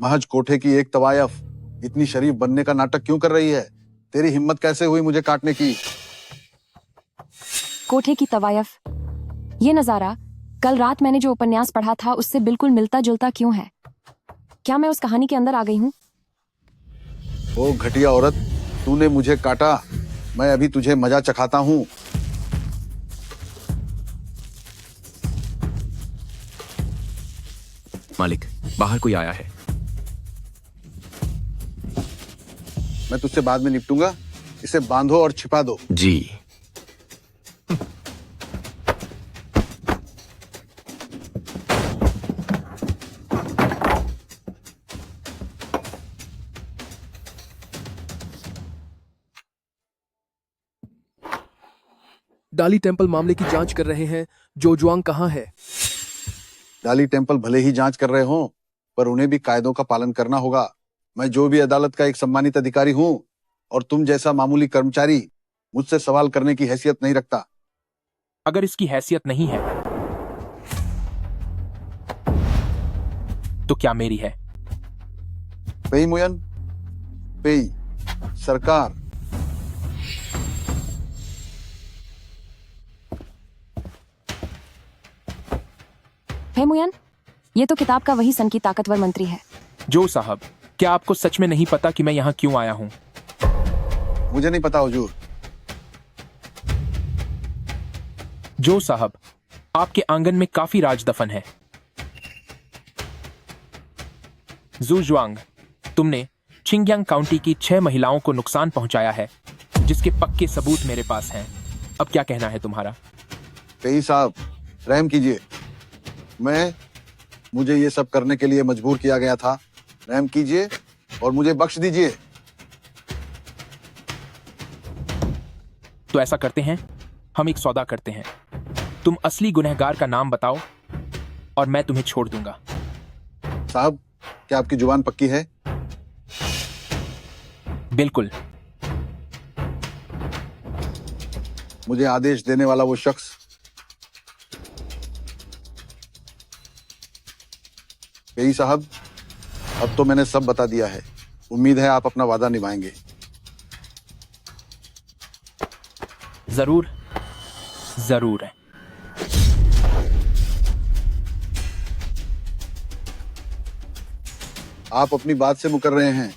महज कोठे की एक तवायफ इतनी शरीफ बनने का नाटक क्यों कर रही है? तेरी हिम्मत कैसे हुई मुझे काटने की? कोठे की तवायफ? ये नजारा कल रात मैंने जो उपन्यास पढ़ा था उससे बिल्कुल मिलता जुलता क्यों है? क्या मैं उस कहानी के अंदर आ गई हूँ? ओ घटिया औरत, तूने मुझे काटा, मैं अभी तुझे मजा चखाता हूँ। मालिक, बाहर कोई आया है। मैं तुझसे बाद में निपटूंगा, इसे बांधो और छिपा दो। जी। डाली टेम्पल मामले की जांच कर रहे हैं। जो जुआंग कहाँ है? डाली टेम्पल भले ही जांच कर रहे हों, पर उन्हें भी कायदों का पालन करना होगा। मैं जो भी अदालत का एक सम्मानित अधिकारी हूँ और तुम जैसा मामूली कर्मचारी मुझसे सवाल करने की हैसियत नहीं रखता। अगर इसकी हैसियत नहीं है तो क्या मेरी है? पेई मुयन, पेई सरकार। हे मुयन, ये तो किताब का वही सन की ताकतवर मंत्री है। जो साहब, क्या आपको सच में नहीं पता कि मैं यहाँ क्यों आया हूँ? मुझे नहीं पता हुजूर। जो साहब, आपके आंगन में काफी राज दफन है। जू जुआंग, तुमने चिंगयांग काउंटी की 6 महिलाओं को नुकसान पहुंचाया है, जिसके पक्के सबूत मेरे पास हैं। अब क्या कहना है तुम्हारा? पेई साहब, रहम कीजिए। मुझे ये सब करने के लिए मजबूर किया गया था। रहम कीजिए और मुझे बख्श दीजिए। तो ऐसा करते हैं, हम एक सौदा करते हैं। तुम असली गुनहगार का नाम बताओ और मैं तुम्हें छोड़ दूंगा। साहब, क्या आपकी जुबान पक्की है? बिल्कुल। मुझे आदेश देने वाला वो शख्स। पेई साहब, अब तो मैंने सब बता दिया है। उम्मीद है आप अपना वादा निभाएंगे। जरूर जरूर है। आप अपनी बात से मुकर रहे हैं।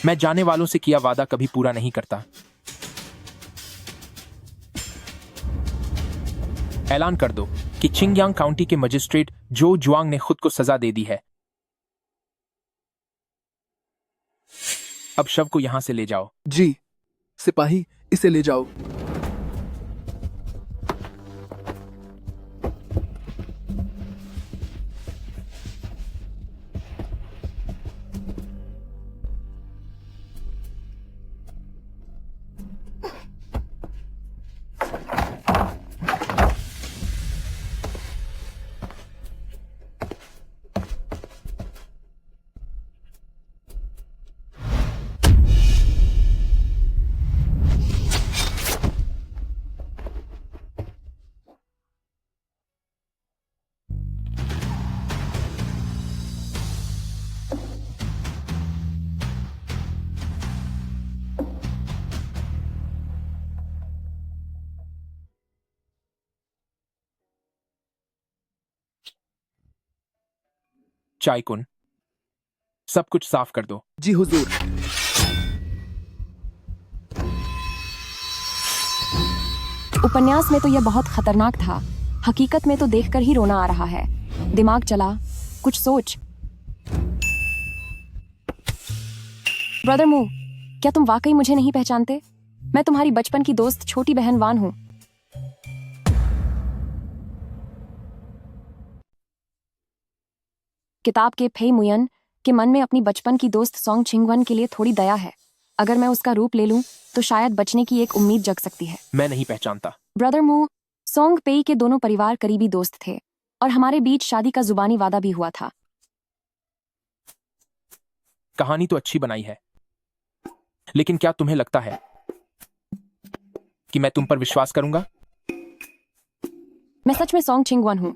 मैं जाने वालों से किया वादा कभी पूरा नहीं करता। ऐलान कर दो कि चिंगयांग काउंटी के मजिस्ट्रेट जो जुआंग ने खुद को सजा दे दी है। अब शव को यहां से ले जाओ। जी सिपाही, इसे ले जाओ। चायकुन, सब कुछ साफ कर दो। जी हुजूर। उपन्यास में तो यह बहुत खतरनाक था, हकीकत में तो देखकर ही रोना आ रहा है। दिमाग चला, कुछ सोच। ब्रदर मू, क्या तुम वाकई मुझे नहीं पहचानते? मैं तुम्हारी बचपन की दोस्त छोटी बहन वान हूं। किताब के फेई मुयन के मन में अपनी बचपन की दोस्त सोंग छिंगवन के लिए थोड़ी दया है। अगर मैं उसका रूप ले लूं तो शायद बचने की एक उम्मीद जग सकती है। मैं नहीं पहचानता। ब्रदर मू, सोंग पेई के दोनों परिवार करीबी दोस्त थे और हमारे बीच शादी का जुबानी वादा भी हुआ था। कहानी तो अच्छी बनाई है, लेकिन क्या तुम्हें लगता है कि मैं तुम पर विश्वास करूंगा? मैं सच में सोंग छिंगवन हूं।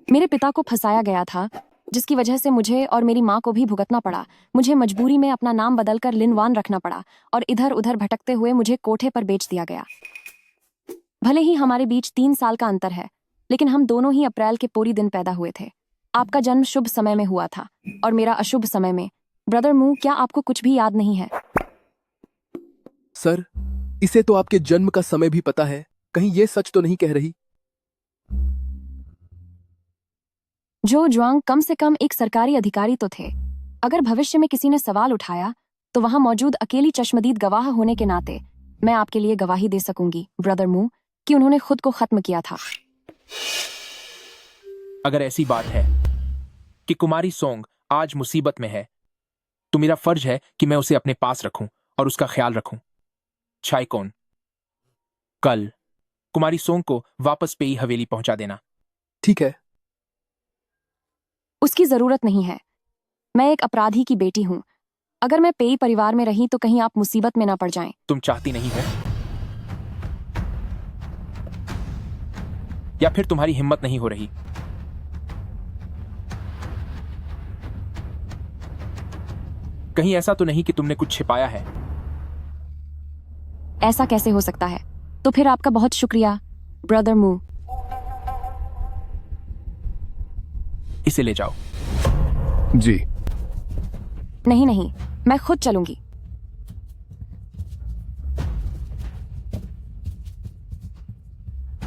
मेरे पिता को फंसाया गया था, जिसकी वजह से मुझे और मेरी माँ को भी भुगतना पड़ा। मुझे मजबूरी में अपना नाम बदलकर लिन वान रखना पड़ा और इधर उधर भटकते हुए मुझे कोठे पर बेच दिया गया। भले ही हमारे बीच 3 साल का अंतर है, लेकिन हम दोनों ही अप्रैल के पूरी दिन पैदा हुए थे। आपका जन्म शुभ समय में हुआ था और मेरा अशुभ समय में। ब्रदर मू, क्या आपको कुछ भी याद नहीं है? सर, इसे तो आपके जन्म का समय भी पता है। कहीं ये सच तो नहीं कह रही? जो जुआंग कम से कम एक सरकारी अधिकारी तो थे। अगर भविष्य में किसी ने सवाल उठाया तो वहां मौजूद अकेली चश्मदीद गवाह होने के नाते मैं आपके लिए गवाही दे सकूंगी, ब्रदर मू, कि उन्होंने खुद को खत्म किया था। अगर ऐसी बात है कि कुमारी सोंग आज मुसीबत में है, तो मेरा फर्ज है कि मैं उसे अपने पास रखूं और उसका ख्याल रखूं। छाइकोन, कल कुमारी सोंग को वापस पेई हवेली पहुंचा देना। ठीक है। उसकी जरूरत नहीं है। मैं एक अपराधी की बेटी हूं। अगर मैं पेई परिवार में रही तो कहीं आप मुसीबत में ना पड़ जाएं। तुम चाहती नहीं हो, या फिर तुम्हारी हिम्मत नहीं हो रही? कहीं ऐसा तो नहीं कि तुमने कुछ छिपाया है? ऐसा कैसे हो सकता है? तो फिर आपका बहुत शुक्रिया, ब्रदर मू। इसे ले जाओ। जी। नहीं नहीं, मैं खुद चलूंगी।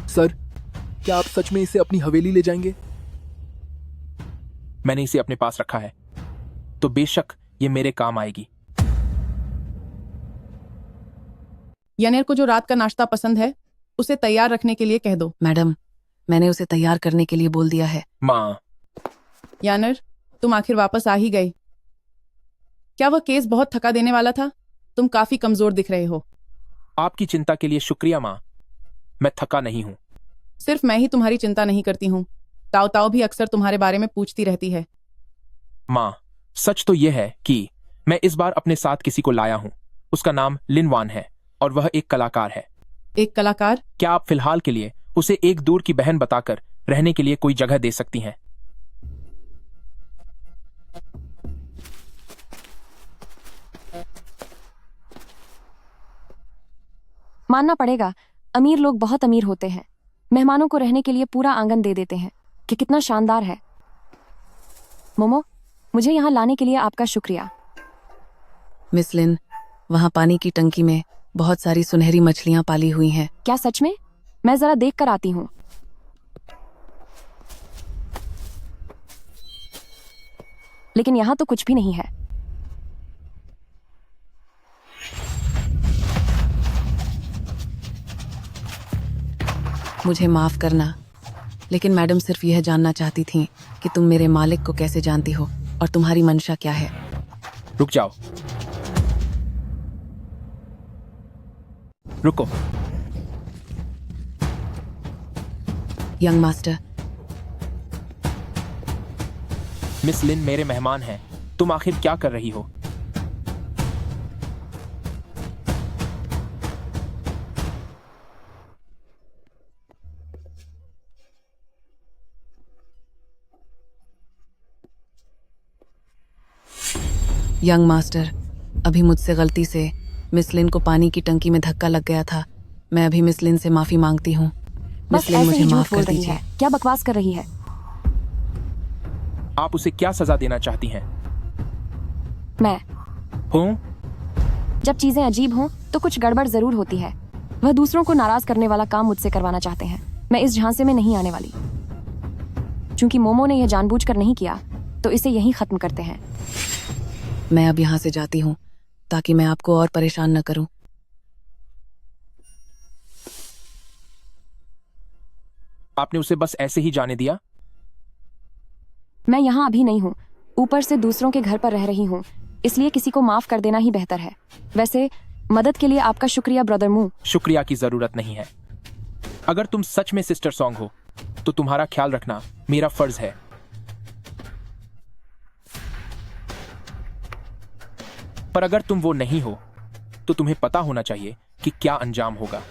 सर, क्या आप सच में इसे अपनी हवेली ले जाएंगे? मैंने इसे अपने पास रखा है, तो बेशक ये मेरे काम आएगी। यानेर को जो रात का नाश्ता पसंद है, उसे तैयार रखने के लिए कह दो। मैडम, मैंने उसे तैयार करने के लिए बोल दिया है। माँ, यानेर, तुम आखिर वापस आ ही गई। क्या वह केस बहुत थका देने वाला था? तुम काफी कमजोर दिख रहे हो। आपकी चिंता के लिए शुक्रिया माँ। मैं थका नहीं हूं। सिर्फ मैं ही तुम्हारी चिंता नहीं करती हूँ। ताओ ताओ भी अक्सर तुम्हारे बारे में पूछती रहती है। माँ, सच तो यह है कि मैं इस बार अपने साथ किसी को लाया हूं। उसका नाम लिन वान है और वह एक कलाकार है। एक कलाकार? क्या आप फिलहाल के लिए उसे एक दूर की बहन बताकर रहने के लिए कोई जगह दे सकती हैं? मानना पड़ेगा, अमीर लोग बहुत अमीर होते हैं। मेहमानों को रहने के लिए पूरा आंगन दे देते हैं। कि कितना शानदार है। मोमो, मुझे यहाँ लाने के लिए आपका शुक्रिया। मिस लिन, वहाँ पानी की टंकी में बहुत सारी सुनहरी मछलियाँ पाली हुई हैं। क्या सच में? मैं जरा देख कर आती हूँ। लेकिन यहाँ तो कुछ भी नहीं है। मुझे माफ करना, लेकिन मैडम सिर्फ यह जानना चाहती थी कि तुम मेरे मालिक को कैसे जानती हो और तुम्हारी मंशा क्या है। रुक जाओ। रुको। यंग मास्टर, मिस लिन मेरे मेहमान हैं। तुम आखिर क्या कर रही हो? यंग मास्टर, अभी मुझसे गलती से मिस लिन को पानी की टंकी में धक्का लग गया था। मैं अभी मिस लिन से माफी मांगती हूँ। बस मिस लिन, ऐसे मुझे ही झूठ माफ बोल कर रही दीजिए। है। क्या बकवास कर रही है? आप उसे क्या सजा देना चाहती हैं? मैं हूँ? जब चीजें अजीब हों तो कुछ गड़बड़ जरूर होती है। वह दूसरों को नाराज करने वाला काम मुझसे करवाना चाहते हैं। मैं इस झांसे में नहीं आने वाली। चूंकि मोमो ने यह जानबूझकर नहीं किया, तो इसे यहीं खत्म करते हैं। मैं अब यहाँ से जाती हूँ ताकि मैं आपको और परेशान न करूँ। आपने उसे बस ऐसे ही जाने दिया? मैं यहाँ अभी नहीं हूँ, ऊपर से दूसरों के घर पर रह रही हूँ, इसलिए किसी को माफ कर देना ही बेहतर है। वैसे मदद के लिए आपका शुक्रिया ब्रदर मू। शुक्रिया की जरूरत नहीं है। अगर तुम सच में सिस्टर सॉन्ग हो, तो तुम्हारा ख्याल रखना मेरा फर्ज है। पर अगर तुम वो नहीं हो, तो तुम्हें पता होना चाहिए कि क्या अंजाम होगा।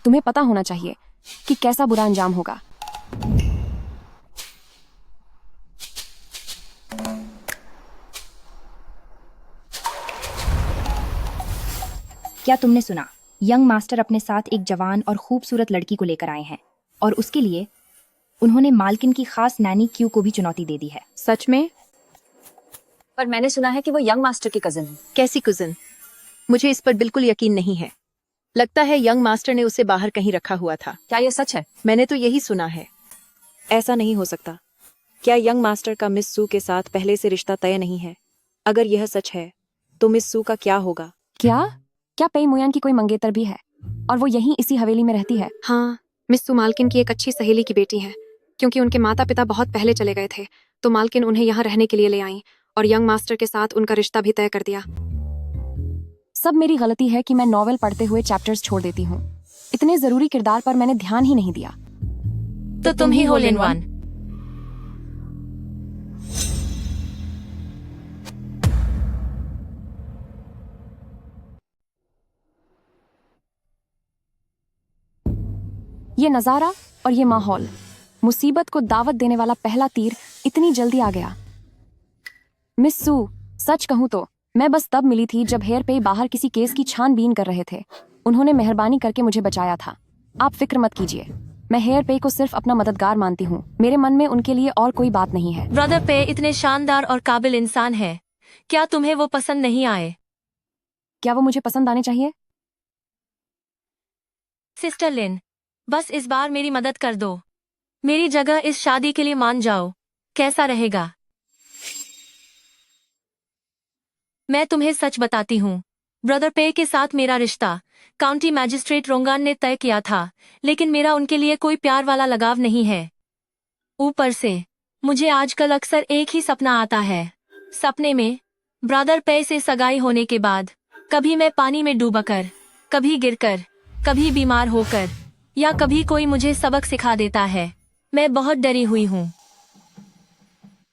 तुम्हें पता होना चाहिए कि कैसा बुरा अंजाम होगा। क्या तुमने सुना? यंग मास्टर अपने साथ एक जवान और खूबसूरत लड़की को लेकर आए हैं और उसके लिए उन्होंने मालकिन की खास नैनी क्यू को भी चुनौती दे दी है। सच में? पर मैंने सुना है कि वो यंग मास्टर की कजिन है। कैसी कुजन? मुझे इस पर बिल्कुल यकीन नहीं है। लगता है यंग मास्टर ने उसे बाहर कहीं रखा हुआ था। क्या ये सच है? मैंने तो यही सुना है। ऐसा नहीं हो सकता। क्या यंग मास्टर का मिस सू के साथ पहले से रिश्ता तय नहीं है? अगर यह सच है तो मिस सू का क्या होगा? क्या पेई मुयान की कोई मंगेतर भी है और वो यहीं इसी हवेली में रहती है? हाँ, मिस सू मालकिन की एक अच्छी सहेली की बेटी है। क्योंकि उनके माता पिता बहुत पहले चले गए थे तो मालकिन उन्हें यहाँ रहने के लिए ले आई और यंग मास्टर के साथ उनका रिश्ता भी तय कर दिया। सब मेरी गलती है कि मैं नॉवेल पढ़ते हुए चैप्टर्स छोड़ देती हूँ। इतने जरूरी किरदार पर मैंने ध्यान ही नहीं दिया। तो तुम ही हो लिनवान। ये नजारा और ये माहौल, मुसीबत को दावत देने वाला पहला तीर इतनी जल्दी आ गया। मिस सू, सच कहूं तो मैं बस तब मिली थी जब हेयर पे बाहर किसी केस की छानबीन कर रहे थे। उन्होंने मेहरबानी करके मुझे बचाया था। आप फिक्र मत कीजिए, मैं हेयर पे को सिर्फ अपना मददगार मानती हूँ। मेरे मन में उनके लिए और कोई बात नहीं है। ब्रदर पे इतने शानदार और काबिल इंसान है, क्या तुम्हें वो पसंद नहीं आए? क्या वो मुझे पसंद आने चाहिए? सिस्टर लिन, बस इस बार मेरी मदद कर दो। मेरी जगह इस शादी के लिए मान जाओ, कैसा रहेगा? मैं तुम्हें सच बताती हूँ, ब्रदर पे के साथ मेरा रिश्ता काउंटी मैजिस्ट्रेट रोंगान ने तय किया था, लेकिन मेरा उनके लिए कोई प्यार वाला लगाव नहीं है। ऊपर से मुझे आजकल अक्सर एक ही सपना आता है। सपने में ब्रदर पे से सगाई होने के बाद कभी मैं पानी में डूबकर, कभी गिरकर, कभी बीमार होकर, या कभी कोई मुझे सबक सिखा देता है। मैं बहुत डरी हुई हूँ।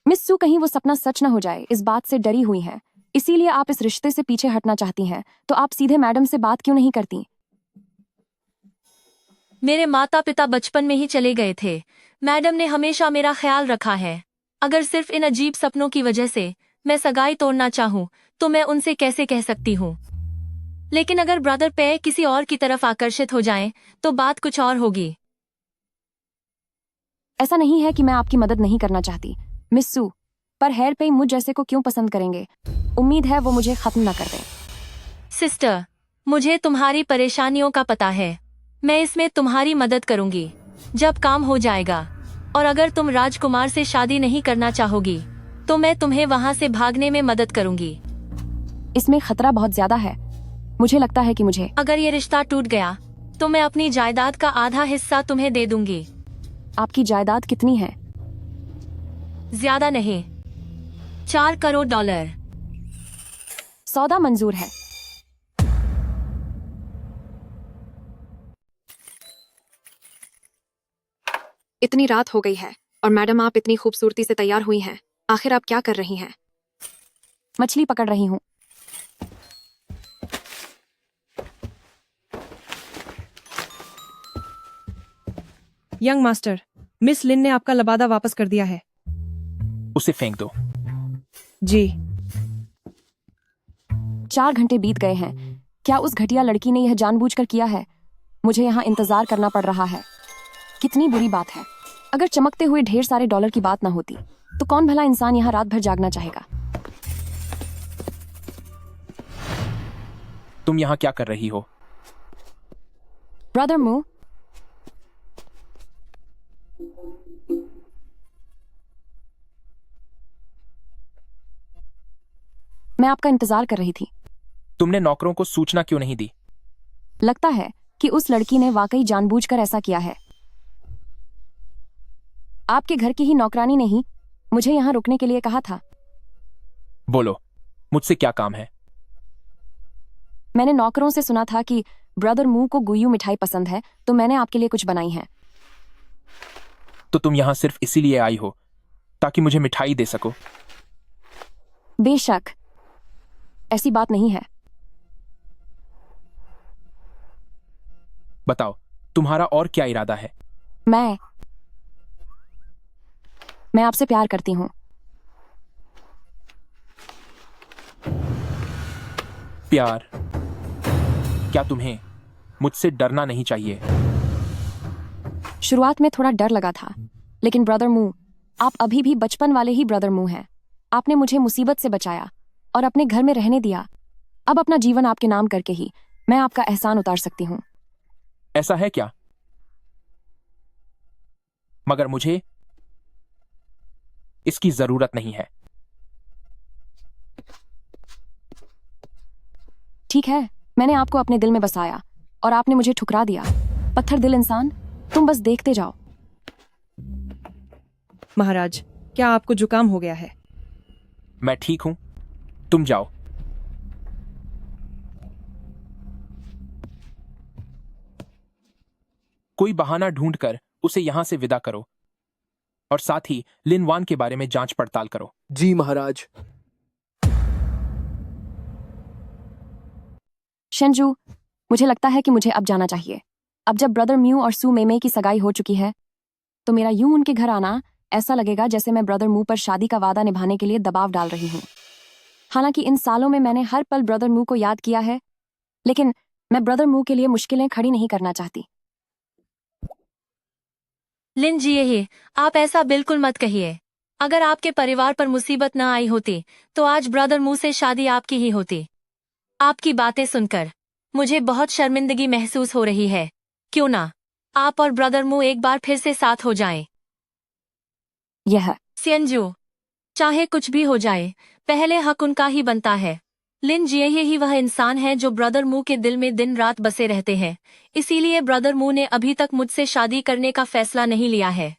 मिस सू, कहीं वो सपना सच न हो जाए, इस बात से डरी हुई हैं। इसीलिए आप इस रिश्ते से पीछे हटना चाहती हैं, तो आप सीधे मैडम से बात क्यों नहीं करती? मेरे माता पिता बचपन में ही चले गए थे। मैडम ने हमेशा मेरा ख्याल रखा है। अगर सिर्फ इन अजीब सपनों की वजह से मैं सगाई तोड़ना चाहूँ तो मैं उनसे कैसे कह सकती हूँ? लेकिन अगर ब्रदर पे किसी और की तरफ आकर्षित हो जाएं, तो बात कुछ और होगी। ऐसा नहीं है कि मैं आपकी मदद नहीं करना चाहती मिस सू, पर हेयर पे मुझ जैसे को क्यों पसंद करेंगे? उम्मीद है वो मुझे खत्म न कर दें। सिस्टर, मुझे तुम्हारी परेशानियों का पता है। मैं इसमें तुम्हारी मदद करूंगी जब काम हो जाएगा। और अगर तुम राजकुमार से शादी नहीं करना चाहोगी तो मैं तुम्हें वहां से भागने में मदद करूंगी। इसमें खतरा बहुत ज्यादा है। मुझे लगता है कि मुझे अगर ये रिश्ता टूट गया तो मैं अपनी जायदाद का आधा हिस्सा तुम्हें दे दूंगी। आपकी जायदाद कितनी है? ज्यादा नहीं, 4 करोड़ डॉलर। सौदा मंजूर है। इतनी रात हो गई है और मैडम आप इतनी खूबसूरती से तैयार हुई हैं। आखिर आप क्या कर रही हैं? मछली पकड़ रही हूँ। यंग मास्टर, मिस लिन ने आपका लबादा वापस कर दिया है। उसे फेंक दो। जी। 4 घंटे बीत गए हैं। क्या उस घटिया लड़की ने यह जानबूझकर किया है? मुझे यहाँ इंतजार करना पड़ रहा है। कितनी बुरी बात है। अगर चमकते हुए ढेर सारे डॉलर की बात ना होती तो कौन भला इंसान यहाँ रात भर जागना चाहेगा? तुम यहाँ क्या कर रही हो? ब्रदर मू, मैं आपका इंतजार कर रही थी। तुमने नौकरों को सूचना क्यों नहीं दी? लगता है कि उस लड़की ने वाकई जानबूझकर ऐसा किया है। आपके घर की ही नौकरानी ने ही मुझे यहाँ रुकने के लिए कहा था। बोलो, मुझसे क्या काम है? मैंने नौकरों से सुना था कि ब्रदर मू को गुयू मिठाई पसंद है, तो मैंने आपके लिए कुछ बनाई है। तो तुम यहाँ सिर्फ इसीलिए आई हो ताकि मुझे मिठाई दे सको? बेशक, ऐसी बात नहीं है। बताओ, तुम्हारा और क्या इरादा है? मैं आपसे प्यार करती हूँ। प्यार? क्या तुम्हें मुझसे डरना नहीं चाहिए? शुरुआत में थोड़ा डर लगा था, लेकिन ब्रदर मू, आप अभी भी बचपन वाले ही ब्रदर मू हैं। आपने मुझे मुसीबत से बचाया और अपने घर में रहने दिया। अब अपना जीवन आपके नाम करके ही मैं आपका एहसान उतार सकती हूँ। ऐसा है क्या? मगर मुझे इसकी जरूरत नहीं है। ठीक है, मैंने आपको अपने दिल में बसाया और आपने मुझे ठुकरा दिया। पत्थर दिल इंसान, तुम बस देखते जाओ। महाराज, क्या आपको जुकाम हो गया है? मैं ठीक हूं, तुम जाओ। कोई बहाना ढूंढकर उसे यहां से विदा करो और साथ ही लिन वान के बारे में जांच पड़ताल करो। जी महाराज। शेंजू, मुझे लगता है कि मुझे अब जाना चाहिए। अब जब ब्रदर म्यू और सू मेमे की सगाई हो चुकी है, तो मेरा यूं उनके घर आना ऐसा लगेगा जैसे मैं ब्रदर मू पर शादी का वादा निभाने के लिए दबाव डाल रही हूँ। हालांकि इन सालों में मैंने हर पल ब्रदर मू को याद किया है, लेकिन मैं ब्रदर मू के लिए मुश्किलें खड़ी नहीं करना चाहती। लिन जी, यही आप ऐसा बिल्कुल मत कहिए। अगर आपके परिवार पर मुसीबत न आई होती तो आज ब्रदर मू से शादी आपकी ही होती। आपकी बातें सुनकर मुझे बहुत शर्मिंदगी महसूस हो रही है। क्यों ना आप और ब्रदर मू एक बार फिर से साथ हो जाएं। यह सेंजू, चाहे कुछ भी हो जाए, पहले हक उनका ही बनता है। लिन जिये ही वह इंसान है जो ब्रदर मू के दिल में दिन रात बसे रहते हैं। इसीलिए ब्रदर मू ने अभी तक मुझसे शादी करने का फैसला नहीं लिया है।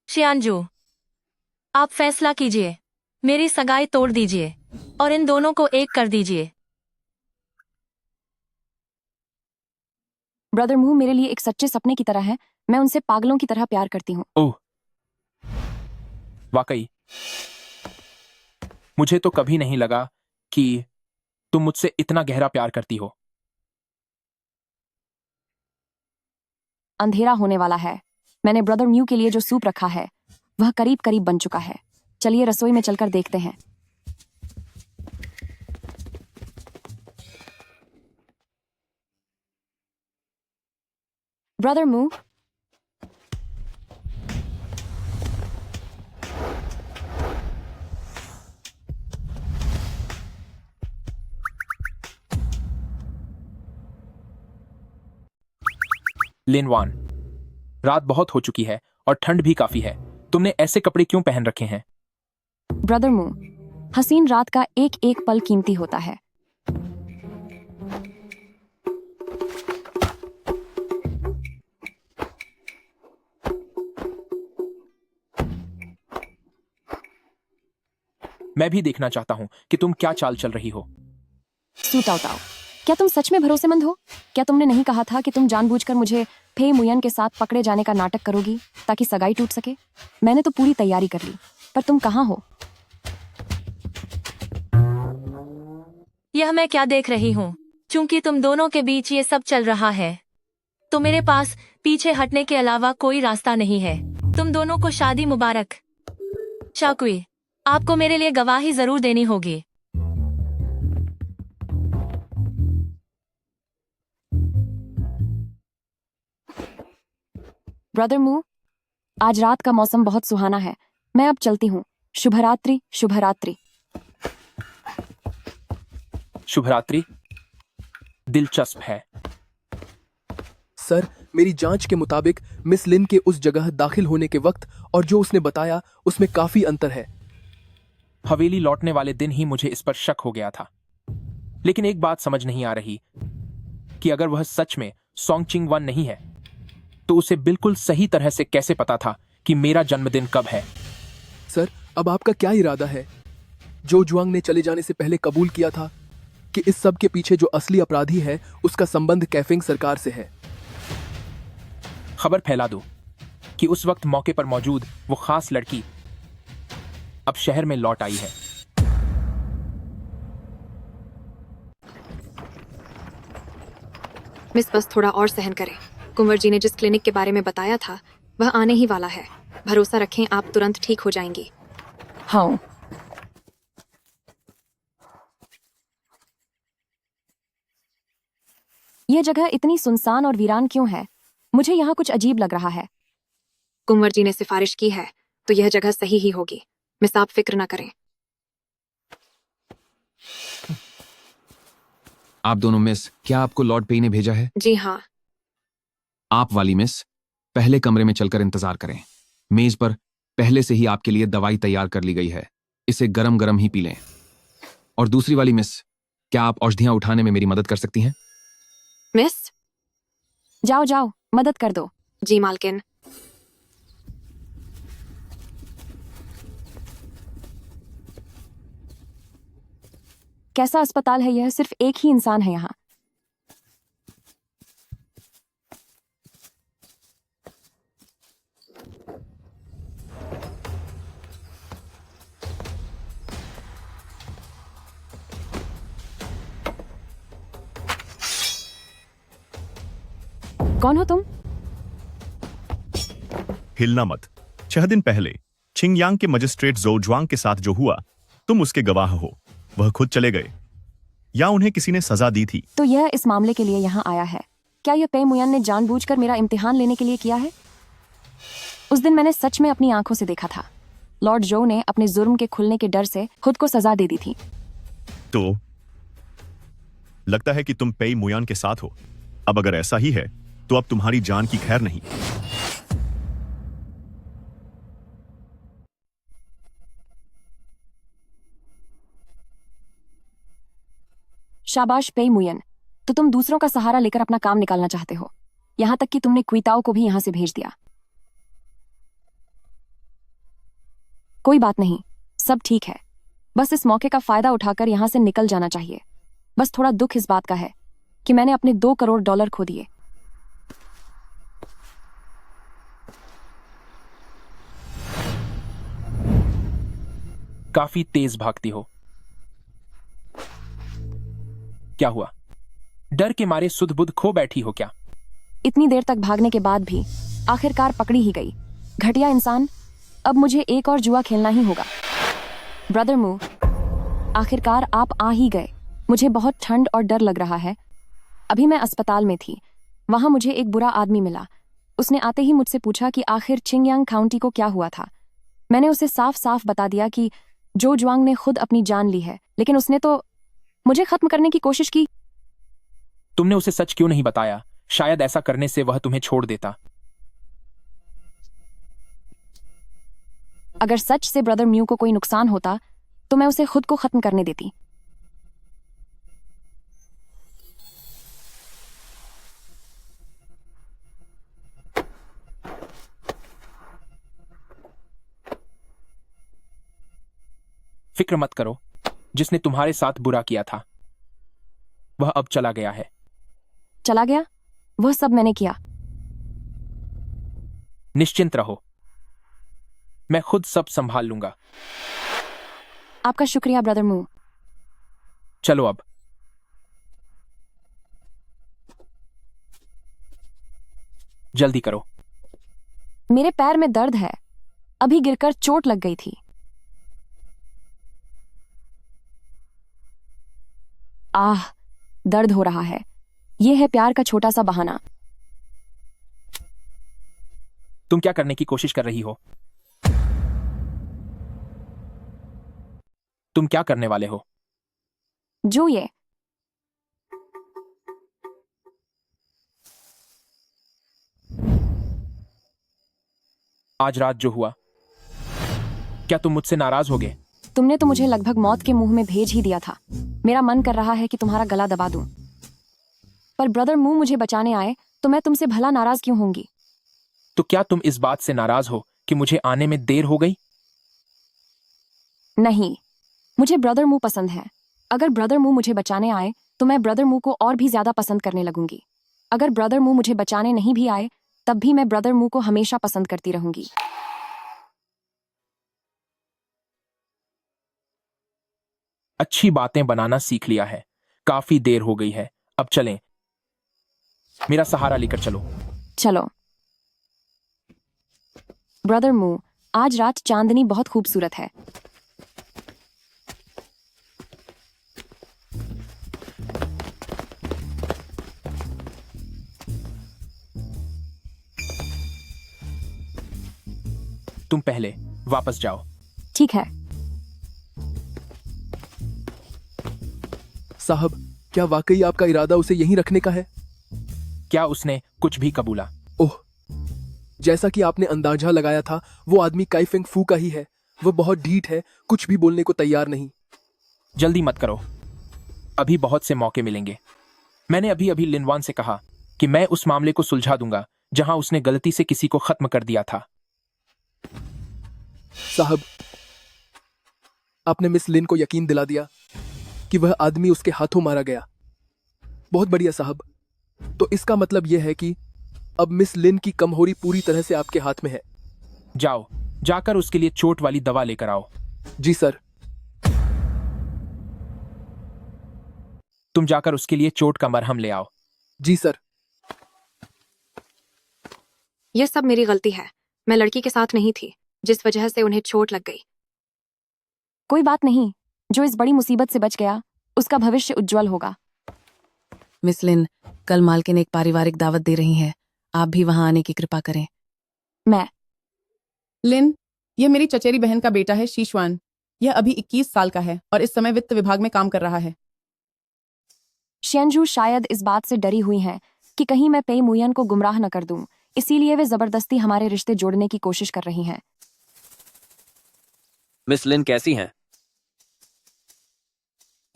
शियानजू, आप फैसला कीजिए, मेरी सगाई तोड़ दीजिए और इन दोनों को एक कर दीजिए। ब्रदर मू मेरे लिए एक सच्चे सपने की तरह है। मैं उनसे पागलों की तरह प्यार करती हूँ। ओह, वाकई मुझे तो कभी नहीं लगा कि तुम मुझसे इतना गहरा प्यार करती हो। अंधेरा होने वाला है। मैंने ब्रदर म्यू के लिए जो सूप रखा है वह करीब करीब बन चुका है। चलिए रसोई में चलकर देखते हैं। ब्रदर मू, लिन वान, रात बहुत हो चुकी है और ठंड भी काफी है। तुमने ऐसे कपड़े क्यों पहन रखे हैं? ब्रदर मू, हसीन रात का एक एक पल कीमती होता है। मैं भी देखना चाहता हूं कि तुम क्या चाल चल रही हो। सूताओ, क्या तुम सच में भरोसेमंद हो? क्या तुमने नहीं कहा था कि तुम जानबूझकर मुझे फे मुयन के साथ पकड़े जाने का नाटक करोगी ताकि सगाई टूट सके? मैंने तो पूरी तैयारी कर ली, पर तुम कहाँ हो? यह मैं क्या देख रही हूँ? चूंकि तुम दोनों के बीच ये सब चल रहा है, तो मेरे पास पीछे हटने के अलावा कोई रास्ता नहीं है। तुम दोनों को शादी मुबारक। शाकुई, आपको मेरे लिए गवाही जरूर देनी होगी। ब्रदर मू, आज रात का मौसम बहुत सुहाना है। मैं अब चलती हूँ। शुभरात्रि, शुभरात्रि। शुभरात्रि। दिलचस्प है। सर, मेरी जांच के मुताबिक मिस लिन के उस जगह दाखिल होने के वक्त और जो उसने बताया उसमें काफी अंतर है। हवेली लौटने वाले दिन ही मुझे इस पर शक हो गया था, लेकिन एक बात समझ नहीं आ रही कि अगर वह सच में सोंगचिंग वन नहीं है तो उसे बिल्कुल सही तरह से कैसे पता था कि मेरा जन्मदिन कब है। सर, अब आपका क्या इरादा है? जो जुआंग ने चले जाने से पहले कबूल किया था कि इस सब के पीछे जो असली अपराधी है उसका संबंध कैफिंग सरकार से है। खबर फैला दो कि उस वक्त मौके पर मौजूद वो खास लड़की अब शहर में लौट आई है। मिस, बस थोड़ा और सहन करें। कुंवर जी ने जिस क्लिनिक के बारे में बताया था वह आने ही वाला है। भरोसा रखें, आप तुरंत ठीक हो जाएंगी। हाँ। यह जगह इतनी सुनसान और वीरान क्यों है? मुझे यहाँ कुछ अजीब लग रहा है। कुंवर जी ने सिफारिश की है तो यह जगह सही ही होगी। मिस, आप फिक्र न करें। आप दोनों मिस, क्या आपको लॉर्ड पे ने भेजा है? जी हाँ। आप वाली मिस, पहले कमरे में चलकर इंतजार करें। मेज पर पहले से ही आपके लिए दवाई तैयार कर ली गई है, इसे गरम गरम ही पी लें। और दूसरी वाली मिस, क्या आप औषधियां उठाने में मेरी मदद कर सकती हैं? मिस? जाओ जाओ, मदद कर दो। जी मालकिन। कैसा अस्पताल है यह? सिर्फ एक ही इंसान है यहाँ। कौन हो तुम? हिलना मत। 6 दिन पहले छिंगयांग के मजिस्ट्रेट जो जुआंग के साथ जो हुआ, तुम उसके गवाह हो। वह खुद चले गए या उन्हें किसी ने सजा दी थी? तो यह इस मामले के लिए यहाँ आया है। क्या यह पे मुयन ने जानबूझकर मेरा इम्तिहान लेने के लिए किया है? उस दिन मैंने सच में अपनी आंखों से देखा था। लॉर्ड जो ने अपने जुर्म के खुलने के डर से खुद को सजा दे दी थी। तो लगता है कि तुम पेई मुयान के साथ हो। अब अगर ऐसा ही है तो अब तुम्हारी जान की खैर नहीं। शाबाश पे मुयन, तो तुम दूसरों का सहारा लेकर अपना काम निकालना चाहते हो। यहां तक कि तुमने क्विताओ को भी यहां से भेज दिया। कोई बात नहीं, सब ठीक है। बस इस मौके का फायदा उठाकर यहां से निकल जाना चाहिए। बस थोड़ा दुख इस बात का है कि मैंने अपने $2 करोड़ खो दिए। काफी तेज भागती हो। क्या हुआ? डर के मारे सुध बुध खो बैठी हो क्या? इतनी देर तक भागने के बाद भी आखिरकार पकड़ी ही गई। घटिया इंसान। अब मुझे एक और जुआ खेलना ही होगा। ब्रदर मू, आखिरकार आप आ ही गए। मुझे बहुत ठंड और डर लग रहा है। अभी मैं अस्पताल में थी, वहां मुझे एक बुरा आदमी मिला। उसने आते ही मुझसे पूछा कि आखिर छिंगयांग काउंटी को क्या हुआ था। मैंने उसे साफ साफ बता दिया कि जो जुआंग ने खुद अपनी जान ली है, लेकिन उसने तो मुझे खत्म करने की कोशिश की। तुमने उसे सच क्यों नहीं बताया? शायद ऐसा करने से वह तुम्हें छोड़ देता। अगर सच से ब्रदर म्यू को कोई नुकसान होता तो मैं उसे खुद को खत्म करने देती। फिक्र मत करो, जिसने तुम्हारे साथ बुरा किया था वह अब चला गया है। चला गया? वह सब मैंने किया। निश्चिंत रहो, मैं खुद सब संभाल लूंगा। आपका शुक्रिया ब्रदर मू। चलो अब। जल्दी करो। मेरे पैर में दर्द है। अभी गिरकर चोट लग गई थी। आह, दर्द हो रहा है। यह है प्यार का छोटा सा बहाना। तुम क्या करने की कोशिश कर रही हो? तुम क्या करने वाले हो? जो ये आज रात जो हुआ, क्या तुम मुझसे नाराज होगे? तुमने तो मुझे लगभग मौत के मुंह में भेज ही दिया था। मेरा मन कर रहा है कि तुम्हारा गला दबा दूं। पर ब्रदर मू मुझे बचाने आए तो मैं तुमसे भला नाराज क्यों होंगी? तो क्या तुम इस बात से नाराज हो कि मुझे आने में देर हो गई? नहीं, मुझे ब्रदर मू पसंद है। अगर ब्रदर मू मुझे बचाने आए तो मैं ब्रदर मू को और भी ज्यादा पसंद करने लगूंगी। अगर ब्रदर मू मुझे बचाने नहीं भी आए तब भी मैं ब्रदर मू को हमेशा पसंद करती रहूंगी। अच्छी बातें बनाना सीख लिया है। काफी देर हो गई है, अब चलें। मेरा सहारा लेकर चलो। चलो। ब्रदर मू, आज रात चांदनी बहुत खूबसूरत है। तुम पहले वापस जाओ। ठीक है। साहब, क्या वाकई आपका इरादा उसे यहीं रखने का है? क्या उसने कुछ भी कबूला? ओह, जैसा कि आपने अंदाजा लगाया था, वो आदमी काइफेंग फू का ही है। वो बहुत ढीठ है, कुछ भी बोलने को तैयार नहीं। जल्दी मत करो, अभी बहुत से मौके मिलेंगे। मैंने अभी अभी लिनवान से कहा कि मैं उस मामले को सुलझा दूंगा जहां उसने गलती से किसी को खत्म कर दिया था। साहब, आपने मिस लिन को यकीन दिला दिया कि वह आदमी उसके हाथों मारा गया। बहुत बढ़िया साहब। तो इसका मतलब यह है कि अब मिस लिन की कमहोरी पूरी तरह से आपके हाथ में है। जाओ, जाकर उसके लिए चोट वाली दवा लेकर आओ। जी सर। तुम जाकर उसके लिए चोट का मरहम ले आओ। जी सर। यह सब मेरी गलती है। मैं लड़की के साथ नहीं थी, जिस वजह से उन्हें चोट लग गई। कोई बात नहीं, जो इस बड़ी मुसीबत से बच गया उसका भविष्य उज्जवल होगा। मिस लिन, कल मालकिन एक पारिवारिक दावत दे रही है, आप भी वहां आने की कृपा करें। मैं लिन, यह मेरी चचेरी बहन का बेटा है शीशवान। यह अभी 21 साल का है और इस समय वित्त विभाग में काम कर रहा है। शेंजू शायद इस बात से डरी हुई हैं कि कहीं मैं पेई मुयन को गुमराह न कर दूं, इसीलिए वे जबरदस्ती हमारे रिश्ते जोड़ने की कोशिश कर रही हैं। मिस लिन कैसी हैं?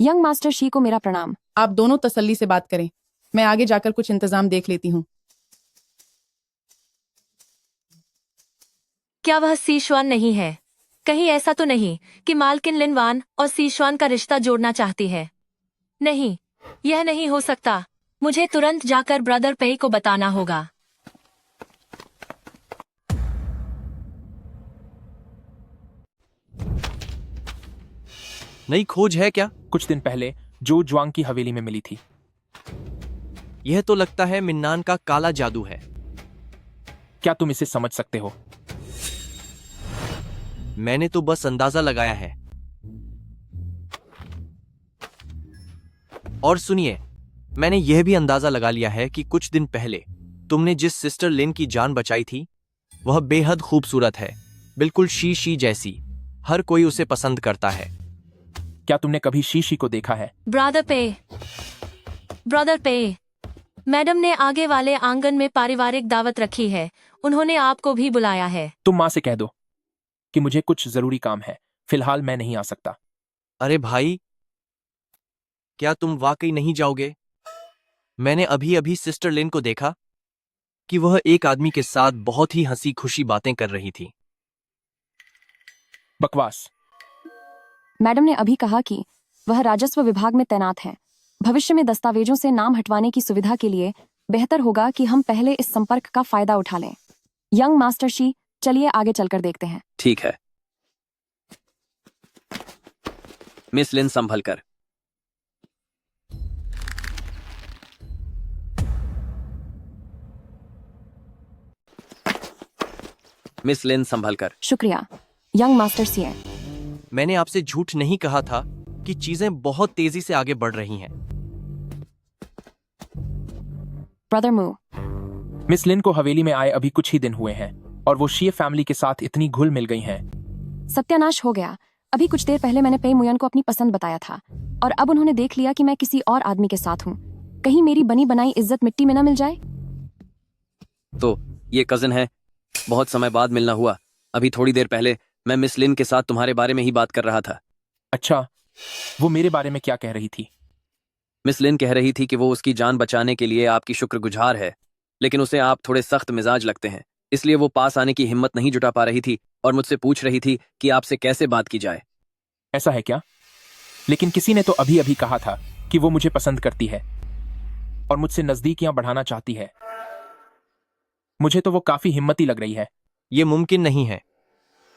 यंग मास्टर शी को मेरा प्रणाम। आप दोनों तसल्ली से बात करें, मैं आगे जाकर कुछ इंतजाम देख लेती हूँ। क्या वह सीशवान नहीं है? कहीं ऐसा तो नहीं कि मालकिन लिनवान और सीशवान का रिश्ता जोड़ना चाहती है? नहीं, यह नहीं हो सकता। मुझे तुरंत जाकर ब्रदर पेई को बताना होगा। नई खोज है क्या? कुछ दिन पहले जो जुआंग की हवेली में मिली थी। यह तो लगता है मिन्नान का काला जादू है। क्या तुम इसे समझ सकते हो? मैंने तो बस अंदाजा लगाया है। और सुनिए, मैंने यह भी अंदाजा लगा लिया है कि कुछ दिन पहले तुमने जिस सिस्टर लिन की जान बचाई थी वह बेहद खूबसूरत है, बिल्कुल शी जैसी। हर कोई उसे पसंद करता है। क्या तुमने कभी शीशी को देखा है? ब्रदर पे, मैडम ने आगे वाले आंगन में पारिवारिक दावत रखी है। उन्होंने आपको भी बुलाया है। तुम माँ से कह दो कि मुझे कुछ जरूरी काम है, फिलहाल मैं नहीं आ सकता। अरे भाई, क्या तुम वाकई नहीं जाओगे? मैंने अभी अभी सिस्टर लिन को देखा कि वह एक आदमी के साथ बहुत ही हंसी खुशी बातें कर रही थी। बकवास। मैडम ने अभी कहा कि वह राजस्व विभाग में तैनात हैं। भविष्य में दस्तावेजों से नाम हटवाने की सुविधा के लिए बेहतर होगा कि हम पहले इस संपर्क का फायदा उठा लें। यंग मास्टर शी, चलिए आगे चलकर देखते हैं। ठीक है। मिस लिन, संभल कर। मिस लिन, संभल कर। शुक्रिया यंग मास्टर सी। मैंने आपसे झूठ नहीं कहा था कि चीजें बहुत तेजी से आगे बढ़ रही हैं। ब्रदर मू, मिस लिन को हवेली में आए अभी कुछ ही दिन हुए हैं और वो शी फैमिली के साथ इतनी घुल मिल गई हैं। सत्यानाश हो गया। अभी कुछ देर पहले मैंने पेई मुयन को अपनी पसंद बताया था और अब उन्होंने देख लिया कि मैं किसी और आदमी के साथ हूँ। कहीं मेरी बनी बनाई इज्जत मिट्टी में न मिल जाए। तो ये कजिन है, बहुत समय बाद मिलना हुआ। अभी थोड़ी देर पहले मैं मिस लिन के साथ तुम्हारे बारे में ही बात कर रहा था। अच्छा, वो मेरे बारे में क्या कह रही थी? मिस लिन कह रही थी कि वो उसकी जान बचाने के लिए आपकी शुक्रगुजार है, लेकिन उसे आप थोड़े सख्त मिजाज लगते हैं, इसलिए वो पास आने की हिम्मत नहीं जुटा पा रही थी और मुझसे पूछ रही थी कि आपसे कैसे बात की जाए। ऐसा है क्या? लेकिन किसी ने तो अभी अभी कहा था कि वो मुझे पसंद करती है और मुझसे नजदीकियां बढ़ाना चाहती है। मुझे तो वो काफी हिम्मती लग रही है। ये मुमकिन नहीं है।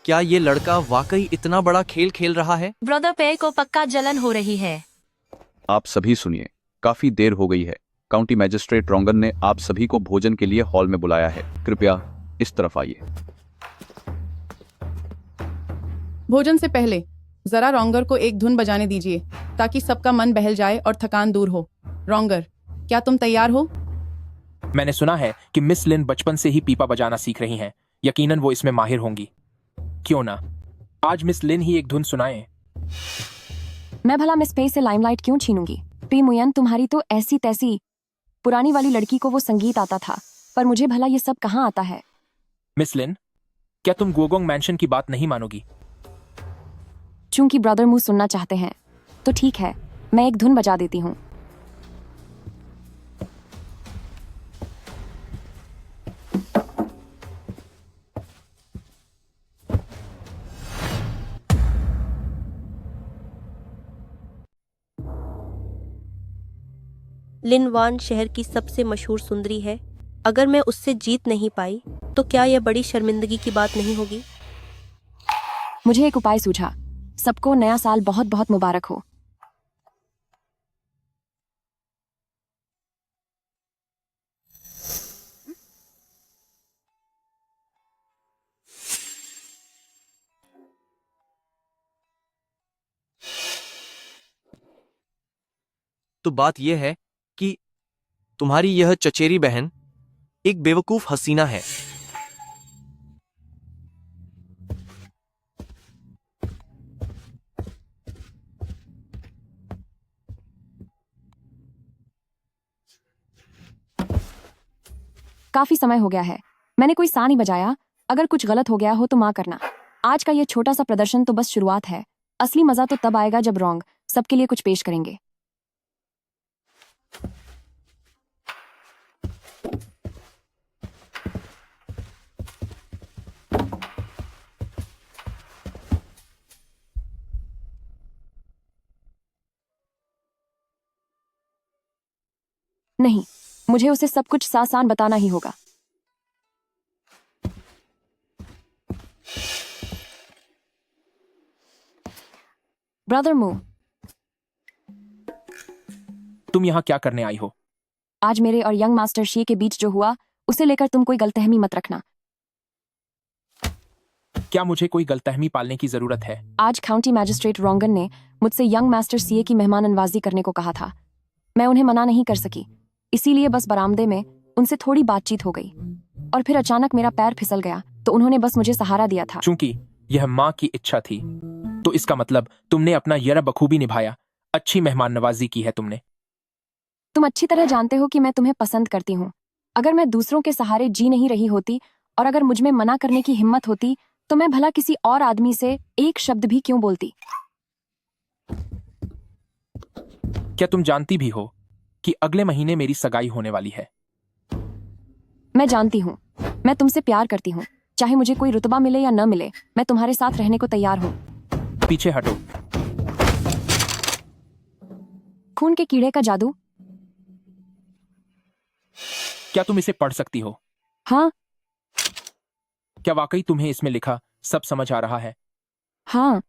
क्या ये लड़का वाकई इतना बड़ा खेल खेल रहा है? ब्रदर पे को पक्का जलन हो रही है। आप सभी सुनिए, काफी देर हो गई है। काउंटी मैजिस्ट्रेट रोंगन ने आप सभी को भोजन के लिए हॉल में बुलाया है। कृपया इस तरफ आइए। भोजन से पहले जरा रोंगर को एक धुन बजाने दीजिए ताकि सबका मन बहल जाए और थकान दूर हो। रोंगर, क्या तुम तैयार हो? मैंने सुना है कि मिस लिन बचपन से ही पीपा बजाना सीख रही हैं। यकीनन वो इसमें माहिर होंगी। क्यों ना आज मिस लिन ही एक धुन सुनाएं। मैं भला मिस पे से लाइमलाइट क्यों छीनूंगी? पी मुयन, तुम्हारी तो ऐसी तैसी पुरानी वाली लड़की को वो संगीत आता था, पर मुझे भला ये सब कहाँ आता है? मिस लिन, क्या तुम गुओगोंग मैंशन की बात नहीं मानोगी? चूंकि ब्रदर मुंह सुनना चाहते हैं तो ठीक है, मैं एक धुन बजा देती हूँ। लिन वान शहर की सबसे मशहूर सुंदरी है। अगर मैं उससे जीत नहीं पाई तो क्या यह बड़ी शर्मिंदगी की बात नहीं होगी? मुझे एक उपाय सूझा। सबको नया साल बहुत बहुत मुबारक हो। तो बात यह है कि तुम्हारी यह चचेरी बहन एक बेवकूफ हसीना है। काफी समय हो गया है, मैंने कोई सा नहीं बजाया। अगर कुछ गलत हो गया हो तो माँ करना। आज का ये छोटा सा प्रदर्शन तो बस शुरुआत है। असली मजा तो तब आएगा जब रोंग सबके लिए कुछ पेश करेंगे। नहीं, मुझे उसे सब कुछ आसान बताना ही होगा। ब्रदर मू, तुम यहाँ क्या करने आई हो? आज मेरे और यंग मास्टर शी के बीच जो हुआ उसे लेकर तुम कोई गलतफहमी मत रखना। क्या मुझे कोई गलतफहमी पालने की जरूरत है? आज काउंटी मैजिस्ट्रेट रोंगन ने मुझसे यंग मास्टर सीए की मेहमान नवाजी करने को कहा था। मैं उन्हें मना नहीं कर सकी, इसीलिए बस बरामदे में उनसे थोड़ी बातचीत हो गई और फिर अचानक मेरा पैर फिसल गया तो उन्होंने बस मुझे सहारा दिया था। चूंकि यह माँ की इच्छा थी तो इसका मतलब तुमने अपना यरा बखूबी निभाया। अच्छी मेहमान नवाजी की है तुमने। तुम अच्छी तरह जानते हो कि मैं तुम्हें पसंद करती हूँ। अगर मैं दूसरों के सहारे जी नहीं रही होती और अगर मुझ में मना करने की हिम्मत होती तो मैं भला किसी और आदमी से एक शब्द भी क्यों बोलती? क्या तुम जानती भी हो कि अगले महीने मेरी सगाई होने वाली है? मैं जानती हूँ। मैं तुमसे प्यार करती हूँ। चाहे मुझे कोई रुतबा मिले या न मिले, मैं तुम्हारे साथ रहने को तैयार हूँ। पीछे हटो। खून के कीड़े का जादू। क्या तुम इसे पढ़ सकती हो? हाँ। क्या वाकई तुम्हें इसमें लिखा सब समझ आ रहा है? हाँ।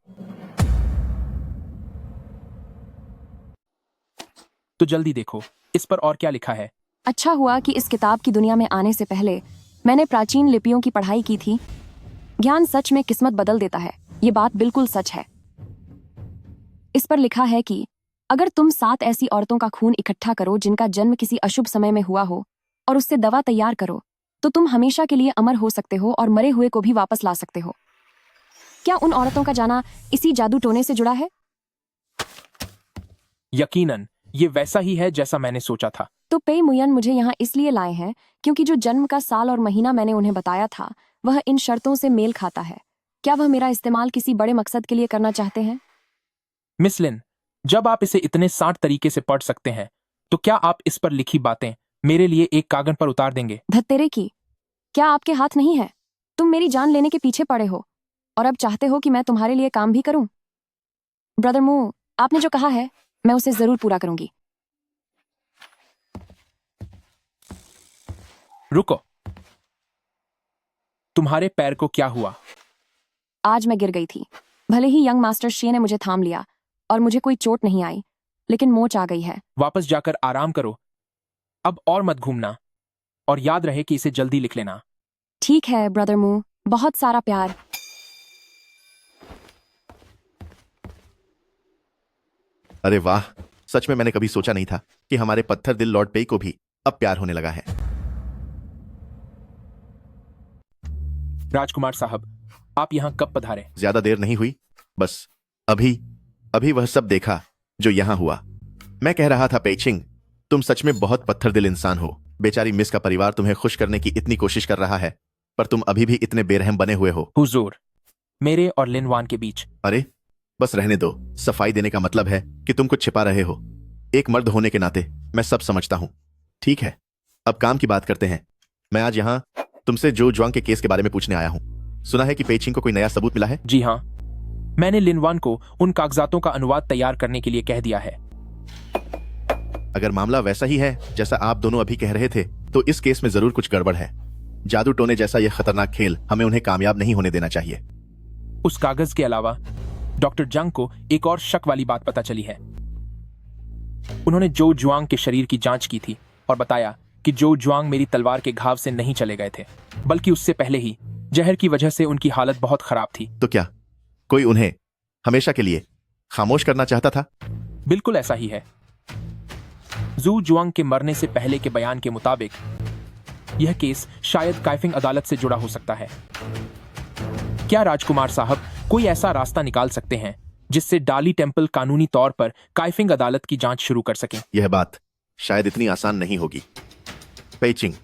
तो जल्दी देखो इस पर और क्या लिखा है। अच्छा हुआ कि इस किताब की दुनिया में आने से पहले मैंने प्राचीन लिपियों की पढ़ाई की थी। ज्ञान सच में किस्मत बदल देता है, ये बात बिल्कुल सच है। इस पर लिखा है कि अगर तुम 7 ऐसी औरतों का खून इकट्ठा करो जिनका जन्म किसी अशुभ समय में हुआ हो और उससे दवा तैयार करो तो तुम हमेशा के लिए अमर हो सकते हो और मरे हुए को भी वापस ला सकते हो। क्या उन औरतों का जाना इसी जादू टोने से जुड़ा है? यकीनन ये वैसा ही है जैसा मैंने सोचा था। तो पे मुयन मुझे यहाँ इसलिए लाए हैं क्योंकि जो जन्म का साल और महीना मैंने उन्हें बताया था वह इन शर्तों से मेल खाता है। क्या वह मेरा इस्तेमाल किसी बड़े मकसद के लिए करना चाहते हैं? मिस लिन, जब आप इसे इतने 60 तरीके से पढ़ सकते हैं तो क्या आप इस पर लिखी बातें मेरे लिए एक कागज पर उतार देंगे? धत्तेरे की, क्या आपके हाथ नहीं है? तुम मेरी जान लेने के पीछे पड़े हो और अब चाहते हो कि मैं तुम्हारे लिए काम भी करूं? ब्रदर मू, आपने जो कहा है मैं उसे जरूर पूरा करूंगी। रुको, तुम्हारे पैर को क्या हुआ? आज मैं गिर गई थी। भले ही यंग मास्टर शी ने मुझे थाम लिया और मुझे कोई चोट नहीं आई, लेकिन मोच आ गई है। वापस जाकर आराम करो। अब और मत घूमना, और याद रहे कि इसे जल्दी लिख लेना। ठीक है ब्रदर मू, बहुत सारा प्यार। अरे वाह, सच में मैंने कभी सोचा नहीं था कि हमारे पत्थर दिल लॉर्ड पेई को भी अब प्यार होने लगा है। राजकुमार साहब, आप यहाँ कब पधारे? ज्यादा देर नहीं हुई, बस अभी वह सब देखा जो यहाँ हुआ। मैं कह रहा था पेइचिंग, तुम सच में बहुत पत्थर दिल इंसान हो। बेचारी मिस का परिवार तुम्हें खुश करने की इतनी कोशिश कर रहा है, पर तुम अभी भी इतने बेरहम बने हुए हो। हुजूर, मेरे और लिन वान के बीच। अरे बस रहने दो। सफाई देने का मतलब है कि तुम कुछ छिपा रहे हो। एक मर्द होने के नाते मैं सब समझता हूं। ठीक है, अब काम की बात करते हैं। मैं आज यहाँ तुमसे जो जुआंग के केस के बारे में पूछने आया हूँ। सुना है कि पेइचिंग को कोई नया सबूत मिला है? जी हाँ, मैंने लिन वान को उन कागजातों का अनुवाद तैयार करने के लिए कह दिया है। अगर मामला वैसा ही है जैसा आप दोनों अभी कह रहे थे, तो इस केस में जरूर कुछ गड़बड़ है। जादू टोने जैसा यह खतरनाक खेल हमें उन्हें कामयाब नहीं होने देना चाहिए। उस कागज के अलावा डॉक्टर जंग को एक और शक वाली बात पता चली है। उन्होंने जो जुआंग के शरीर की जांच की थी और बताया कि जो जुआंग मेरी तलवार के घाव से नहीं चले गए थे, बल्कि उससे पहले ही जहर की वजह से उनकी हालत बहुत खराब थी। तो क्या कोई उन्हें हमेशा के लिए खामोश करना चाहता था? बिल्कुल ऐसा ही है। जू जुआंग के मरने से पहले के बयान के मुताबिक यह केस शायद काइफिंग अदालत से जुड़ा हो सकता है। क्या राजकुमार साहब कोई ऐसा रास्ता निकाल सकते हैं जिससे डाली टेम्पल कानूनी तौर पर काइफिंग अदालत की जांच शुरू कर सके? यह बात शायद इतनी आसान नहीं होगी पेइचिंग।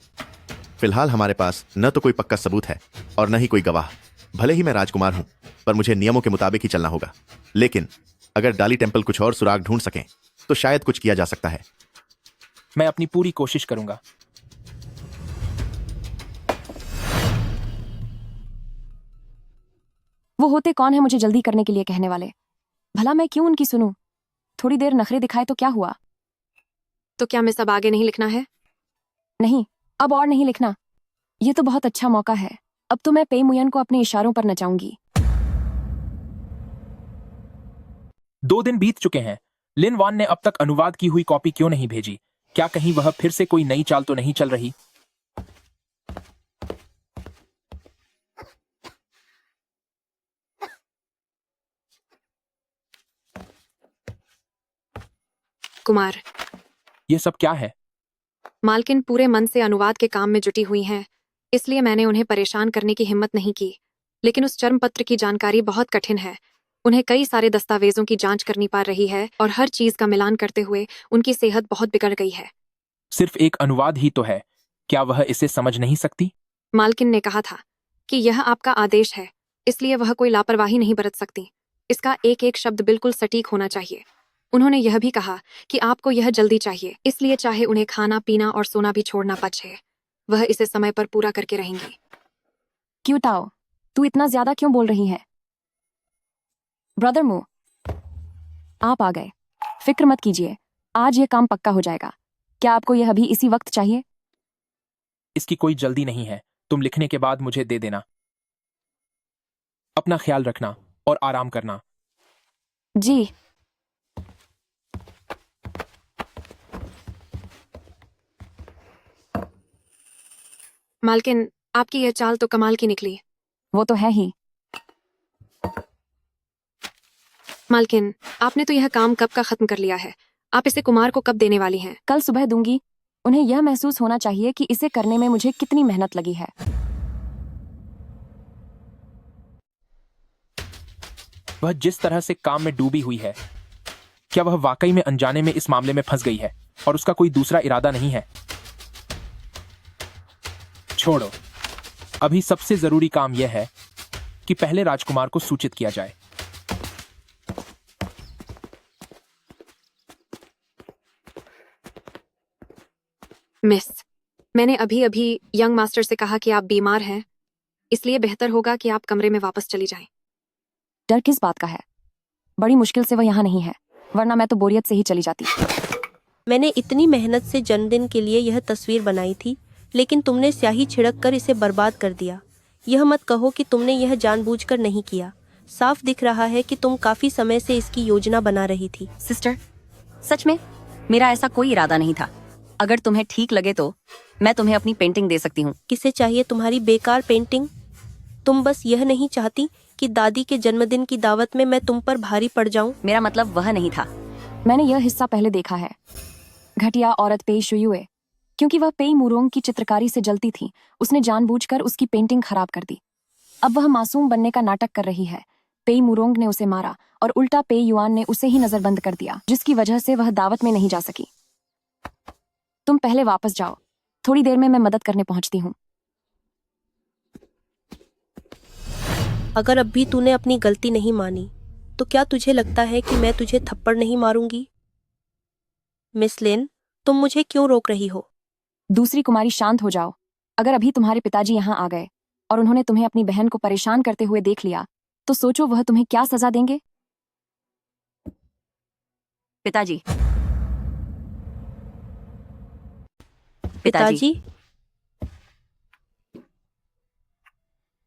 फिलहाल हमारे पास न तो कोई पक्का सबूत है और न ही कोई गवाह। भले ही मैं राजकुमार हूं, पर मुझे नियमों के मुताबिक ही चलना होगा। लेकिन अगर डाली टेम्पल कुछ और सुराग ढूंढ सकें तो शायद कुछ किया जा सकता है। मैं अपनी पूरी कोशिश करूंगा। वो होते कौन है मुझे जल्दी करने के लिए कहने वाले? भला मैं क्यों उनकी सुनूं? थोड़ी देर नखरे दिखाए तो क्या हुआ? तो क्या मिस अब आगे नहीं लिखना है? नहीं, अब और नहीं लिखना। ये तो बहुत अच्छा मौका है। अब तो मैं पेई मुयन को अपने इशारों पर नचाऊंगी। 2 दिन बीत चुके हैं। लिन वान ने अब तक अनुवाद की हुई कॉपी क्यों नहीं भेजी? क्या कहीं वह फिर से कोई नई चाल तो नहीं चल रही? कुमार, ये सब क्या है? मालकिन पूरे मन से अनुवाद के काम में जुटी हुई हैं, इसलिए मैंने उन्हें परेशान करने की हिम्मत नहीं की। लेकिन उस चर्म पत्र की जानकारी बहुत कठिन है। उन्हें कई सारे दस्तावेजों की जांच करनी पड़ रही है और हर चीज का मिलान करते हुए उनकी सेहत बहुत बिगड़ गई है। सिर्फ एक अनुवाद ही तो है, क्या वह इसे समझ नहीं सकती? मालकिन ने कहा था कि यह आपका आदेश है, इसलिए वह कोई लापरवाही नहीं बरत सकती। इसका एक एक शब्द बिल्कुल सटीक होना चाहिए। उन्होंने यह भी कहा कि आपको यह जल्दी चाहिए, इसलिए चाहे उन्हें खाना पीना और सोना भी छोड़ना पड़े, वह इसे समय पर पूरा करके रहेंगी। क्यों ताओ, तू इतना ज्यादा क्यों बोल रही है? ब्रदर मू, आप आ गए। फिक्र मत कीजिए, आज ये काम पक्का हो जाएगा। क्या आपको यह अभी इसी वक्त चाहिए? इसकी कोई जल्दी नहीं है। तुम लिखने के बाद मुझे दे देना। अपना ख्याल रखना और आराम करना। जी। मालकिन, आपकी यह चाल तो कमाल की निकली। वो तो है ही। मालकिन, आपने तो यह काम कब का खत्म कर लिया है? आप इसे कुमार को कब देने वाली हैं? कल सुबह दूंगी। उन्हें यह महसूस होना चाहिए कि इसे करने में मुझे कितनी मेहनत लगी है। वह जिस तरह से काम में डूबी हुई है, क्या वह वाकई में अनजाने में इस मामले में फंस गई है और उसका कोई दूसरा इरादा नहीं है? छोड़ो, अभी सबसे जरूरी काम यह है कि पहले राजकुमार को सूचित किया जाए। मिस, मैंने अभी अभी यंग मास्टर से कहा कि आप बीमार हैं, इसलिए बेहतर होगा कि आप कमरे में वापस चली जाएं। डर किस बात का है? बड़ी मुश्किल से वह यहाँ नहीं है, वरना मैं तो बोरियत से ही चली जाती। मैंने इतनी मेहनत से जन्मदिन के लिए यह तस्वीर बनाई थी, लेकिन तुमने स्याही छिड़क कर इसे बर्बाद कर दिया। यह मत कहो कि तुमने यह जानबूझकर नहीं किया। साफ दिख रहा है कि तुम काफी समय से इसकी योजना बना रही थी। सिस्टर, सच में मेरा ऐसा कोई इरादा नहीं था। अगर तुम्हें ठीक लगे तो मैं तुम्हें अपनी पेंटिंग दे सकती हूँ। किसे चाहिए तुम्हारी बेकार पेंटिंग? तुम बस यह नहीं चाहती कि दादी के जन्मदिन की दावत में मैं तुम पर भारी पड़ जाऊं? मेरा मतलब वह नहीं था। मैंने यह हिस्सा पहले देखा है। घटिया औरत पेई शुयुए, क्योंकि वह पेई मुरोंग की चित्रकारी से जलती थी, उसने जानबूझकर उसकी पेंटिंग खराब कर दी। अब वह मासूम बनने का नाटक कर रही है। पेई मुरोंग ने उसे मारा और उल्टा पेई युआन ने उसे ही नजरबंद कर दिया, जिसकी वजह से वह दावत में नहीं जा सकी। तुम पहले वापस जाओ, थोड़ी देर में मैं मदद करने पहुंचती हूँ। अगर अब भी तूने अपनी गलती नहीं मानी तो क्या तुझे लगता है कि मैं तुझे थप्पड़ नहीं मारूंगी? मिस लिन, तुम मुझे क्यों रोक रही हो? दूसरी कुमारी, शांत हो जाओ। अगर अभी तुम्हारे पिताजी यहाँ आ गए और उन्होंने तुम्हें अपनी बहन को परेशान करते हुए देख लिया तो सोचो वह तुम्हें क्या सजा देंगे। पिताजी। पिताजी?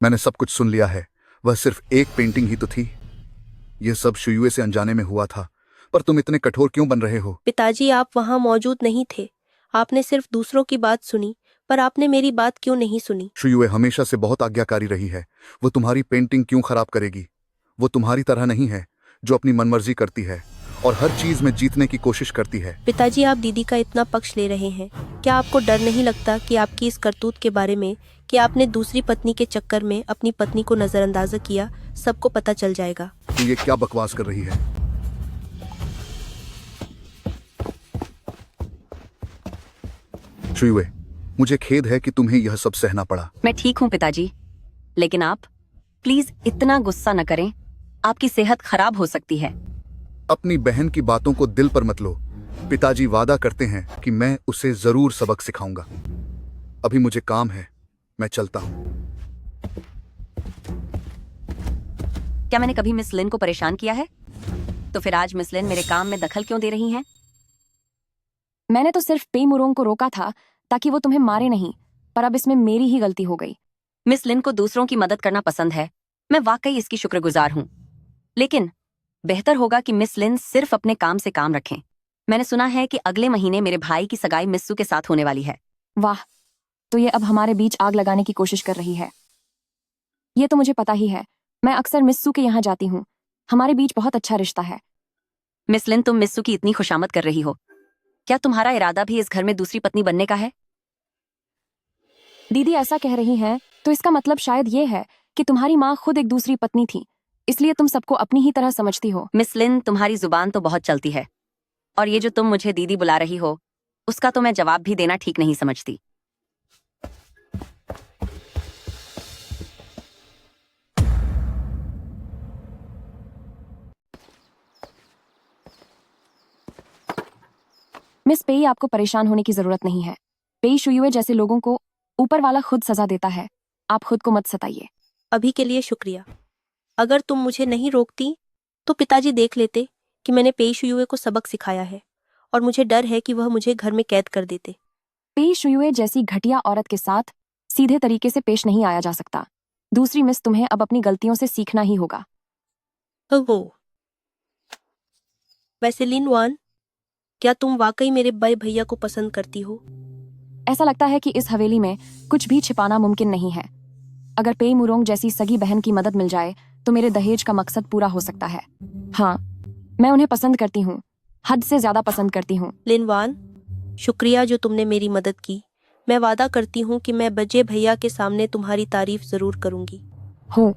मैंने सब कुछ सुन लिया है। वह सिर्फ एक पेंटिंग ही तो थी। यह सब शुयुए से अनजाने में हुआ था, पर तुम इतने कठोर क्यों बन रहे हो? पिताजी, आप वहाँ मौजूद नहीं थे। आपने सिर्फ दूसरों की बात सुनी, पर आपने मेरी बात क्यों नहीं सुनी? शुयुए हमेशा से बहुत आज्ञाकारी रही है। वो तुम्हारी पेंटिंग क्यों खराब करेगी? वो तुम्हारी तरह नहीं है जो अपनी मनमर्जी करती है और हर चीज में जीतने की कोशिश करती है। पिताजी, आप दीदी का इतना पक्ष ले रहे हैं। क्या आपको डर नहीं लगता कि आपकी इस करतूत के बारे में, कि आपने दूसरी पत्नी के चक्कर में अपनी पत्नी को नजरअंदाज किया, सबको पता चल जाएगा? तू ये क्या बकवास कर रही है? शुयुए, मुझे खेद है कि तुम्हें यह सब सहना पड़ा। मैं ठीक हूँ पिताजी, लेकिन आप प्लीज इतना गुस्सा न करें। आपकी सेहत खराब हो सकती है। अपनी बहन की बातों को दिल पर मत लो। पिताजी वादा करते हैं कि मैं उसे जरूर सबक सिखाऊंगा। अभी मुझे काम है, मैं चलता हूं। क्या मैंने कभी मिस लिन को परेशान किया है? तो फिर आज मिस लिन मेरे काम में दखल क्यों दे रही हैं? मैंने तो सिर्फ पेई मुरोंग को रोका था ताकि वो तुम्हें मारे नहीं, पर अब इसमें मेरी ही गलती हो गई। मिस लिन को दूसरों की मदद करना पसंद है, मैं वाकई इसकी शुक्रगुजार हूँ, लेकिन बेहतर होगा कि मिस लिन सिर्फ अपने काम से काम रखें। मैंने सुना है कि अगले महीने मेरे भाई की सगाई मिस्सू के साथ होने वाली है। वाह, तो ये अब हमारे बीच आग लगाने की कोशिश कर रही है। ये तो मुझे पता ही है, मैं अक्सर मिस्सू के यहाँ जाती हूँ। हमारे बीच बहुत अच्छा रिश्ता है। मिस लिन, तुम मिस्सू की इतनी खुशामद कर रही हो, क्या तुम्हारा इरादा भी इस घर में दूसरी पत्नी बनने का है? दीदी ऐसा कह रही हैं, तो इसका मतलब शायद ये है कि तुम्हारी माँ खुद एक दूसरी पत्नी थी, इसलिए तुम सबको अपनी ही तरह समझती हो। मिस लिन, तुम्हारी जुबान तो बहुत चलती है, और ये जो तुम मुझे दीदी बुला रही हो, उसका तो मैं जवाब भी देना ठीक नहीं समझती। मिस पेई, आपको परेशान होने की जरूरत नहीं है। पेई शुयुए जैसे लोगों को ऊपर वाला खुद सजा देता है। आप खुद को मत सताइए। अभी के लिए शुक्रिया। अगर तुम मुझे नहीं रोकती तो पिताजी देख लेते कि मैंने पेई शुयुए को सबक सिखाया है, और मुझे डर है कि वह मुझे घर में कैद कर देते। पेई शुयुए जैसी घटिया औरत के साथ सीधे तरीके से पेश नहीं आया जा सकता। दूसरी मिस, तुम्हें अब अपनी गलतियों से सीखना ही होगा। ओह, वैसे लिन वान, क्या तुम वाकई मेरे बड़े भैया को पसंद करती हो? ऐसा लगता है कि इस हवेली में कुछ भी छिपाना मुमकिन नहीं है। अगर पेई मुरोंग जैसी सगी बहन की मदद मिल जाए तो मेरे दहेज का मकसद पूरा हो सकता है। हाँ, मैं उन्हें पसंद करती हूँ, हद से ज्यादा पसंद करती हूँ। लिनवान, शुक्रिया जो तुमने मेरी मदद की। मैं वादा करती हूँ कि मैं बजे भैया के सामने तुम्हारी तारीफ जरूर करूंगी। हो।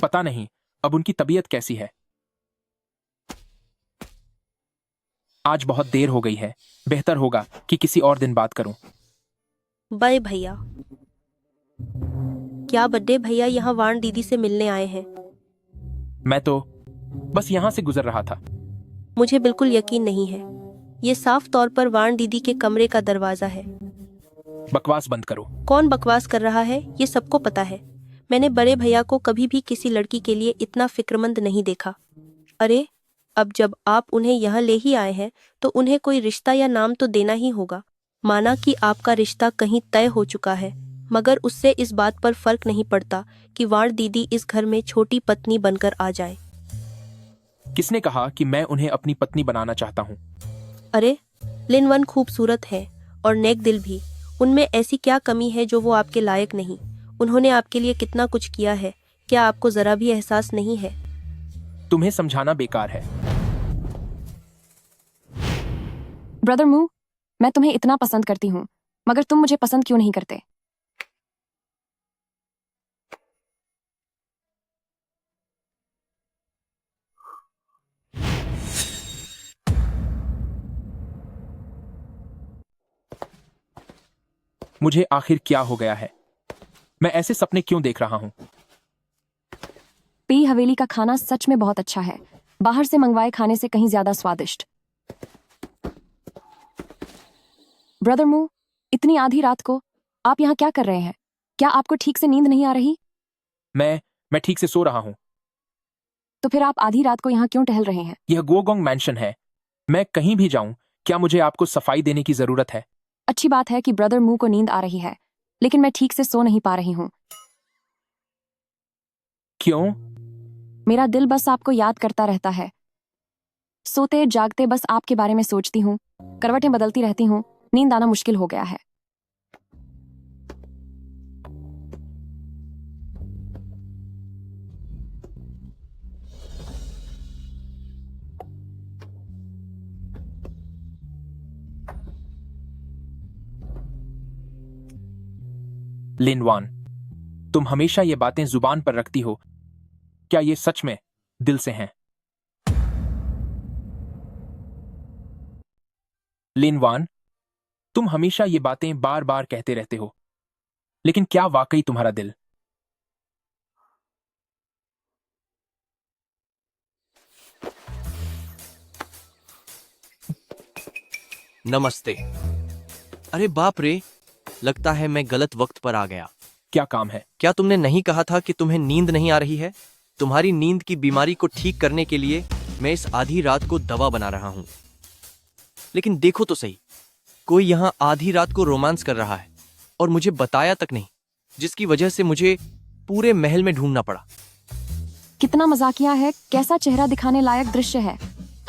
पता नहीं अब उनकी तबीयत कैसी है। आज बहुत देर हो गई है, बेहतर होगा कि किसी और दिन बात करूं। बाय भैया। क्या बड्डे भैया यहाँ वान दीदी से मिलने आए हैं? मैं तो बस यहाँ से गुजर रहा था। मुझे बिल्कुल यकीन नहीं है। ये साफ तौर पर वान दीदी के कमरे का दरवाजा है। बकवास बंद करो। कौन बकवास कर रहा है, ये सबको पता है। मैंने बड़े भैया को कभी भी किसी लड़की के लिए इतना फिक्रमंद नहीं देखा। अरे, अब जब आप उन्हें यहाँ ले ही आए हैं तो उन्हें कोई रिश्ता या नाम तो देना ही होगा। माना कि आपका रिश्ता कहीं तय हो चुका है, मगर उससे इस बात पर फर्क नहीं पड़ता कि वाण दीदी इस घर में छोटी पत्नी बनकर आ जाए। किसने कहा कि मैं उन्हें अपनी पत्नी बनाना चाहता हूँ? अरे, लिन वन खूबसूरत है और नेक दिल भी। उनमें ऐसी क्या कमी है जो वो आपके लायक नहीं? उन्होंने आपके लिए कितना कुछ किया है, क्या आपको जरा भी एहसास नहीं है? तुम्हें समझाना बेकार है। ब्रदर मू, मैं तुम्हें इतना पसंद करती हूँ, मगर तुम मुझे पसंद क्यों नहीं करते? मुझे आखिर क्या हो गया है? मैं ऐसे सपने क्यों देख रहा हूँ? पी हवेली का खाना सच में बहुत अच्छा है, बाहर से मंगवाए खाने से कहीं ज्यादा स्वादिष्ट। ब्रदर मू, इतनी आधी रात को आप यहाँ क्या कर रहे हैं? क्या आपको ठीक से नींद नहीं आ रही? मैं ठीक से सो रहा हूँ। तो फिर आप आधी रात को यहाँ क्यों टहल रहे हैं? यह गोगोंग मैंशन है। मैं कहीं भी जाऊं, क्या मुझे आपको सफाई देने की जरूरत है? अच्छी बात है कि ब्रदर मू को नींद आ रही है, लेकिन मैं ठीक से सो नहीं पा रही हूँ। क्यों? मेरा दिल बस आपको याद करता रहता है। सोते जागते बस आपके बारे में सोचती हूँ, करवटें बदलती रहती हूँ, नींद आना मुश्किल हो गया है। लिनवान, तुम हमेशा ये बातें जुबान पर रखती हो, क्या ये सच में दिल से हैं? लिनवान, तुम हमेशा ये बातें बार बार कहते रहते हो, लेकिन क्या वाकई तुम्हारा दिल? नमस्ते। अरे बाप रे, लगता है मैं गलत वक्त पर आ गया। क्या काम है? क्या तुमने नहीं कहा था कि तुम्हें नींद नहीं आ रही है? तुम्हारी नींद की बीमारी को ठीक करने के लिए मैं इस आधी रात को दवा बना रहा हूं। लेकिन देखो तो सही, कोई यहाँ आधी रात को रोमांस कर रहा है और मुझे बताया तक नहीं, जिसकी वजह से मुझे पूरे महल में ढूंढना पड़ा। कितना मजाकिया है, कैसा चेहरा दिखाने लायक दृश्य है।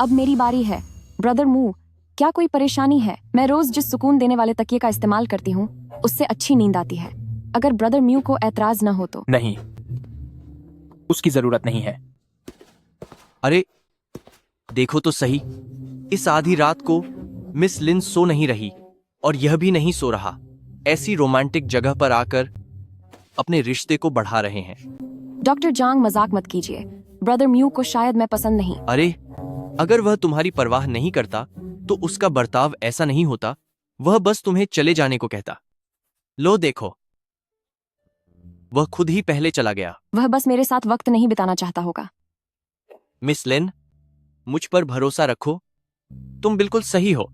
अब मेरी बारी है। ब्रदर मू, क्या कोई परेशानी है? मैं रोज जिस सुकून देने वाले तकिए का इस्तेमाल करती हूँ, उससे अच्छी नींद आती है। अगर ब्रदर म्यू को ऐतराज न हो तो। नहीं, उसकी जरूरत नहीं है। अरे देखो तो सही, इस आधी रात को मिस लिन सो नहीं रही और यह भी नहीं सो रहा। ऐसी रोमांटिक जगह पर आकर अपने रिश्ते को बढ़ा रहे हैं। डॉक्टर जांग, मजाक मत कीजिए। ब्रदर म्यू को शायद मैं पसंद नहीं। अरे अगर वह तुम्हारी परवाह नहीं करता तो उसका बर्ताव ऐसा नहीं होता। वह बस तुम्हें चले जाने को कहता। लो देखो, वह खुद ही पहले चला गया। वह बस मेरे साथ वक्त नहीं बिताना चाहता होगा। मिस लिन, मुझ पर भरोसा रखो, तुम बिल्कुल सही हो।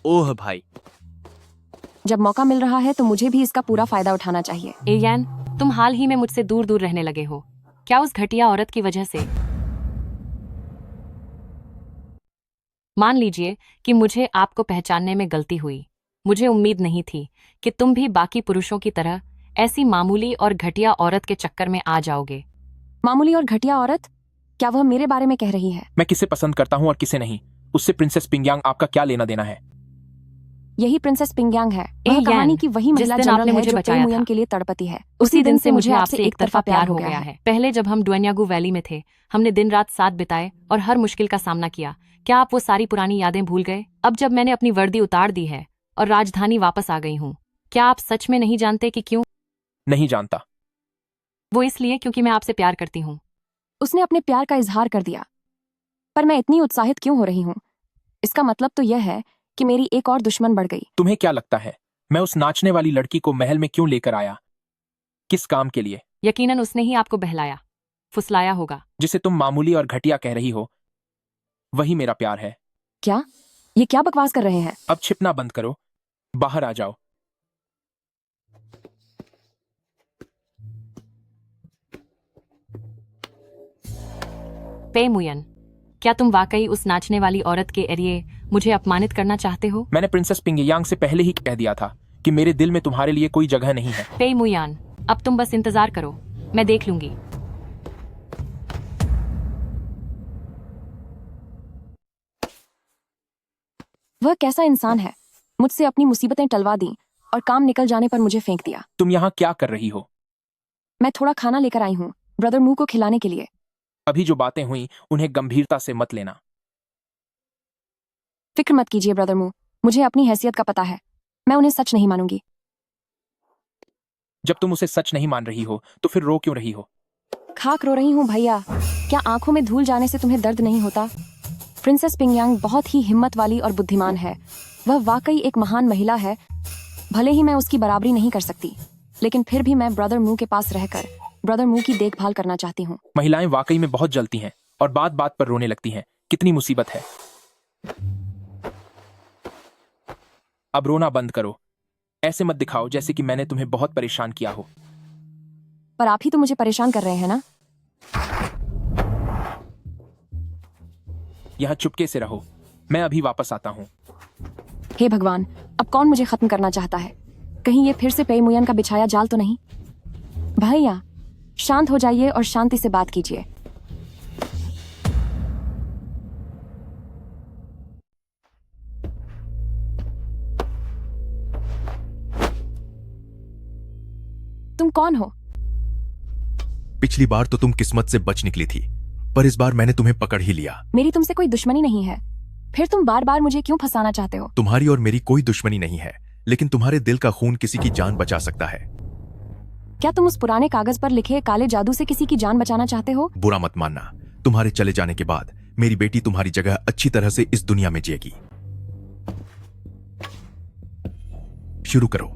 ओह भाई, जब मौका मिल रहा है तो मुझे भी इसका पूरा फायदा उठाना चाहिए। एयान, तुम हाल ही में मुझसे दूर दूर रहने लगे हो, क्या उस घटिया औरत की वजह से? मान लीजिए कि मुझे आपको पहचानने में गलती हुई। मुझे उम्मीद नहीं थी कि तुम भी बाकी पुरुषों की तरह ऐसी मामूली और घटिया औरत के चक्कर में आ जाओगे। मामूली और घटिया औरत? क्या वह मेरे बारे में कह रही है? मैं किसे पसंद करता हूँ और किसे नहीं, उससे प्रिंसेस पिंगयांग आपका क्या लेना देना है? यही प्रिंसेस पिंगयांग है, वह कहानी की वही महिला जनरल है जो पेई मुयन के लिए तड़पती है। उसी दिन से मुझे आपसे एक तरफा प्यार हो गया है। पहले जब हम डुएन्यागु वैली में थे, हमने दिन रात साथ बिताए और हर मुश्किल का सामना किया। क्या आप वो सारी पुरानी यादें भूल गए? अब जब मैंने अपनी वर्दी उतार दी है और राजधानी वापस आ गई हूँ, क्या आप सच में नहीं जानते कि क्यों? नहीं जानता। वो इसलिए क्योंकि मैं आपसे प्यार करती हूँ। उसने अपने प्यार का इजहार कर दिया, पर मैं इतनी उत्साहित क्यों हो रही हूँ? इसका मतलब तो यह है कि मेरी एक और दुश्मन बढ़ गई। तुम्हें क्या लगता है मैं उस नाचने वाली लड़की को महल में क्यों लेकर आया? किस काम के लिए? यकीनन उसने ही आपको बहलाया, फुसलाया होगा। जिसे तुम मामूली और घटिया कह रही हो, वही मेरा प्यार है। क्या? ये क्या बकवास कर रहे हैं? अब छिपना बंद करो, बाहर आ जाओ। पेई मुयन, क्या तुम वाकई उस नाचने वाली औरत के एरिए मुझे अपमानित करना चाहते हो? मैंने प्रिंसेस पिंगयांग से पहले ही कह दिया था कि मेरे दिल में तुम्हारे लिए कोई जगह नहीं है। पेई मुयान, अब तुम बस इंतजार करो, मैं देख लूंगी। वह कैसा इंसान है, मुझसे अपनी मुसीबतें टलवा दी और काम निकल जाने पर मुझे फेंक दिया। तुम यहाँ क्या कर रही हो? मैं थोड़ा खाना लेकर आई हूँ ब्रदर मू को खिलाने के लिए। अभी जो बातें हुई उन्हें गंभीरता से मत लेना। फिक्र मत कीजिए ब्रदर मू, मुझे अपनी हैसियत का पता है, मैं उन्हें सच नहीं मानूंगी। जब तुम उसे सच नहीं मान रही हो तो फिर रो क्यों रही हो? खाक रो रही हूँ भैया, क्या आंखों में धूल जाने से तुम्हें दर्द नहीं होता? प्रिंसेस पिंगयांग बहुत ही हिम्मत वाली और बुद्धिमान है। वह वाकई एक महान महिला है। भले ही मैं उसकी बराबरी नहीं कर सकती, लेकिन फिर भी मैं ब्रदर मू के पास रहकर ब्रदर मू की देखभाल करना चाहती हूँ। महिलाएं वाकई में बहुत जलती हैं और बात बात पर रोने लगती हैं। कितनी मुसीबत है। अब रोना बंद करो। ऐसे मत दिखाओ जैसे कि मैंने तुम्हें बहुत परेशान किया हो। पर आप ही तो मुझे परेशान कर रहे हैं ना। यहाँ चुपके से रहो, मैं अभी वापस आता हूँ। हे भगवान, अब कौन मुझे खत्म करना चाहता है? कहीं ये फिर से पेई मुयन का बिछाया जाल तो नहीं? भैया शांत हो जाइए और शांति से बात कीजिए। तुम कौन हो? पिछली बार तो तुम किस्मत से बच निकली थी, पर इस बार मैंने तुम्हें पकड़ ही लिया। मेरी तुमसे कोई दुश्मनी नहीं है, फिर तुम बार बार मुझे क्यों फंसाना चाहते हो? तुम्हारी और मेरी कोई दुश्मनी नहीं है, लेकिन तुम्हारे दिल का खून किसी की जान बचा सकता है। क्या तुम उस पुराने कागज पर लिखे काले जादू से किसी की जान बचाना चाहते हो? बुरा मत मानना, तुम्हारे चले जाने के बाद मेरी बेटी तुम्हारी जगह अच्छी तरह से इस दुनिया में जिएगी। शुरू करो।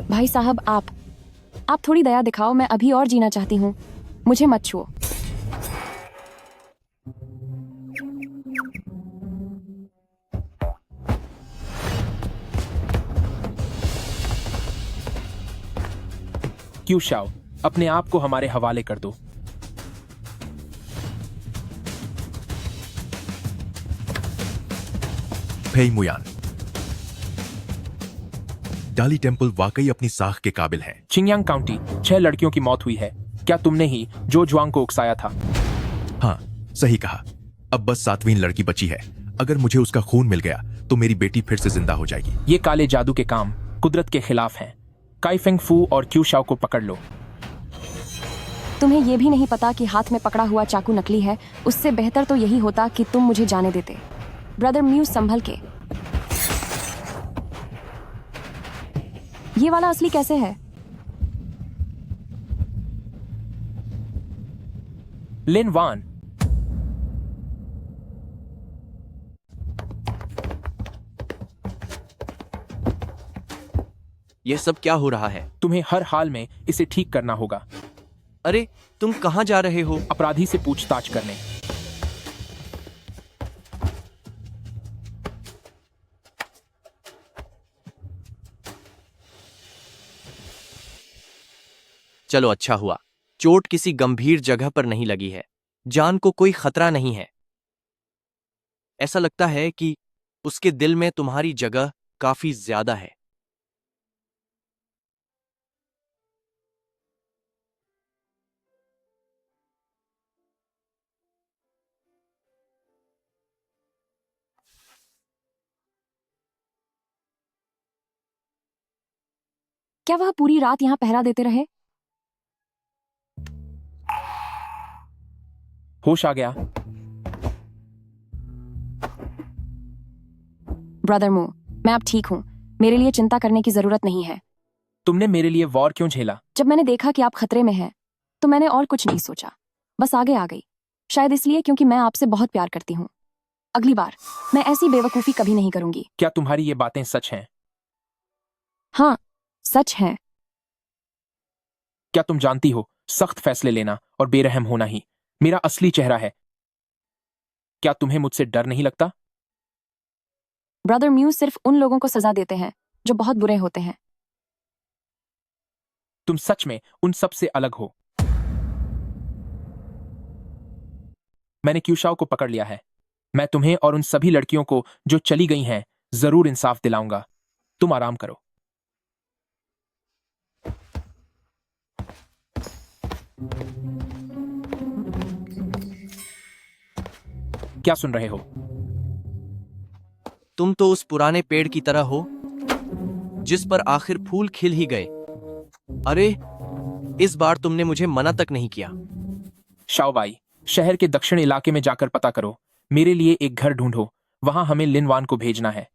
भाई साहब, आप थोड़ी दया दिखाओ, मैं अभी और जीना चाहती हूँ, मुझे मत छुओ। क्यों शाओ, अपने आप को हमारे हवाले कर दो। पेई मुयान, डाली टेम्पल वाकई अपनी साख के काबिल है। चिंगयांग काउंटी 6 लड़कियों की मौत हुई है। क्या तुमने ही जो जुआंग को उकसाया था? हाँ, सही कहा। अब बस 7वीं लड़की बची है। अगर मुझे उसका खून मिल गया तो मेरी बेटी फिर से जिंदा हो जाएगी। ये काले जादू के काम कुदरत के खिलाफ हैं। काई फेंग फू और क्यू शाओ को पकड़ लो। तुम्हें यह भी नहीं पता कि हाथ में पकड़ा हुआ चाकू नकली है? उससे बेहतर तो यही होता कि तुम मुझे जाने देते। ब्रदर म्यू, संभल के। ये वाला असली कैसे है? लिन वान, यह सब क्या हो रहा है? तुम्हें हर हाल में इसे ठीक करना होगा। अरे, तुम कहां जा रहे हो? अपराधी से पूछताछ करने। चलो, अच्छा हुआ। चोट किसी गंभीर जगह पर नहीं लगी है। जान को कोई खतरा नहीं है। ऐसा लगता है कि उसके दिल में तुम्हारी जगह काफी ज्यादा है। क्या वह पूरी रात यहाँ पहरा देते रहे? होश आ गया? ब्रदर मू, मैं अब ठीक हूँ, मेरे लिए चिंता करने की जरूरत नहीं है। तुमने मेरे लिए वॉर क्यों झेला? जब मैंने देखा कि आप खतरे में हैं, तो मैंने और कुछ नहीं सोचा, बस आगे आ गई। शायद इसलिए क्योंकि मैं आपसे बहुत प्यार करती हूँ। अगली बार मैं ऐसी बेवकूफी कभी नहीं करूंगी। क्या तुम्हारी ये बातें सच हैं? हाँ, सच है। क्या तुम जानती हो, सख्त फैसले लेना और बेरहम होना ही मेरा असली चेहरा है। क्या तुम्हें मुझसे डर नहीं लगता? ब्रदर म्यू सिर्फ उन लोगों को सजा देते हैं जो बहुत बुरे होते हैं। तुम सच में उन सब से अलग हो। मैंने क्यूशाओ को पकड़ लिया है। मैं तुम्हें और उन सभी लड़कियों को जो चली गई हैं जरूर इंसाफ दिलाऊंगा। तुम आराम करो। क्या सुन रहे हो? तुम तो उस पुराने पेड़ की तरह हो जिस पर आखिर फूल खिल ही गए। अरे, इस बार तुमने मुझे मना तक नहीं किया। शाओबाई, शहर के दक्षिण इलाके में जाकर पता करो, मेरे लिए एक घर ढूंढो, वहां हमें लिनवान को भेजना है।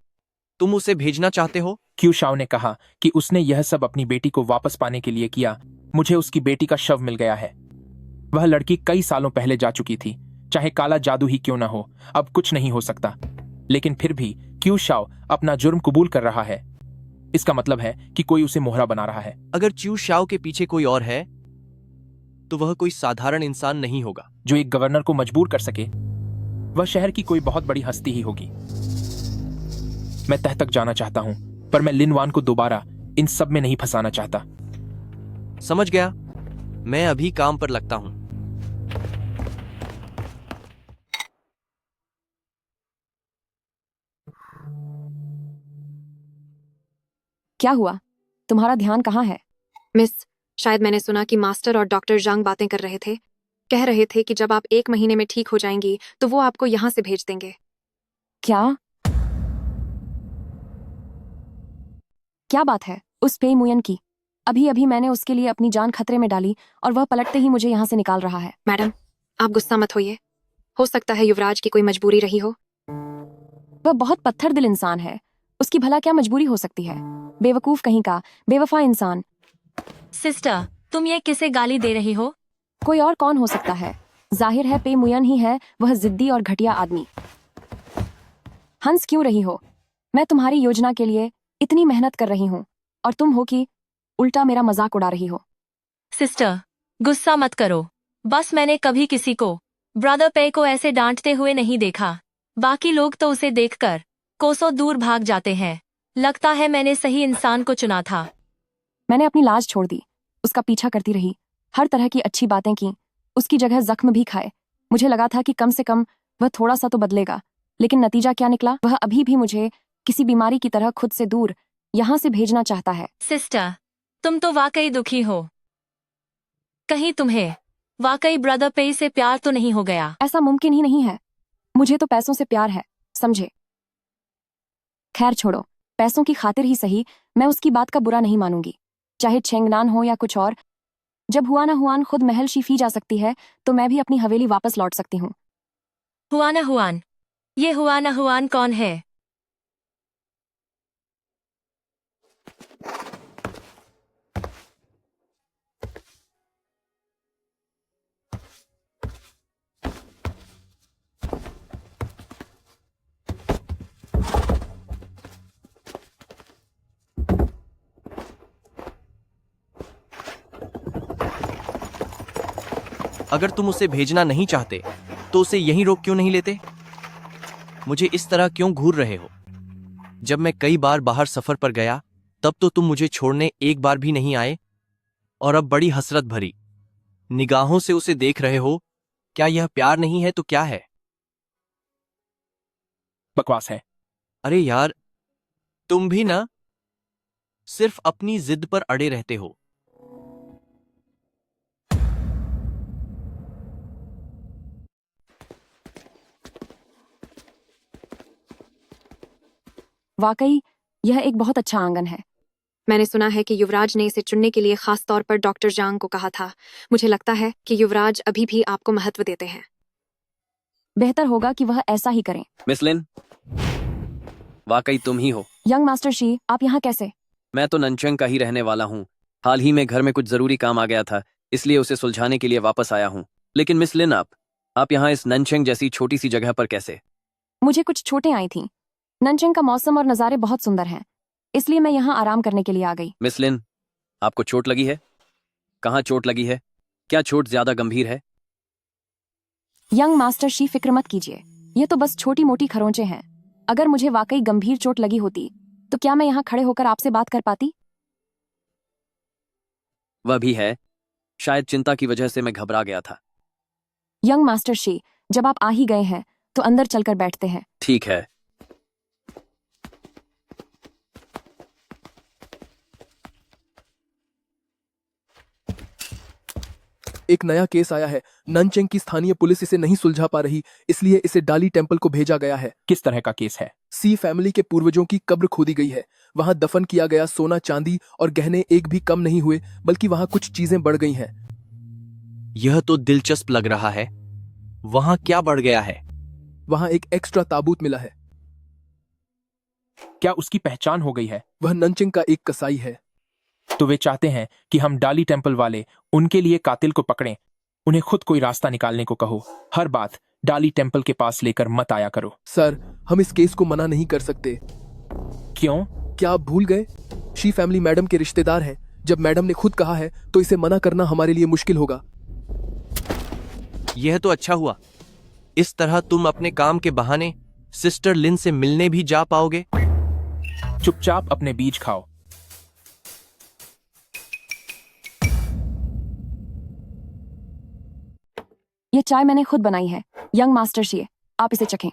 तुम उसे भेजना चाहते हो? क्यू शाओ ने कहा कि उसने यह सब अपनी बेटी को वापस पाने के लिए किया। मुझे उसकी बेटी का शव मिल गया है। वह लड़की कई सालों पहले जा चुकी थी। चाहे काला जादू ही क्यों ना हो, अब कुछ नहीं हो सकता। लेकिन फिर भी क्यू शाओ अपना जुर्म कबूल कर रहा है। इसका मतलब है कि कोई उसे मोहरा बना रहा है। अगर च्यू शाओ के पीछे कोई और है तो वह कोई साधारण इंसान नहीं होगा जो एक गवर्नर को मजबूर कर सके। वह शहर की कोई बहुत बड़ी हस्ती ही होगी। मैं तह तक जाना चाहता हूं, पर मैं लिनवान को दोबारा इन सब में नहीं फंसाना चाहता। समझ गया, मैं अभी काम पर लगता हूं। क्या हुआ? तुम्हारा ध्यान कहाँ है? मिस, शायद मैंने सुना कि मास्टर और डॉक्टर जांग बातें कर रहे थे। कह रहे थे कि जब आप 1 महीने में ठीक हो जाएंगी तो वो आपको यहाँ से भेज देंगे। क्या? क्या बात है उस पे मुयन की? अभी अभी मैंने उसके लिए अपनी जान खतरे में डाली और वह पलटते ही मुझे यहाँ से निकाल रहा है। मैडम, आप गुस्सा मत होइए। हो सकता है युवराज की कोई मजबूरी रही हो। वह बहुत पत्थर दिल इंसान है। उसकी भला क्या मजबूरी हो सकती है? बेवकूफ कहीं का, बेवफा इंसान। सिस्टर, तुम ये किसे गाली दे रही हो? कोई और कौन हो सकता है? जाहिर है पे मुयन ही है, वह जिद्दी और घटिया आदमी। हंस क्यों रही हो? मैं तुम्हारी योजना के लिए इतनी मेहनत कर रही हूँ और तुम हो कि उल्टा मेरा मजाक उड़ा रही हो। सिस्टर, गुस्सा मत करो। बस मैंने कभी किसी को, ब्रदर पे को ऐसे डांटते हुए नहीं देखा। बाकी लोग तो उसे देखकर कोसों दूर भाग जाते हैं। लगता है मैंने सही इंसान को चुना था। मैंने अपनी लाज छोड़ दी, उसका पीछा करती रही, हर तरह की अच्छी बातें की, उसकी जगह जख्म भी खाए। मुझे लगा था कि कम से कम वह थोड़ा सा तो बदलेगा, लेकिन नतीजा क्या निकला? वह अभी भी मुझे किसी बीमारी की तरह खुद से दूर यहाँ से भेजना चाहता है। सिस्टर, तुम तो वाकई दुखी हो। कहीं तुम्हें वाकई ब्रदर पे से प्यार तो नहीं हो गया? ऐसा मुमकिन ही नहीं है। मुझे तो पैसों से प्यार है, समझे? खैर छोड़ो, पैसों की खातिर ही सही, मैं उसकी बात का बुरा नहीं मानूंगी, चाहे छेंगनान हो या कुछ और। जब हुआना हुआन खुद महल शिफी जा सकती है तो मैं भी अपनी हवेली वापस लौट सकती हूँ। हुआना हुआन? ये हुआना हुआन कौन है? अगर तुम उसे भेजना नहीं चाहते तो उसे यहीं रोक क्यों नहीं लेते? मुझे इस तरह क्यों घूर रहे हो? जब मैं कई बार बाहर सफर पर गया तब तो तुम मुझे छोड़ने एक बार भी नहीं आए, और अब बड़ी हसरत भरी निगाहों से उसे देख रहे हो। क्या यह प्यार नहीं है तो क्या है? बकवास है। अरे यार, तुम भी ना सिर्फ अपनी जिद पर अड़े रहते हो। वाकई यह एक बहुत अच्छा आंगन है। मैंने सुना है कि युवराज ने इसे चुनने के लिए खास तौर पर डॉक्टर जांग को कहा था। मुझे लगता है कि युवराज अभी भी आपको महत्व देते हैं। बेहतर होगा कि वह ऐसा ही करें। मिस लिन, वाकई तुम ही हो। यंग मास्टर शी, आप यहाँ कैसे? मैं तो ननचंग का ही रहने वाला हूँ। हाल ही में घर में कुछ जरूरी काम आ गया था, इसलिए उसे सुलझाने के लिए वापस आया हूँ। लेकिन मिस लिन, आप यहाँ इस ननचंग जैसी छोटी सी जगह पर कैसे? मुझे कुछ छूटें आई थीं। ननचंग का मौसम और नज़ारे बहुत सुंदर हैं, इसलिए मैं यहाँ आराम करने के लिए आ गई। मिस लिन, आपको चोट लगी है? कहाँ चोट लगी है? क्या चोट ज्यादा गंभीर है? यंग मास्टर शी, फिक्र मत कीजिए, ये तो बस छोटी मोटी खरोंचे हैं। अगर मुझे वाकई गंभीर चोट लगी होती तो क्या मैं यहाँ खड़े होकर आपसे बात कर पाती? वह भी है, शायद चिंता की वजह से मैं घबरा गया था। यंग मास्टर शी, जब आप आ ही गए हैं तो अंदर चलकर बैठते हैं। ठीक है। एक नया केस आया है। ननचेंग की स्थानीय पुलिस इसे नहीं सुलझा पा रही, इसलिए इसे डाली टेम्पल को भेजा गया है। किस तरह का केस है? सी फैमिली के पूर्वजों की कब्र खोदी गई है। वहां दफन किया गया सोना चांदी और गहने एक भी कम नहीं हुए, बल्कि वहां कुछ चीजें बढ़ गई हैं। यह तो दिलचस्प लग रहा है। वहां क्या बढ़ गया है? वहां एक एक्स्ट्रा ताबूत मिला है। क्या उसकी पहचान हो गई है? वह ननचेंग का एक कसाई है। तो वे चाहते हैं कि हम डाली टेम्पल वाले उनके लिए कातिल को पकड़ें। उन्हें खुद कोई रास्ता निकालने को कहो। हर बात डाली टेम्पल के पास लेकर मत आया करो। सर, हम इस केस को मना नहीं कर सकते। क्यों? क्या आप भूल गए? शी फैमिली मैडम के रिश्तेदार हैं। जब मैडम ने खुद कहा है तो इसे मना करना हमारे लिए मुश्किल होगा। यह तो अच्छा हुआ। इस तरह तुम अपने काम के बहाने सिस्टर लिन से मिलने भी जा पाओगे। चुपचाप अपने बीज खाओ। ये चाय मैंने खुद बनाई है। यंग मास्टर शी, आप इसे चखें।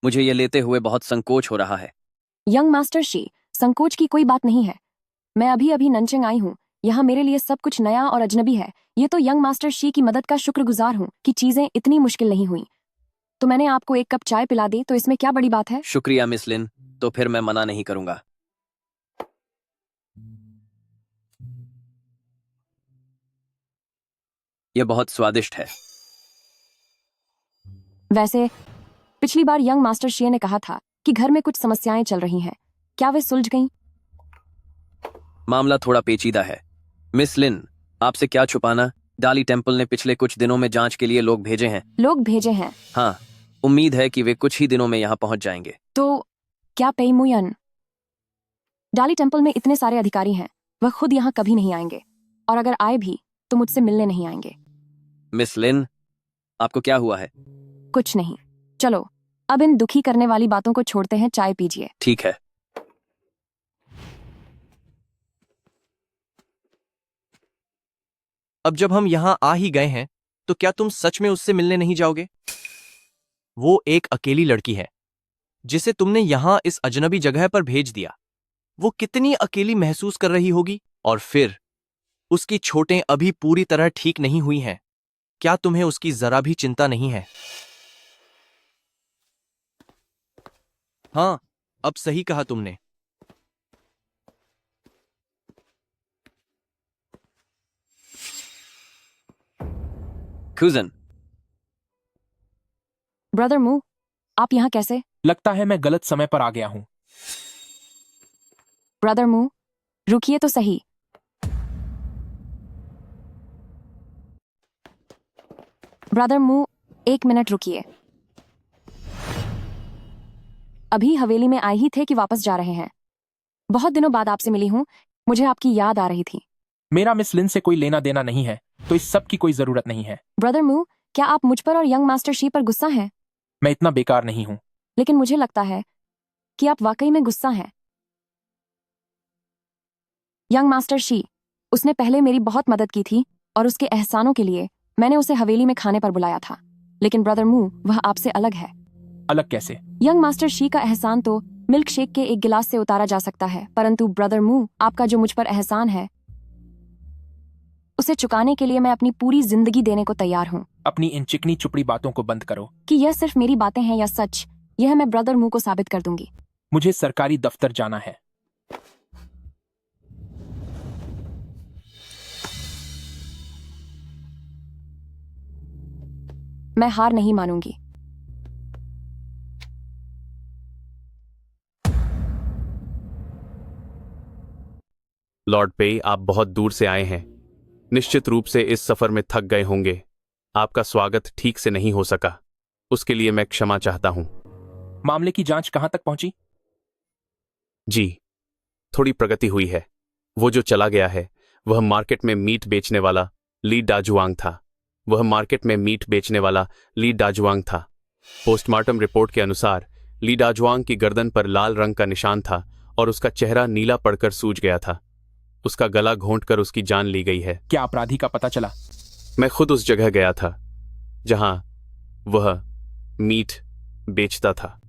मुझे ये लेते हुए बहुत संकोच हो रहा है। यंग मास्टर शी, संकोच की कोई बात नहीं है। मैं अभी अभी ननचेंग आई हूँ। यहाँ मेरे लिए सब कुछ नया और अजनबी है। ये तो यंग मास्टर शी की मदद का शुक्रगुजार हूँ कि चीजें इतनी मुश्किल नहीं हुई। तो मैंने आपको एक कप चाय पिला दी, तो इसमें क्या बड़ी बात है? शुक्रिया मिस लिन, तो फिर मैं मना नहीं करूंगा। यह बहुत स्वादिष्ट है। वैसे पिछली बार यंग मास्टर शी ने कहा था कि घर में कुछ समस्याएं चल रही हैं। क्या वे सुलझ गईं? मामला थोड़ा पेचीदा है। मिस लिन, आपसे क्या छुपाना, डाली टेम्पल ने पिछले कुछ दिनों में जांच के लिए लोग भेजे हैं। लोग भेजे हैं? हाँ, उम्मीद है कि वे कुछ ही दिनों में यहाँ पहुंच जाएंगे। तो क्या पेईमुयन? डाली टेम्पल में इतने सारे अधिकारी हैं, वह खुद यहाँ कभी नहीं आएंगे, और अगर आए भी तो मुझसे मिलने नहीं आएंगे। मिस लिन, आपको क्या हुआ है? कुछ नहीं। चलो अब इन दुखी करने वाली बातों को छोड़ते हैं, चाय पीजिए। ठीक है। अब जब हम यहां आ ही गए हैं तो क्या तुम सच में उससे मिलने नहीं जाओगे? वो एक अकेली लड़की है जिसे तुमने यहां इस अजनबी जगह पर भेज दिया। वो कितनी अकेली महसूस कर रही होगी। और फिर उसकी चोटें अभी पूरी तरह ठीक नहीं हुई हैं। क्या तुम्हें उसकी जरा भी चिंता नहीं है? हाँ, अब सही कहा तुमने। कुजन, ब्रदर मू, आप यहाँ कैसे? लगता है मैं गलत समय पर आ गया हूँ। ब्रदर मू, रुकिए तो सही। ब्रदर मू, 1 मिनट रुकिए। अभी हवेली में आए ही थे कि वापस जा रहे हैं? बहुत दिनों बाद आपसे मिली हूँ, मुझे आपकी याद आ रही थी। मेरा मिस लिन से कोई लेना देना नहीं है, तो इस सब की कोई जरूरत नहीं है। ब्रदर मू, क्या आप मुझ पर और यंग मास्टर शी पर गुस्सा हैं? मैं इतना बेकार नहीं हूँ। लेकिन मुझे लगता है कि आप वाकई में गुस्सा हैं। यंग मास्टर शी, उसने पहले मेरी बहुत मदद की थी और उसके एहसानों के लिए मैंने उसे हवेली में खाने पर बुलाया था। लेकिन ब्रदर मू, वह आपसे अलग है। अलग कैसे? यंग मास्टर शी का एहसान तो मिल्क शेक के एक गिलास से उतारा जा सकता है, परंतु ब्रदर मू, आपका जो मुझ पर एहसान है उसे चुकाने के लिए मैं अपनी पूरी जिंदगी देने को तैयार हूँ। अपनी इन चिकनी चुपड़ी बातों को बंद करो। कि यह सिर्फ मेरी बातें हैं या सच, यह मैं ब्रदर मू को साबित कर दूंगी। मुझे सरकारी दफ्तर जाना है। मैं हार नहीं मानूंगी। लॉर्ड पे, आप बहुत दूर से आए हैं। निश्चित रूप से इस सफर में थक गए होंगे। आपका स्वागत ठीक से नहीं हो सका, उसके लिए मैं क्षमा चाहता हूं। मामले की जांच कहां तक पहुंची? जी, थोड़ी प्रगति हुई है। वो जो चला गया है वह मार्केट में मीट बेचने वाला ली डाजुआंग था। पोस्टमार्टम रिपोर्ट के अनुसार ली डाजुआंग की गर्दन पर लाल रंग का निशान था और उसका चेहरा नीला पड़कर सूज गया था। उसका गला घोंटकर उसकी जान ली गई है। क्या अपराधी का पता चला? मैं खुद उस जगह गया था जहां वह मीट बेचता था।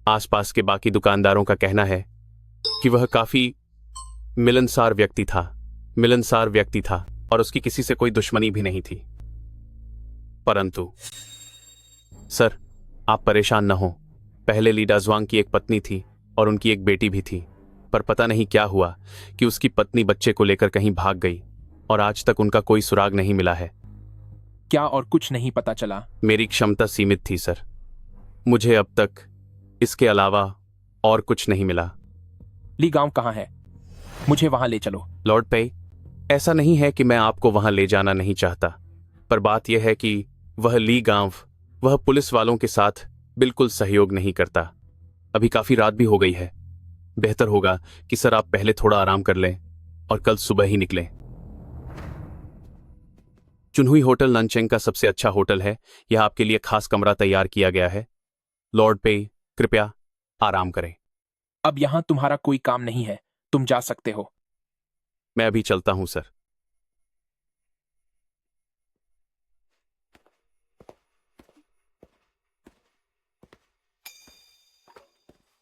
आसपास के बाकी दुकानदारों का कहना है कि वह काफी मिलनसार व्यक्ति था। और उसकी किसी से कोई दुश्मनी भी नहीं थी। परंतु सर, आप परेशान न हो। पहले ली डाजुआंग की एक पत्नी थी और उनकी एक बेटी भी थी, पर पता नहीं क्या हुआ कि उसकी पत्नी बच्चे को लेकर कहीं भाग गई और आज तक उनका कोई सुराग नहीं मिला है। क्या और कुछ नहीं पता चला? मेरी क्षमता सीमित थी सर, मुझे अब तक इसके अलावा और कुछ नहीं मिला। ली गांव कहाँ है? मुझे वहां ले चलो। लॉर्ड पे, ऐसा नहीं है कि मैं आपको वहां ले जाना नहीं चाहता, पर बात यह है कि वह ली गांव वह पुलिस वालों के साथ बिल्कुल सहयोग नहीं करता। अभी काफी रात भी हो गई है। बेहतर होगा कि सर आप पहले थोड़ा आराम कर लें और कल सुबह ही निकलें। चुनहुई होटल ननचेंग का सबसे अच्छा होटल है। यह आपके लिए खास कमरा तैयार किया गया है। लॉर्ड पे, कृपया आराम करें। अब यहां तुम्हारा कोई काम नहीं है, तुम जा सकते हो। मैं अभी चलता हूं सर।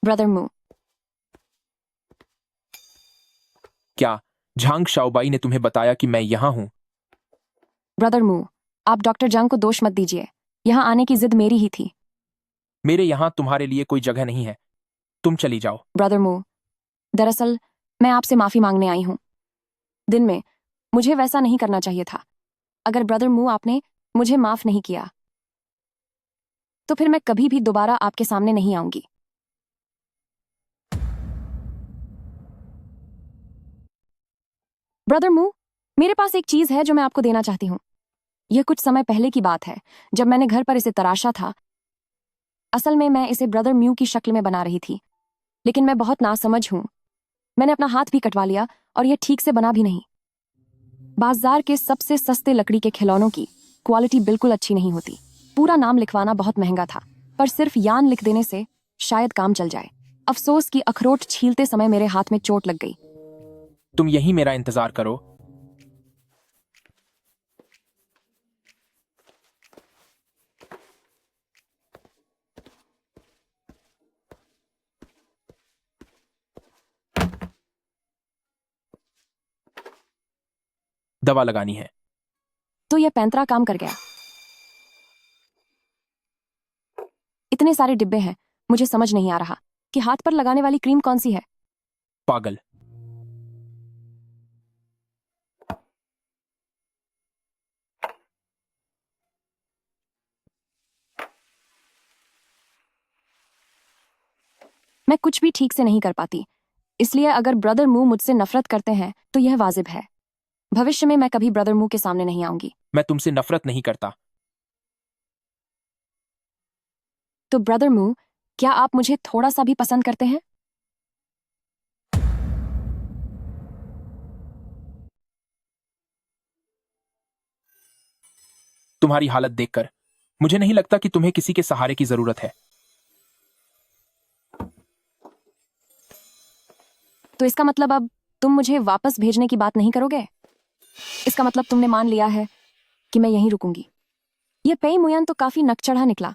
ब्रदर मू, क्या झांग शाओबाई ने तुम्हें बताया कि मैं यहां हूं? ब्रदर मू, आप डॉक्टर जंग को दोष मत दीजिए। यहाँ आने की जिद मेरी ही थी। मेरे यहां तुम्हारे लिए कोई जगह नहीं है, तुम चली जाओ। ब्रदर मू, दरअसल मैं आपसे माफी मांगने आई हूँ। दिन में मुझे वैसा नहीं करना चाहिए था। अगर ब्रदर मू आपने मुझे माफ नहीं किया तो फिर मैं कभी भी दोबारा आपके सामने नहीं आऊंगी। ब्रदर मू, मेरे पास एक चीज है जो मैं आपको देना चाहती हूँ। यह कुछ समय पहले की बात है, जब मैंने घर पर इसे तराशा था। असल में मैं इसे ब्रदर म्यू की शक्ल में बना रही थी, लेकिन मैं बहुत नासमझ हूं। मैंने अपना हाथ भी कटवा लिया और यह ठीक से बना भी नहीं। बाजार के सबसे सस्ते लकड़ी के खिलौनों की क्वालिटी बिल्कुल अच्छी नहीं होती। पूरा नाम लिखवाना बहुत महंगा था, पर सिर्फ यान लिख देने से शायद काम चल जाए। अफसोस कि अखरोट छीलते समय मेरे हाथ में चोट लग गई। तुम यहीं मेरा इंतजार करो। दवा लगानी है। तो यह पैंतरा काम कर गया। इतने सारे डिब्बे हैं, मुझे समझ नहीं आ रहा कि हाथ पर लगाने वाली क्रीम कौन सी है। पागल। मैं कुछ भी ठीक से नहीं कर पाती, इसलिए अगर ब्रदर मू मुझसे नफरत करते हैं तो यह वाजिब है। भविष्य में मैं कभी ब्रदर मू के सामने नहीं आऊंगी। मैं तुमसे नफरत नहीं करता। तो ब्रदर मू, क्या आप मुझे थोड़ा सा भी पसंद करते हैं? तुम्हारी हालत देखकर मुझे नहीं लगता कि तुम्हें किसी के सहारे की जरूरत है। तो इसका मतलब अब तुम मुझे वापस भेजने की बात नहीं करोगे? इसका मतलब तुमने मान लिया है कि मैं यहीं रुकूंगी। यह पेई मुयान तो काफी नकचढ़ा निकला।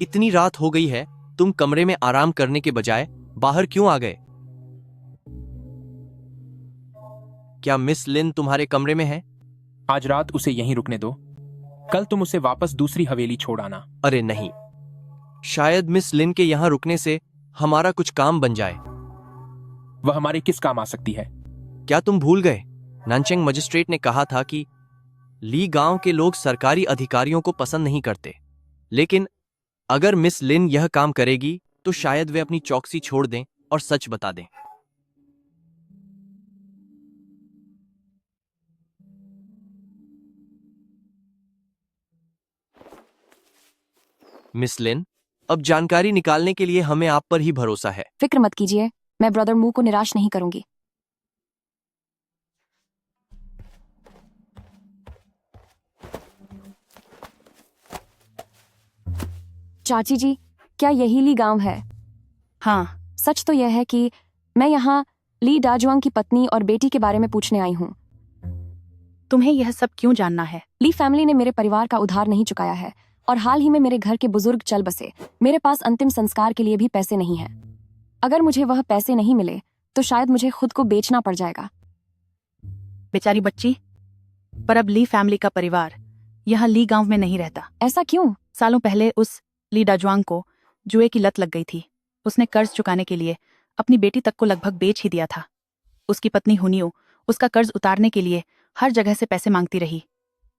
इतनी रात हो गई है, तुम कमरे में आराम करने के बजाय बाहर क्यों आ गए? क्या मिस लिन तुम्हारे कमरे में है? आज रात उसे यहीं रुकने दो, कल तुम उसे वापस दूसरी हवेली छोड़ आना। अरे नहीं, शायद मिस लिन के यहां रुकने से हमारा कुछ काम बन जाए। वह हमारे किस काम आ सकती है? क्या तुम भूल गए? नानचेंग मजिस्ट्रेट ने कहा था कि ली गांव के लोग सरकारी अधिकारियों को पसंद नहीं करते, लेकिन अगर मिस लिन यह काम करेगी तो शायद वे अपनी चौकसी छोड़ दें और सच बता दें। मिस लिन, अब जानकारी निकालने के लिए हमें आप पर ही भरोसा है। फिक्र मत कीजिए, मैं ब्रदर मू को निराश नहीं करूंगी। चाची जी, क्या यही ली गांव है? हाँ, सच तो यह है कि मैं यहाँ ली डाजुआंग की पत्नी और बेटी के बारे में पूछने आई हूँ। तुम्हें यह सब क्यों जानना है? ली फैमिली ने मेरे परिवार का उधार नहीं चुकाया है और हाल ही में मेरे घर के बुजुर्ग चल बसे। मेरे पास अंतिम संस्कार के लिए भी पैसे नहीं हैं। अगर मुझे वह पैसे नहीं मिले तो शायद मुझे खुद को बेचना पड़ जाएगा। बेचारी बच्ची। पर अब ली फैमिली का परिवार यहाँ ली गांव में नहीं रहता। ऐसा क्यों? सालों पहले उस ली डाजुआंग को जुए की लत लग गई थी। उसने कर्ज चुकाने के लिए अपनी बेटी तक को लगभग बेच ही दिया था। उसकी पत्नी हुनियो उसका कर्ज उतारने के लिए हर जगह से पैसे मांगती रही,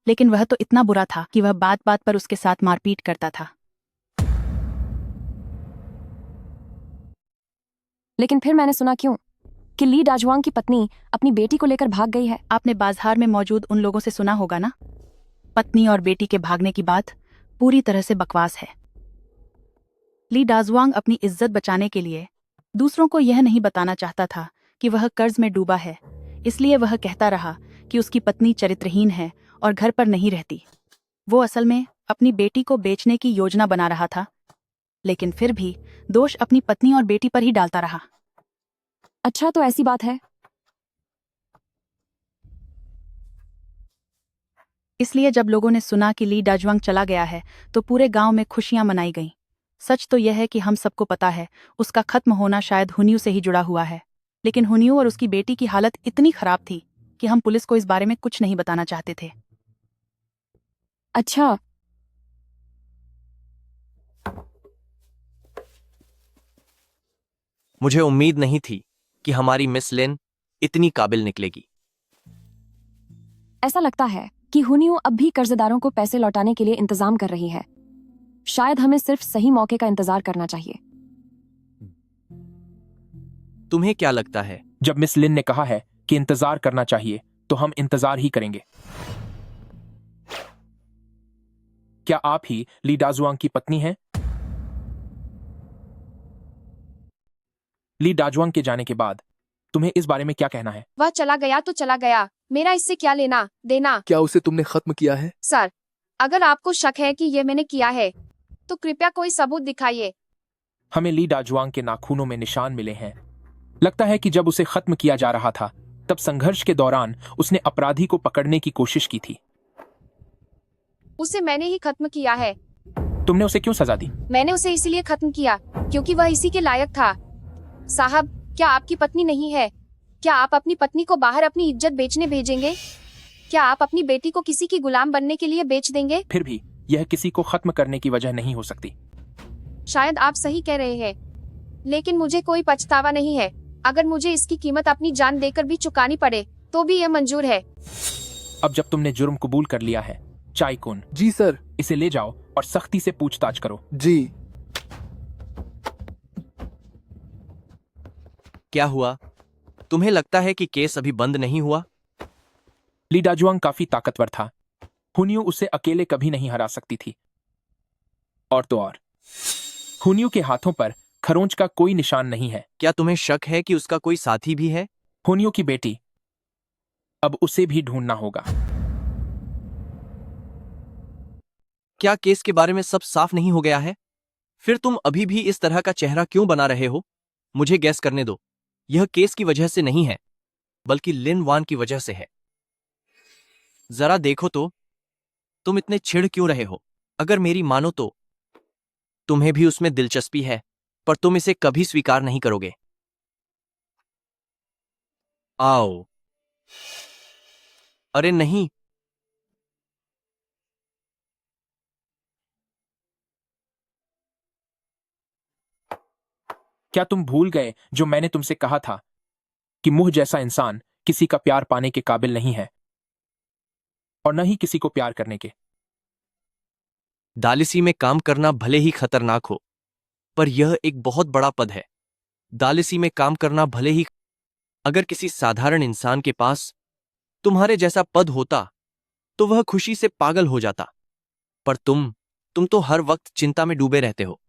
लेकिन वह तो इतना बुरा था कि वह बात बात पर उसके साथ मारपीट करता था। लेकिन फिर मैंने सुना क्यों कि ली डाजुआंग की पत्नी अपनी बेटी को लेकर भाग गई है। आपने बाजार में मौजूद उन लोगों से सुना होगा ना, पत्नी और बेटी के भागने की बात पूरी तरह से बकवास है। ली डाजुआंग अपनी इज्जत बचाने के लिए दूसरों को यह नहीं बताना चाहता था कि वह कर्ज में डूबा है, इसलिए वह कहता रहा कि उसकी पत्नी चरित्रहीन है और घर पर नहीं रहती। वो असल में अपनी बेटी को बेचने की योजना बना रहा था, लेकिन फिर भी दोष अपनी पत्नी और बेटी पर ही डालता रहा। अच्छा, तो ऐसी बात है। इसलिए जब लोगों ने सुना कि ली डाजुआंग चला गया है तो पूरे गांव में खुशियां मनाई गईं। सच तो यह है कि हम सबको पता है उसका खत्म होना शायद हुनियो से ही जुड़ा हुआ है, लेकिन हुनियो और उसकी बेटी की हालत इतनी खराब थी कि हम पुलिस को इस बारे में कुछ नहीं बताना चाहते थे। अच्छा, मुझे उम्मीद नहीं थी कि हमारी मिस लिन इतनी काबिल निकलेगी। ऐसा लगता है कि हुनियो अब भी कर्जदारों को पैसे लौटाने के लिए इंतजाम कर रही है। शायद हमें सिर्फ सही मौके का इंतजार करना चाहिए। तुम्हें क्या लगता है? जब मिस लिन ने कहा है कि इंतजार करना चाहिए तो हम इंतजार ही करेंगे। क्या आप ही ली डाजुआंग की पत्नी हैं? ली डाजुआंग के जाने के बाद तुम्हें इस बारे में क्या कहना है? वह चला गया तो चला गया, मेरा इससे क्या लेना देना। क्या उसे तुमने खत्म किया है? सर, अगर आपको शक है कि ये मैंने किया है तो कृपया कोई सबूत दिखाइए। हमें ली डाजुआंग के नाखूनों में निशान मिले हैं। लगता है कि जब उसे खत्म किया जा रहा था तब संघर्ष के दौरान उसने अपराधी को पकड़ने की कोशिश की थी। उसे मैंने ही खत्म किया है। तुमने उसे क्यों सजा दी? मैंने उसे इसीलिए खत्म किया क्योंकि वह इसी के लायक था। साहब, क्या आपकी पत्नी नहीं है? क्या आप अपनी पत्नी को बाहर अपनी इज्जत बेचने भेजेंगे? क्या आप अपनी बेटी को किसी की गुलाम बनने के लिए बेच देंगे? फिर भी यह किसी को खत्म करने की वजह नहीं हो सकती। शायद आप सही कह रहे हैं, लेकिन मुझे कोई पछतावा नहीं है। अगर मुझे इसकी कीमत अपनी जान देकर भी चुकानी पड़े तो भी यह मंजूर है। अब जब तुमने जुर्म कबूल कर लिया है, चाय कुन। जी सर। इसे ले जाओ और सख्ती से पूछताछ करो। जी। क्या हुआ? तुम्हें लगता है कि केस अभी बंद नहीं हुआ? ली डाजुआंग काफी ताकतवर था। हुनियो उसे अकेले कभी नहीं हरा सकती थी। और तो और, हुनियो के हाथों पर खरोंच का कोई निशान नहीं है। क्या तुम्हें शक है कि उसका कोई साथी भी है? हुनियो की बेटी। अब उसे भी ढूंढना होगा। क्या केस के बारे में सब साफ नहीं हो गया है? फिर तुम अभी भी इस तरह का चेहरा क्यों बना रहे हो? मुझे गैस करने दो। यह केस की वजह से नहीं है, बल्कि लिन वान की वजह से है। जरा देखो तो, तुम इतने चिढ़ क्यों रहे हो? अगर मेरी मानो तो तुम्हें भी उसमें दिलचस्पी है, पर तुम इसे कभी स्वीकार नहीं करोगे। आओ। अरे नहीं। क्या तुम भूल गए जो मैंने तुमसे कहा था कि मुझ जैसा इंसान किसी का प्यार पाने के काबिल नहीं है और न ही किसी को प्यार करने के। दालिसी में काम करना भले ही खतरनाक हो, पर यह एक बहुत बड़ा पद है। दालिसी में काम करना भले ही, अगर किसी साधारण इंसान के पास तुम्हारे जैसा पद होता तो वह खुशी से पागल हो जाता, पर तुम तो हर वक्त चिंता में डूबे रहते हो।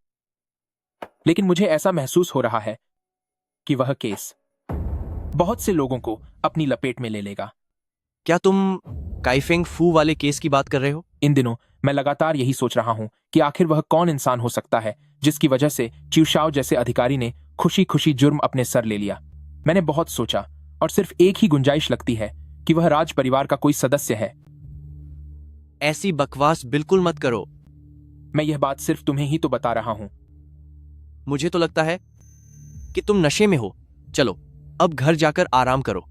लेकिन मुझे ऐसा महसूस हो रहा है कि वह केस बहुत से लोगों को अपनी लपेट में ले लेगा। क्या तुम काइफेंग फू वाले केस की बात कर रहे हो? इन दिनों मैं लगातार यही सोच रहा हूं कि आखिर वह कौन इंसान हो सकता है जिसकी वजह से च्यूशाओ जैसे अधिकारी ने खुशी खुशी जुर्म अपने सर ले लिया। मैंने बहुत सोचा और सिर्फ एक ही गुंजाइश लगती है कि वह राज परिवार का कोई सदस्य है। ऐसी बकवास बिल्कुल मत करो। मैं यह बात सिर्फ तुम्हें ही तो बता रहा हूं। मुझे तो लगता है कि तुम नशे में हो। चलो अब घर जाकर आराम करो।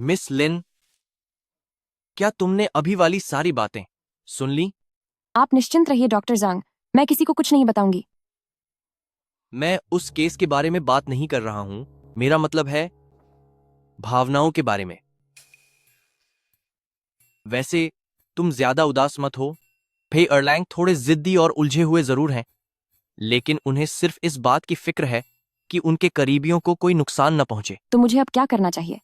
मिस लिन, क्या तुमने अभी वाली सारी बातें सुन ली? आप निश्चिंत रहिए डॉक्टर जांग, मैं किसी को कुछ नहीं बताऊंगी। मैं उस केस के बारे में बात नहीं कर रहा हूं, मेरा मतलब है भावनाओं के बारे में। वैसे तुम ज्यादा उदास मत हो। फे अर्लैंग थोड़े जिद्दी और उलझे हुए जरूर हैं, लेकिन उन्हें सिर्फ इस बात की फिक्र है कि उनके करीबियों को कोई नुकसान न पहुंचे। तो मुझे अब क्या करना चाहिए?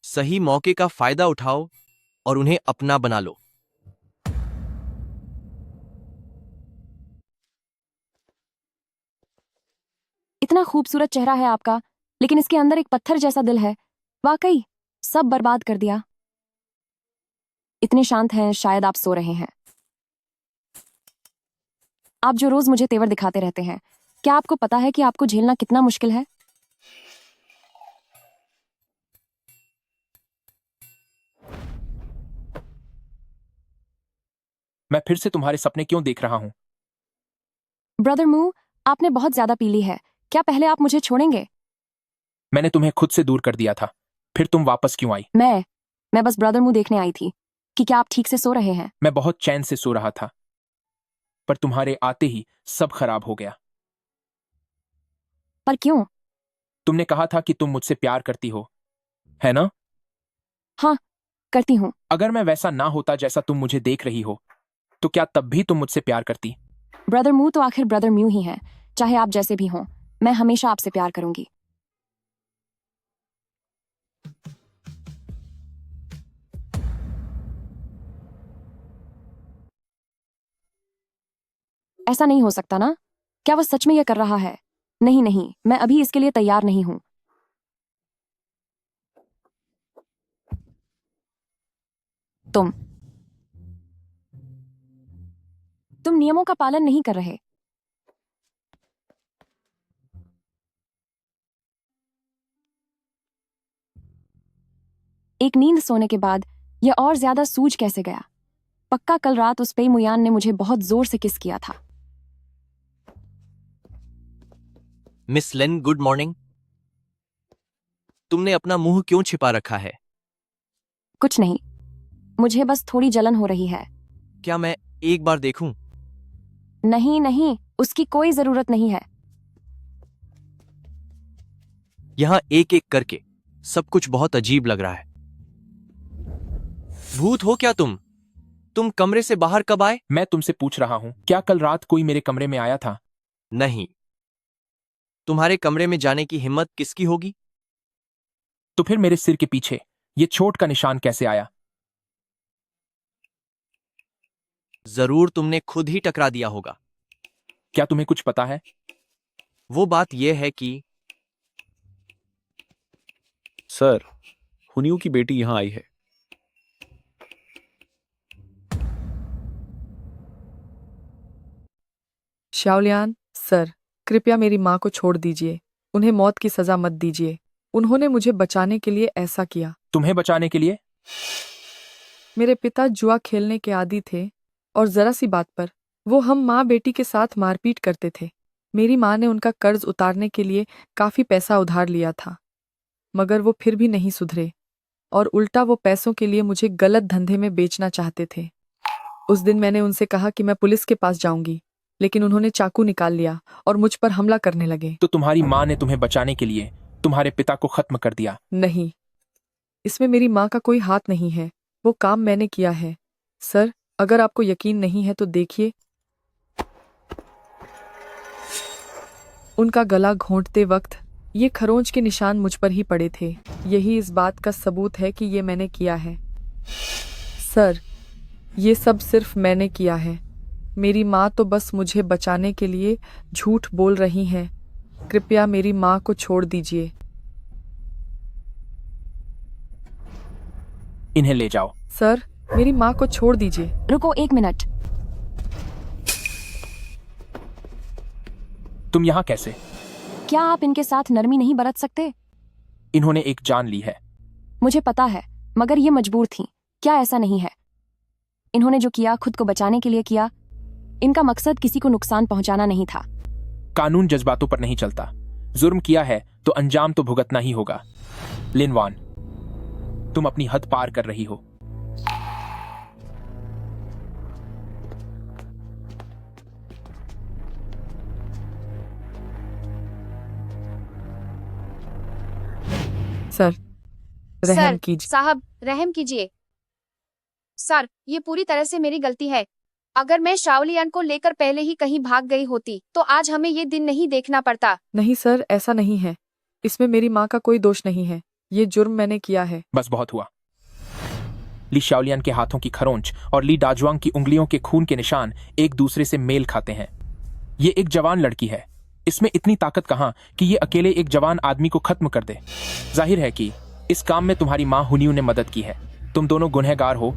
सही मौके का फायदा उठाओ और उन्हें अपना बना लो। इतना खूबसूरत चेहरा है आपका, लेकिन इसके अंदर एक पत्थर जैसा दिल है। वाकई सब बर्बाद कर दिया। इतने शांत हैं, शायद आप सो रहे हैं। आप जो रोज मुझे तेवर दिखाते रहते हैं, क्या आपको पता है कि आपको झेलना कितना मुश्किल है? मैं फिर से तुम्हारे सपने क्यों देख रहा हूं? ब्रदर मू, आपने बहुत ज्यादा पी ली है। क्या पहले आप मुझे छोड़ेंगे? मैंने तुम्हें खुद से दूर कर दिया था, फिर तुम वापस क्यों आई? मैं बस ब्रदर मू देखने आई थी कि क्या आप ठीक से सो रहे हैं। मैं बहुत चैन से सो रहा था, पर तुम्हारे आते ही सब खराब हो गया। पर क्यों? तुमने कहा था कि तुम मुझसे प्यार करती हो, है ना? हाँ, करती हूँ। अगर मैं वैसा ना होता जैसा तुम मुझे देख रही हो, तो क्या तब भी तुम मुझसे प्यार करती? ब्रदर मू तो आखिर ब्रदर म्यू ही हैं, चाहे आप जैसे भी हों। मैं हमेशा आपसे प्यार करूंगी। ऐसा नहीं हो सकता ना? क्या वो सच में यह कर रहा है? नहीं नहीं, मैं अभी इसके लिए तैयार नहीं हूं। तुम नियमों का पालन नहीं कर रहे। एक नींद सोने के बाद यह और ज्यादा सूझ कैसे गया? पक्का कल रात उस पेई मुयान ने मुझे बहुत जोर से किस किया था। मिस लिन, गुड मॉर्निंग। तुमने अपना मुंह क्यों छिपा रखा है? कुछ नहीं, मुझे बस थोड़ी जलन हो रही है। क्या मैं एक बार देखूं? नहीं नहीं, उसकी कोई जरूरत नहीं है। यहां एक एक करके सब कुछ बहुत अजीब लग रहा है। भूत हो क्या तुम? तुम कमरे से बाहर कब आए? मैं तुमसे पूछ रहा हूं, क्या कल रात कोई मेरे कमरे में आया था? नहीं। तुम्हारे कमरे में जाने की हिम्मत किसकी होगी? तो फिर मेरे सिर के पीछे ये चोट का निशान कैसे आया? जरूर तुमने खुद ही टकरा दिया होगा। क्या तुम्हें कुछ पता है? वो बात यह है कि सर, हुनियू की बेटी यहां आई है। शाओलियान सर, कृपया मेरी माँ को छोड़ दीजिए। उन्हें मौत की सजा मत दीजिए। उन्होंने मुझे बचाने के लिए ऐसा किया। तुम्हें बचाने के लिए? मेरे पिता जुआ खेलने के आदी थे और जरा सी बात पर वो हम माँ बेटी के साथ मारपीट करते थे। मेरी माँ ने उनका कर्ज उतारने के लिए काफी पैसा उधार लिया था, मगर वो फिर भी नहीं सुधरे और उल्टा वो पैसों के लिए मुझे गलत धंधे में बेचना चाहते थे। उस दिन मैंने उनसे कहा कि मैं पुलिस के पास जाऊंगी, लेकिन उन्होंने चाकू निकाल लिया और मुझ पर हमला करने लगे। तो तुम्हारी माँ ने तुम्हें बचाने के लिए तुम्हारे पिता को खत्म कर दिया? नहीं, इसमें मेरी माँ का कोई हाथ नहीं है। वो काम मैंने किया है। सर, अगर आपको यकीन नहीं है तो देखिए, उनका गला घोंटते वक्त ये खरोंच के निशान मुझ पर ही पड़े थे। यही इस बात का सबूत है कि ये मैंने किया है। सर, ये सब सिर्फ मैंने किया है। मेरी माँ तो बस मुझे बचाने के लिए झूठ बोल रही हैं। कृपया मेरी माँ को छोड़ दीजिए। इन्हें ले जाओ। सर, मेरी माँ को छोड़ दीजिए। रुको 1 मिनट। तुम यहाँ कैसे? क्या आप इनके साथ नरमी नहीं बरत सकते? इन्होंने एक जान ली है। मुझे पता है, मगर ये मजबूर थीं। क्या ऐसा नहीं है? इन्होंने जो किया खुद को बचाने के लिए किया। इनका मकसद किसी को नुकसान पहुंचाना नहीं था। कानून जज्बातों पर नहीं चलता। जुर्म किया है तो अंजाम तो भुगतना ही होगा। लिन वान, तुम अपनी हद पार कर रही हो। सर, रहम सर, कीजिए। साहब रहम कीजिए। सर, ये पूरी तरह से मेरी गलती है। अगर मैं शाओलियान को लेकर पहले ही कहीं भाग गई होती तो आज हमें ये दिन नहीं देखना पड़ता। नहीं सर, ऐसा नहीं है। इसमें मेरी माँ का कोई दोष नहीं है। ये जुर्म मैंने किया है। बस बहुत हुआ। ली शाओलियान के हाथों की खरोंच और ली डाजुआंग की उंगलियों के खून के निशान एक दूसरे से मेल खाते हैं। ये एक जवान लड़की है। इसमें इतनी ताकत कहां कि ये अकेले एक जवान आदमी को खत्म कर दे। जाहिर है कि इस काम में तुम्हारी माँ हुनियू ने मदद की है। तुम दोनों गुनहगार हो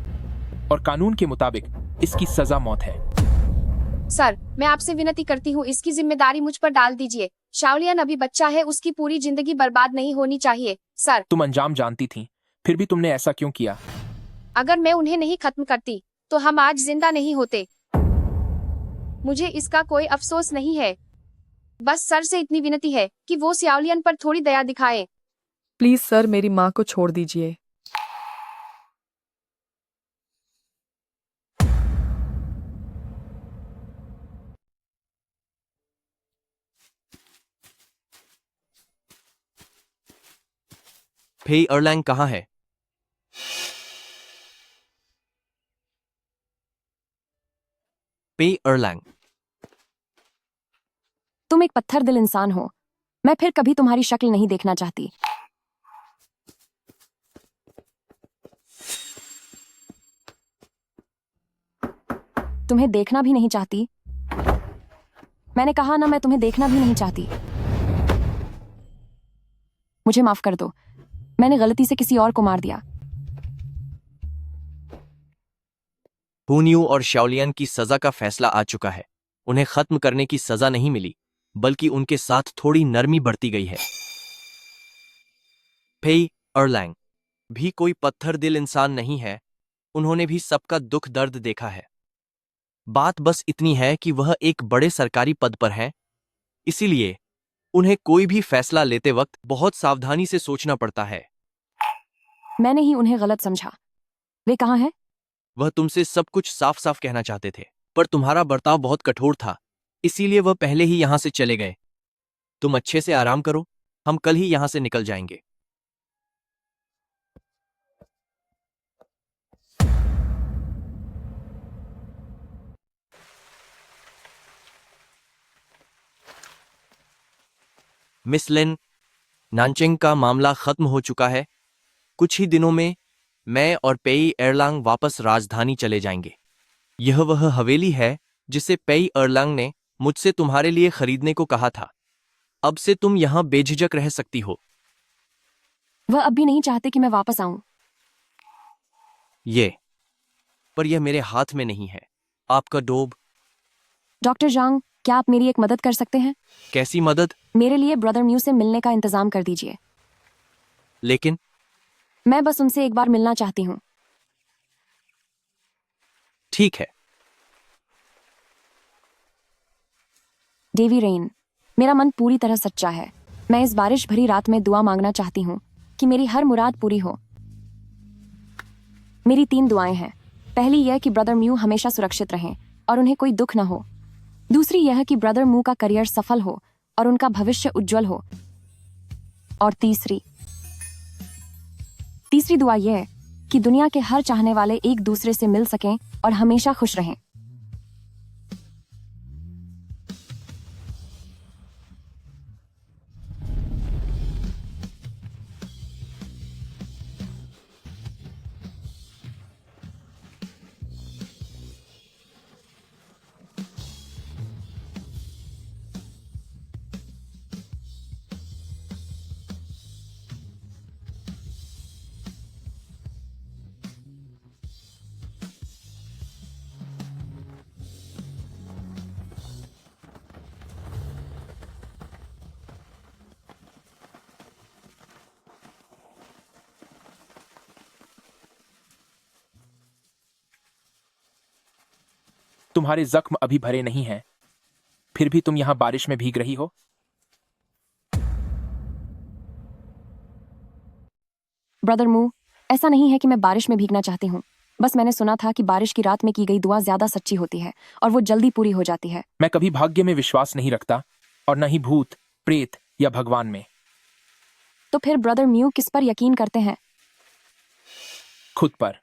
और कानून के मुताबिक इसकी सजा मौत है। सर, मैं आपसे विनती करती हूँ, इसकी जिम्मेदारी मुझ पर डाल दीजिए। शाओलियान अभी बच्चा है, उसकी पूरी जिंदगी बर्बाद नहीं होनी चाहिए। सर, तुम अंजाम जानती थी, फिर भी तुमने ऐसा क्यों किया? अगर मैं उन्हें नहीं खत्म करती तो हम आज जिंदा नहीं होते। मुझे इसका कोई अफसोस नहीं है। बस सर से इतनी विनती है कि वो शाओलियान पर थोड़ी दया दिखाए। प्लीज सर, मेरी माँ को छोड़ दीजिए। फेई अर्लैंग कहाँ है? पेई अर्लैंग, तुम एक पत्थर दिल इंसान हो। मैं फिर कभी तुम्हारी शक्ल नहीं देखना चाहती। तुम्हें देखना भी नहीं चाहती। मैंने कहा ना, मैं तुम्हें देखना भी नहीं चाहती। मुझे माफ कर दो। मैंने गलती से किसी और को मार दिया। हुनियू और शाओलियान की सजा का फैसला आ चुका है। उन्हें खत्म करने की सजा नहीं मिली, बल्कि उनके साथ थोड़ी नरमी बरती गई है। फेई अर्लैंग भी कोई पत्थर दिल इंसान नहीं है। उन्होंने भी सबका दुख दर्द देखा है। बात बस इतनी है कि वह एक बड़े सरकारी पद पर हैं, इसीलिए उन्हें कोई भी फैसला लेते वक्त बहुत सावधानी से सोचना पड़ता है। मैंने ही उन्हें गलत समझा। वे कहाँ हैं? वह तुमसे सब कुछ साफ साफ कहना चाहते थे, पर तुम्हारा बर्ताव बहुत कठोर था, इसीलिए वह पहले ही यहां से चले गए। तुम अच्छे से आराम करो, हम कल ही यहां से निकल जाएंगे। मिस लिन, नानचिंग का मामला खत्म हो चुका है। कुछ ही दिनों में मैं और पेई एरलांग वापस राजधानी चले जाएंगे। यह वह हवेली है जिसे पेई एरलांग ने मुझसे तुम्हारे लिए खरीदने को कहा था। अब से तुम यहां बेझिझक रह सकती हो। वह अब भी नहीं चाहते कि मैं वापस आऊं। पर यह मेरे हाथ में नहीं है। आपका डोब। डॉक्टर जांग, क्या आप मेरी एक मदद कर सकते हैं? कैसी मदद? मेरे लिए ब्रदर म्यू से मिलने का इंतजाम कर दीजिए। लेकिन मैं बस उनसे एक बार मिलना चाहती हूँ। ठीक है। डेवी रेन, मेरा मन पूरी तरह सच्चा है। मैं इस बारिश भरी रात में दुआ मांगना चाहती हूँ कि मेरी हर मुराद पूरी हो। मेरी 3 दुआएं हैं। पहली यह कि ब्रदर म्यू हमेशा सुरक्षित रहें और उन्हें कोई दुख न हो। दूसरी यह कि ब्रदर म्यू का करियर सफल हो और उनका भविष्य उज्जवल हो। और तीसरी दुआ यह कि दुनिया के हर चाहने वाले एक दूसरे से मिल सकें और हमेशा खुश रहें। तुम्हारे जख्म अभी भरे नहीं हैं, फिर भी तुम यहां बारिश में भीग रही हो। ब्रदर मू, ऐसा नहीं है कि मैं बारिश में भीगना चाहती हूँ। बस मैंने सुना था कि बारिश की रात में की गई दुआ ज्यादा सच्ची होती है और वो जल्दी पूरी हो जाती है। मैं कभी भाग्य में विश्वास नहीं रखता और न ही भूत, प्रेत या भगवान में। तो फिर ब्रदर म्यू किस पर यकीन करते हैं? खुद पर।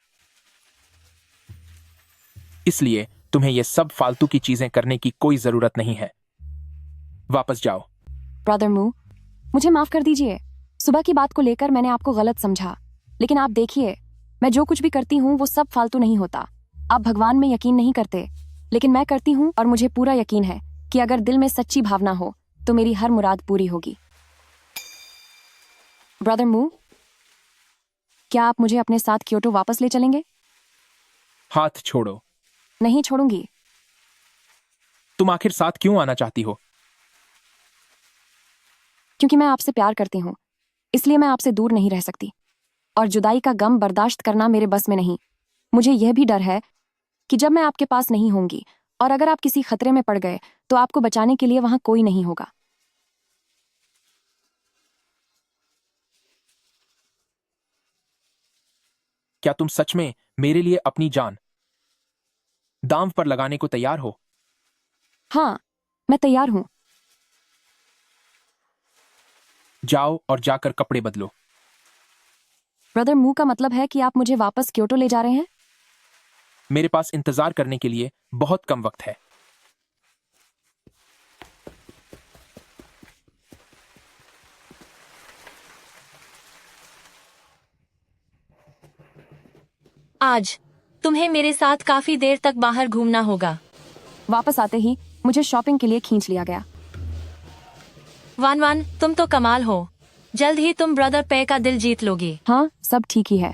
इसलिए तुम्हें ये सब फालतू की चीजें करने की कोई जरूरत नहीं है। वापस जाओ। ब्रदर मू, मुझे माफ कर दीजिए। सुबह की बात को लेकर मैंने आपको गलत समझा, लेकिन आप देखिए, मैं जो कुछ भी करती हूँ वो सब फालतू नहीं होता। आप भगवान में यकीन नहीं करते, लेकिन मैं करती हूँ और मुझे पूरा यकीन है कि अगर दिल में सच्ची भावना हो तो मेरी हर मुराद पूरी होगी। ब्रदर मू, क्या आप मुझे अपने साथ क्योटो वापस ले चलेंगे? हाथ छोड़ो। नहीं छोड़ूंगी। तुम आखिर साथ क्यों आना चाहती हो? क्योंकि मैं आपसे प्यार करती हूँ, इसलिए मैं आपसे दूर नहीं रह सकती। और जुदाई का गम बर्दाश्त करना मेरे बस में नहीं। मुझे यह भी डर है कि जब मैं आपके पास नहीं होंगी और अगर आप किसी खतरे में पड़ गए तो आपको बचाने के लिए वहां कोई नहीं होगा। क्या तुम सच में मेरे लिए अपनी जान दांव पर लगाने को तैयार हो? हाँ, मैं तैयार हूं। जाओ और जाकर कपड़े बदलो। ब्रदर मू, का मतलब है कि आप मुझे वापस क्योटो ले जा रहे हैं? मेरे पास इंतजार करने के लिए बहुत कम वक्त है। आज तुम्हें मेरे साथ काफी देर तक बाहर घूमना होगा। वापस आते ही मुझे शॉपिंग के लिए खींच लिया गया। वान वान, तुम तो कमाल हो। जल्द ही तुम ब्रदर पे का दिल जीत लोगे। हाँ, सब ठीक ही है।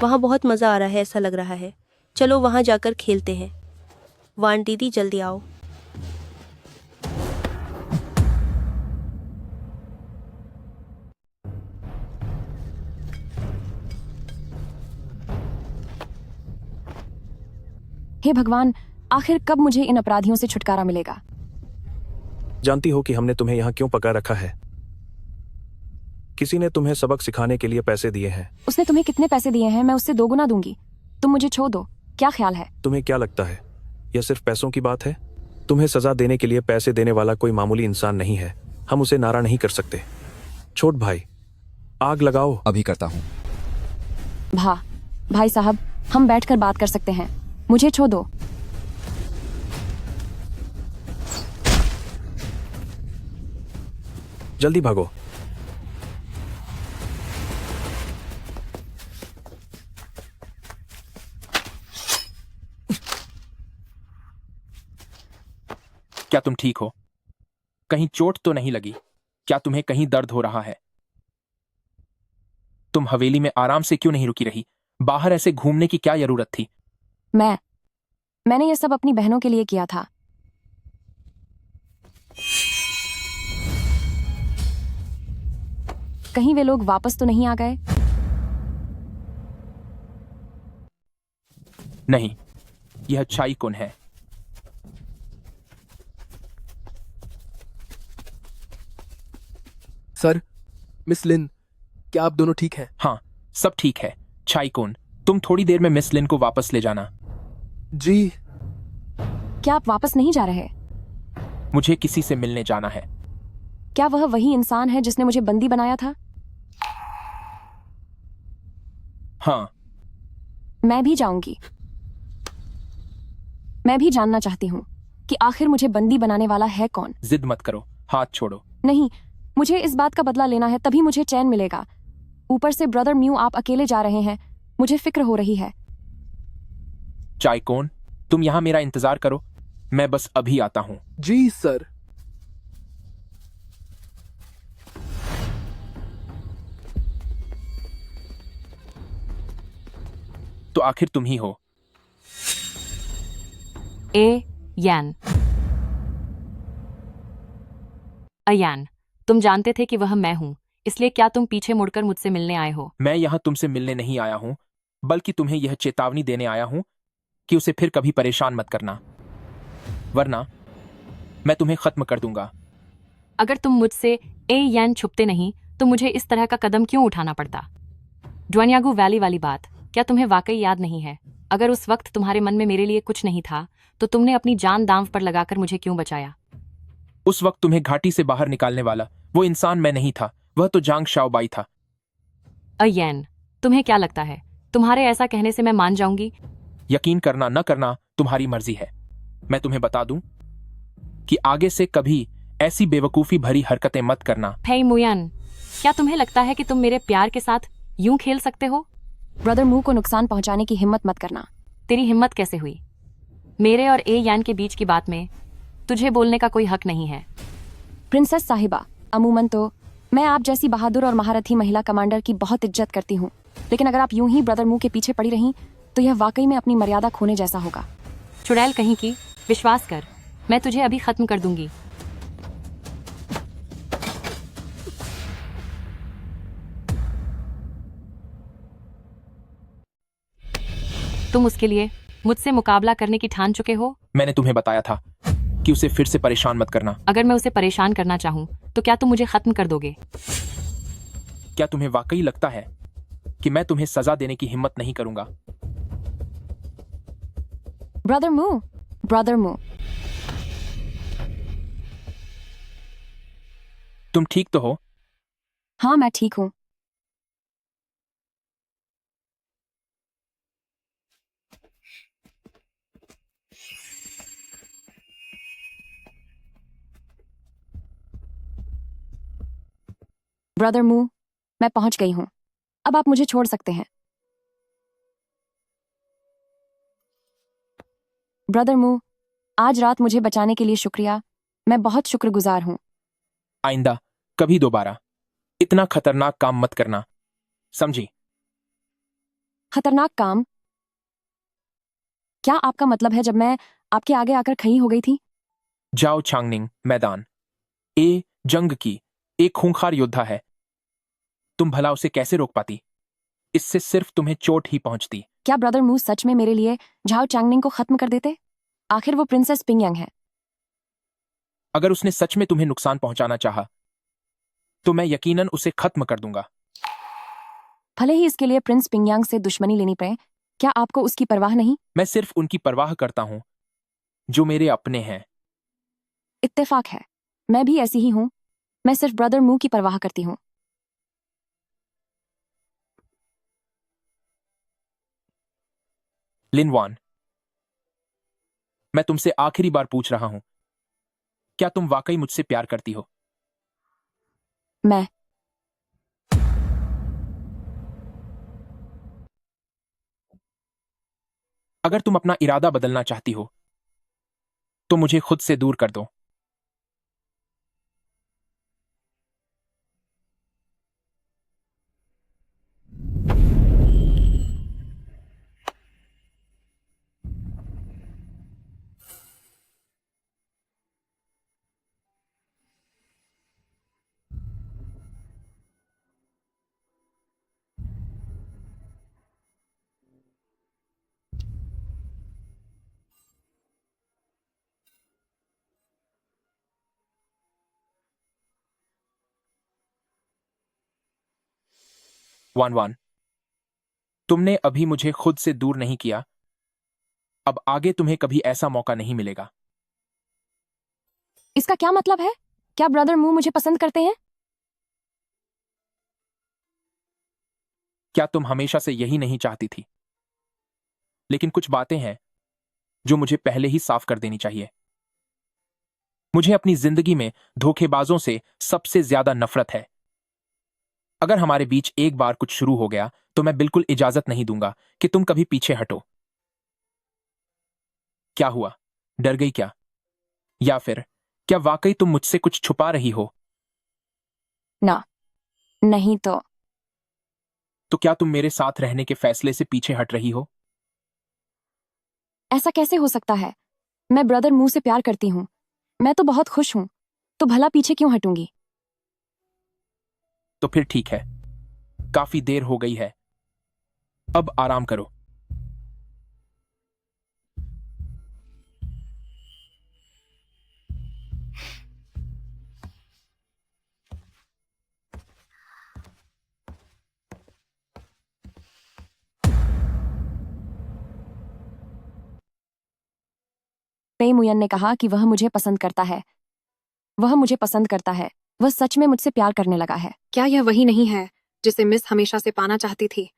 वहाँ बहुत मज़ा आ रहा है, ऐसा लग रहा है। चलो वहाँ जाकर खेलते हैं। वान दीदी जल्दी आओ। हे भगवान, आखिर कब मुझे इन अपराधियों से छुटकारा मिलेगा? जानती हो कि हमने तुम्हें यहाँ क्यों पका रखा है? किसी ने तुम्हें सबक सिखाने के लिए पैसे दिए हैं। उसने तुम्हें कितने पैसे दिए हैं? मैं उससे 2 गुना दूंगी। तुम मुझे छोड़ दो। क्या ख्याल है? तुम्हें क्या लगता है यह सिर्फ पैसों की बात है? तुम्हें सजा देने के लिए पैसे देने वाला कोई मामूली इंसान नहीं है। हम उसे नारा नहीं कर सकते। छोट भाई, आग लगाओ। अभी करता हूँ। भाई साहब, हम बैठकर बात कर सकते हैं। मुझे छोड़ दो। जल्दी भागो। क्या तुम ठीक हो? कहीं चोट तो नहीं लगी? क्या तुम्हें कहीं दर्द हो रहा है? तुम हवेली में आराम से क्यों नहीं रुकी रही? बाहर ऐसे घूमने की क्या जरूरत थी? मैंने ये सब अपनी बहनों के लिए किया था। कहीं वे लोग वापस तो नहीं आ गए? नहीं, यह चाई कौन है? सर, मिस लिन, क्या आप दोनों ठीक हैं? हाँ, सब ठीक है। चाई कौन, तुम थोड़ी देर में मिस लिन को वापस ले जाना। जी। क्या आप वापस नहीं जा रहे? मुझे किसी से मिलने जाना है। क्या वह वही इंसान है जिसने मुझे बंदी बनाया था? हाँ। मैं भी जाऊंगी। मैं भी जानना चाहती हूँ कि आखिर मुझे बंदी बनाने वाला है कौन। जिद मत करो, हाथ छोड़ो। नहीं, मुझे इस बात का बदला लेना है, तभी मुझे चैन मिलेगा। ऊपर से ब्रदर म्यू, आप अकेले जा रहे हैं, मुझे फिक्र हो रही है। चाय कौन, तुम यहां मेरा इंतजार करो, मैं बस अभी आता हूं। जी सर। तो आखिर तुम ही हो। यान। अयान, तुम जानते थे कि वह मैं हूं, इसलिए क्या तुम पीछे मुड़कर मुझसे मिलने आए हो? मैं यहां तुमसे मिलने नहीं आया हूं, बल्कि तुम्हें यह चेतावनी देने आया हूं कि उसे फिर कभी परेशान मत करना, वरना मैं तुम्हें खत्म कर दूंगा। अगर तुम मुझसे ए यान छुपते नहीं तो मुझे इस तरह का कदम क्यों उठाना पड़ता? ड्वानियागु वैली वाली बात क्या तुम्हें वाकई याद नहीं है? अगर उस वक्त तुम्हारे मन में मेरे लिए कुछ नहीं था तो तुमने अपनी जान दांव पर लगाकर मुझे क्यों बचाया? उस वक्त तुम्हें घाटी से बाहर निकालने वाला वो इंसान मैं नहीं था, वह तो जांग शाओबाई था। अयैन, तुम्हें क्या लगता है तुम्हारे ऐसा कहने से मैं मान जाऊंगी? यकीन करना न करना तुम्हारी मर्जी है। मैं तुम्हें बता दूं कि आगे से कभी ऐसी बेवकूफी भरी हरकतें मत करना। हे मुयान, क्या तुम्हें लगता है कि तुम मेरे प्यार के साथ यूं खेल सकते हो? ब्रदर मू को नुकसान पहुंचाने की हिम्मत मत करना। तेरी हिम्मत कैसे हुई? मेरे और ए यान के बीच की बात में तुझे बोलने का कोई हक नहीं है। प्रिंसेस साहिबा, अमूमन तो मैं आप जैसी बहादुर और महारथी महिला कमांडर की बहुत इज्जत करती हूँ, लेकिन अगर आप यूं ही ब्रदर मू के पीछे पड़ी रहीं तो यह वाकई में अपनी मर्यादा खोने जैसा होगा। चुड़ैल कहीं की, विश्वास कर, मैं तुझे अभी खत्म कर दूंगी। तुम उसके लिए मुझसे मुकाबला करने की ठान चुके हो? मैंने तुम्हें बताया था कि उसे फिर से परेशान मत करना। अगर मैं उसे परेशान करना चाहूं तो क्या तुम मुझे खत्म कर दोगे? क्या तुम्हें वाकई लगता है कि मैं तुम्हें सजा देने की हिम्मत नहीं करूंगा? ब्रदर मू, तुम ठीक तो हो? हाँ मैं ठीक हूँ। ब्रदर मू, मैं पहुंच गई हूं, अब आप मुझे छोड़ सकते हैं। ब्रदर मू, आज रात मुझे बचाने के लिए शुक्रिया, मैं बहुत शुक्रगुजार हूं। आइंदा कभी दोबारा इतना खतरनाक काम मत करना, समझी? खतरनाक काम? क्या आपका मतलब है जब मैं आपके आगे आकर खड़ी हो गई थी? जाओ चांगनिंग मैदान ए जंग की एक खूंखार योद्धा है, तुम भला उसे कैसे रोक पाती? इससे सिर्फ तुम्हें चोट ही पहुंचती। क्या ब्रदर मू सच में मेरे लिए झाओ चांगनिंग को खत्म कर देते? आखिर वो प्रिंसेस पिंगयांग है। अगर उसने सच में तुम्हें नुकसान पहुंचाना चाहा तो मैं यकीनन उसे खत्म कर दूंगा। भले ही इसके लिए प्रिंस पिंगयांग से दुश्मनी लेनी पड़े, क्या आपको उसकी परवाह नहीं? मैं सिर्फ उनकी परवाह करता हूं जो मेरे अपने हैं। इत्तेफाक है, मैं भी ऐसी ही हूं, मैं सिर्फ ब्रदर मू की परवाह करती हूं। लिनवान, मैं तुमसे आखिरी बार पूछ रहा हूं, क्या तुम वाकई मुझसे प्यार करती हो? मैं अगर तुम अपना इरादा बदलना चाहती हो तो मुझे खुद से दूर कर दो। वान वान, तुमने अभी मुझे खुद से दूर नहीं किया, अब आगे तुम्हें कभी ऐसा मौका नहीं मिलेगा। इसका क्या मतलब है? क्या ब्रदर मू मुझे पसंद करते हैं? क्या तुम हमेशा से यही नहीं चाहती थी? लेकिन कुछ बातें हैं जो मुझे पहले ही साफ कर देनी चाहिए। मुझे अपनी जिंदगी में धोखेबाजों से सबसे ज्यादा नफरत है। अगर हमारे बीच एक बार कुछ शुरू हो गया तो मैं बिल्कुल इजाजत नहीं दूंगा कि तुम कभी पीछे हटो। क्या हुआ, डर गई क्या? या फिर क्या वाकई तुम मुझसे कुछ छुपा रही हो? ना, नहीं तो क्या तुम मेरे साथ रहने के फैसले से पीछे हट रही हो? ऐसा कैसे हो सकता है? मैं ब्रदर मू से प्यार करती हूँ, मैं तो बहुत खुश हूं, तो भला पीछे क्यों हटूंगी? तो फिर ठीक है, काफी देर हो गई है, अब आराम करो। पे मुयन ने कहा कि वह मुझे पसंद करता है। वह मुझे पसंद करता है। वह सच में मुझसे प्यार करने लगा है। क्या यह वही नहीं है जिसे मिस हमेशा से पाना चाहती थी?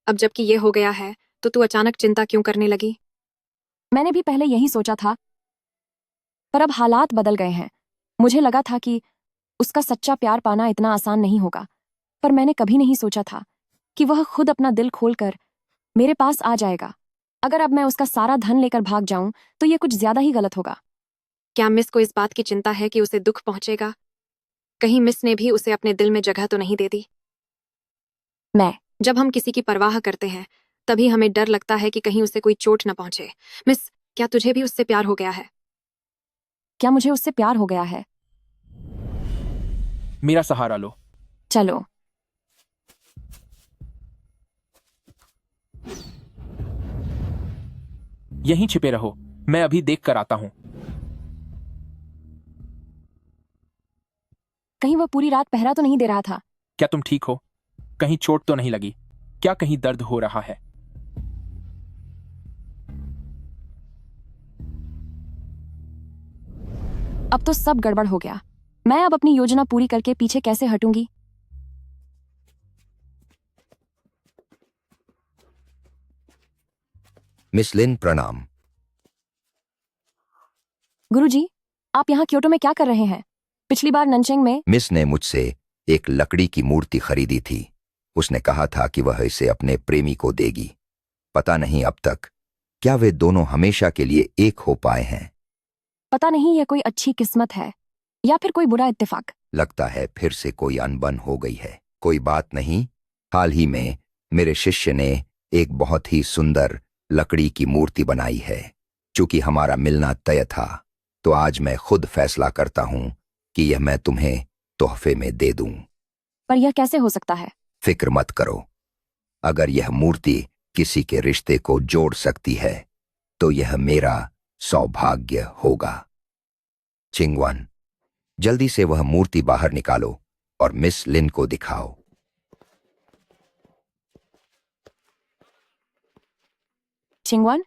अब जबकि ये हो गया है तो तू अचानक चिंता क्यों करने लगी? मैंने भी पहले यही सोचा था, पर अब हालात बदल गए हैं। मुझे लगा था कि उसका सच्चा प्यार पाना इतना आसान नहीं होगा, पर मैंने कभी नहीं सोचा था कि वह खुद अपना दिल खोलकर मेरे पास आ जाएगा। अगर अब मैं उसका सारा धन लेकर भाग जाऊं तो ये कुछ ज्यादा ही गलत होगा। क्या मिस को इस बात की चिंता है कि उसे दुख पहुंचेगा? कहीं मिस ने भी उसे अपने दिल में जगह तो नहीं दे दी? जब हम किसी की परवाह करते हैं तभी हमें डर लगता है कि कहीं उसे कोई चोट न पहुंचे। मिस, क्या तुझे भी उससे प्यार हो गया है? क्या मुझे उससे प्यार हो गया है? मेरा सहारा लो। चलो। यहीं छिपे रहो, मैं अभी देख कर आता हूं। कहीं वह पूरी रात पहरा तो नहीं दे रहा था? क्या तुम ठीक हो? कहीं चोट तो नहीं लगी? क्या कहीं दर्द हो रहा है? अब तो सब गड़बड़ हो गया। मैं अब अपनी योजना पूरी करके पीछे कैसे हटूंगी? मिस लिन प्रणाम। गुरुजी, आप यहाँ क्योटो में क्या कर रहे हैं? पिछली बार ननचेंग में मिस ने मुझसे एक लकड़ी की मूर्ति खरीदी थी। उसने कहा था कि वह इसे अपने प्रेमी को देगी। पता नहीं अब तक क्या वे दोनों हमेशा के लिए एक हो पाए हैं। पता नहीं यह कोई अच्छी किस्मत है या फिर कोई बुरा इत्तेफाक। लगता है फिर से कोई अनबन हो गई है। कोई बात नहीं, हाल ही में मेरे शिष्य ने एक बहुत ही सुंदर लकड़ी की मूर्ति बनाई है। चूंकि हमारा मिलना तय था तो आज मैं खुद फैसला करता हूं कि यह मैं तुम्हें तोहफे में दे दूं। पर यह कैसे हो सकता है? फिक्र मत करो। अगर यह मूर्ति किसी के रिश्ते को जोड़ सकती है तो यह मेरा सौभाग्य होगा। चिंगवन, जल्दी से वह मूर्ति बाहर निकालो और मिस लिन को दिखाओ। चिंगवान?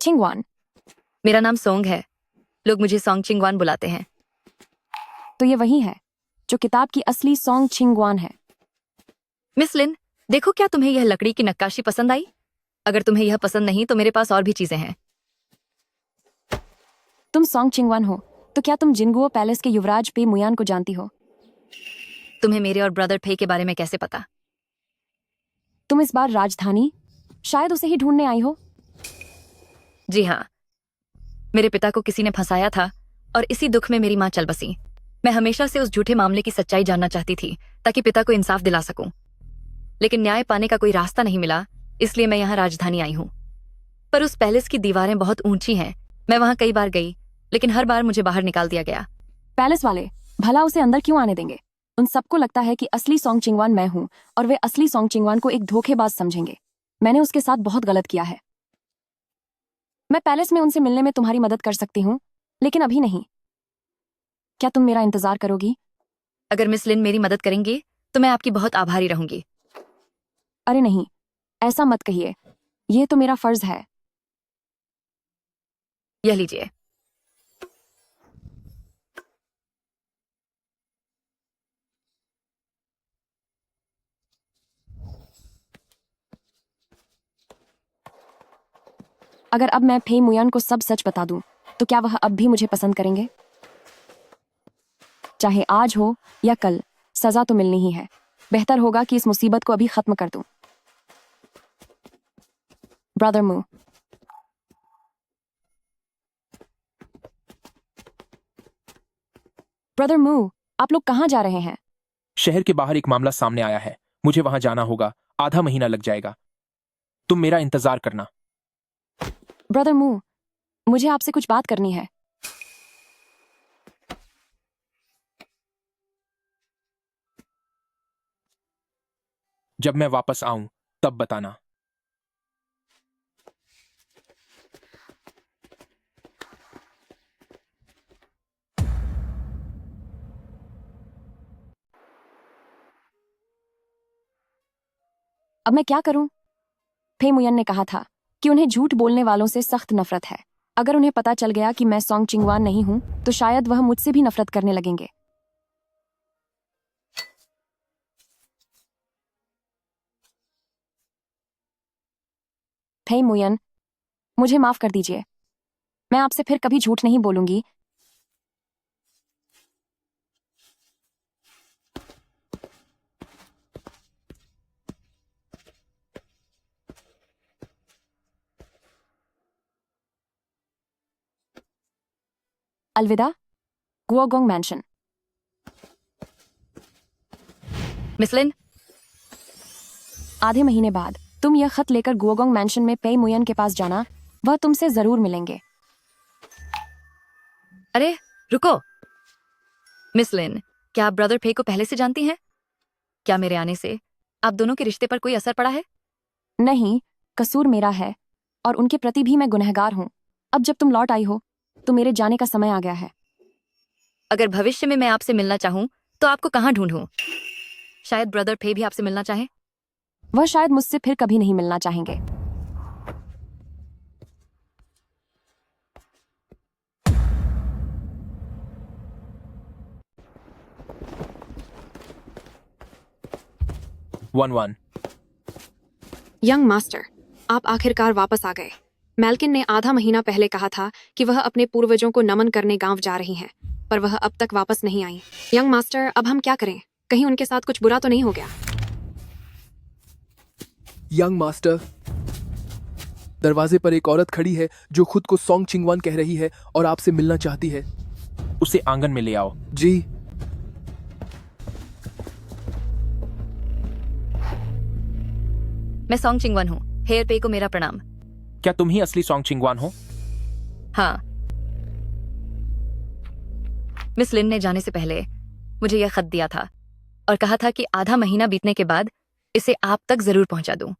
चिंगवान? मेरा नाम सोंग है। लोग मुझे सोंग चिंगवान बुलाते हैं। तो ये वही है जो किताब की असली सोंग चिंगवान है। मिस लिन, देखो क्या तुम्हें यह लकड़ी की नक्काशी पसंद आई? अगर तुम्हें यह पसंद नहीं तो मेरे पास और भी चीजें हैं। तुम सोंग चिंगवान हो तो क्या तुम जिनगुओ पैलेस के युवराज पे मुयान को जानती हो? तुम्हें मेरे और ब्रदर फे के बारे में कैसे पता? तुम इस बार राजधानी शायद उसे ही ढूंढने आई हो। जी हाँ, मेरे पिता को किसी ने फंसाया था और इसी दुख में मेरी माँ चल बसी। मैं हमेशा से उस झूठे मामले की सच्चाई जानना चाहती थी ताकि पिता को इंसाफ दिला सकूं, लेकिन न्याय पाने का कोई रास्ता नहीं मिला, इसलिए मैं यहाँ राजधानी आई हूँ। पर उस पैलेस की दीवारें बहुत ऊंची हैं। मैं वहां कई बार गई लेकिन हर बार मुझे बाहर निकाल दिया गया। पैलेस वाले भला उसे अंदर क्यों आने देंगे? उन सबको लगता है कि असली सोंग चिंगवान मैं हूं और वे असली सोंग चिंगवान को एक धोखेबाज समझेंगे। मैंने उसके साथ बहुत गलत किया है। मैं पैलेस में उनसे मिलने में तुम्हारी मदद कर सकती हूँ, लेकिन अभी नहीं। क्या तुम मेरा इंतजार करोगी? अगर मिस लिन मेरी मदद करेंगे तो मैं आपकी बहुत आभारी रहूंगी। अरे नहीं, ऐसा मत कहिए। यह तो मेरा फर्ज है। यह लीजिए। अगर अब मैं फे मुयान को सब सच बता दूं तो क्या वह अब भी मुझे पसंद करेंगे? चाहे आज हो या कल, सजा तो मिलनी ही है। बेहतर होगा कि इस मुसीबत को अभी खत्म कर दूं। ब्रदर मू, ब्रदर मू, आप लोग कहाँ जा रहे हैं? शहर के बाहर एक मामला सामने आया है, मुझे वहां जाना होगा। आधा महीना लग जाएगा। तुम मेरा इंतजार करना। ब्रदर मू, मुझे आपसे कुछ बात करनी है। जब मैं वापस आऊं तब बताना। अब मैं क्या करूं? फे मुयन ने कहा था कि उन्हें झूठ बोलने वालों से सख्त नफरत है। अगर उन्हें पता चल गया कि मैं सोंग चिंगवान नहीं हूं तो शायद वह मुझसे भी नफरत करने लगेंगे। हे मुयन, मुझे माफ कर दीजिए। मैं आपसे फिर कभी झूठ नहीं बोलूंगी। अलविदा, गुओगोंग मैंशन। मिस लिन, आधे महीने बाद तुम यह खत लेकर गुओगोंग मैंशन में पेई मुयन के पास जाना, वह तुमसे जरूर मिलेंगे। अरे रुको मिस लिन, क्या आप ब्रदर पे को पहले से जानती हैं? क्या मेरे आने से आप दोनों के रिश्ते पर कोई असर पड़ा है? नहीं, कसूर मेरा है और उनके प्रति भी मैं गुनहगार हूँ। अब जब तुम लौट आई हो तो मेरे जाने का समय आ गया है। अगर भविष्य में मैं आपसे मिलना चाहूँ तो आपको कहाँ ढूंढूं? शायद ब्रदर पे भी आपसे मिलना चाहे। वह शायद मुझसे फिर कभी नहीं मिलना चाहेंगे। वन यंग मास्टर, आप आखिरकार वापस आ गए। मैल्किन ने आधा महीना पहले कहा था कि वह अपने पूर्वजों को नमन करने गांव जा रही हैं, पर वह अब तक वापस नहीं आई। यंग मास्टर, अब हम क्या करें? कहीं उनके साथ कुछ बुरा तो नहीं हो गया? यंग मास्टर, दरवाजे पर एक औरत खड़ी है जो खुद को सोंग चिंगवान कह रही है और आपसे मिलना चाहती है। उसे आंगन में ले आओ। जी। मैं सोंग चिंगवान हूँ। हेयर पे को मेरा प्रणाम। क्या तुम ही असली सोंग चिंगवान हो? हाँ। मिस लिन ने जाने से पहले मुझे यह खत दिया था और कहा था कि आधा महीना बीतने के बाद इसे आप तक जरूर पहुंचा दूं।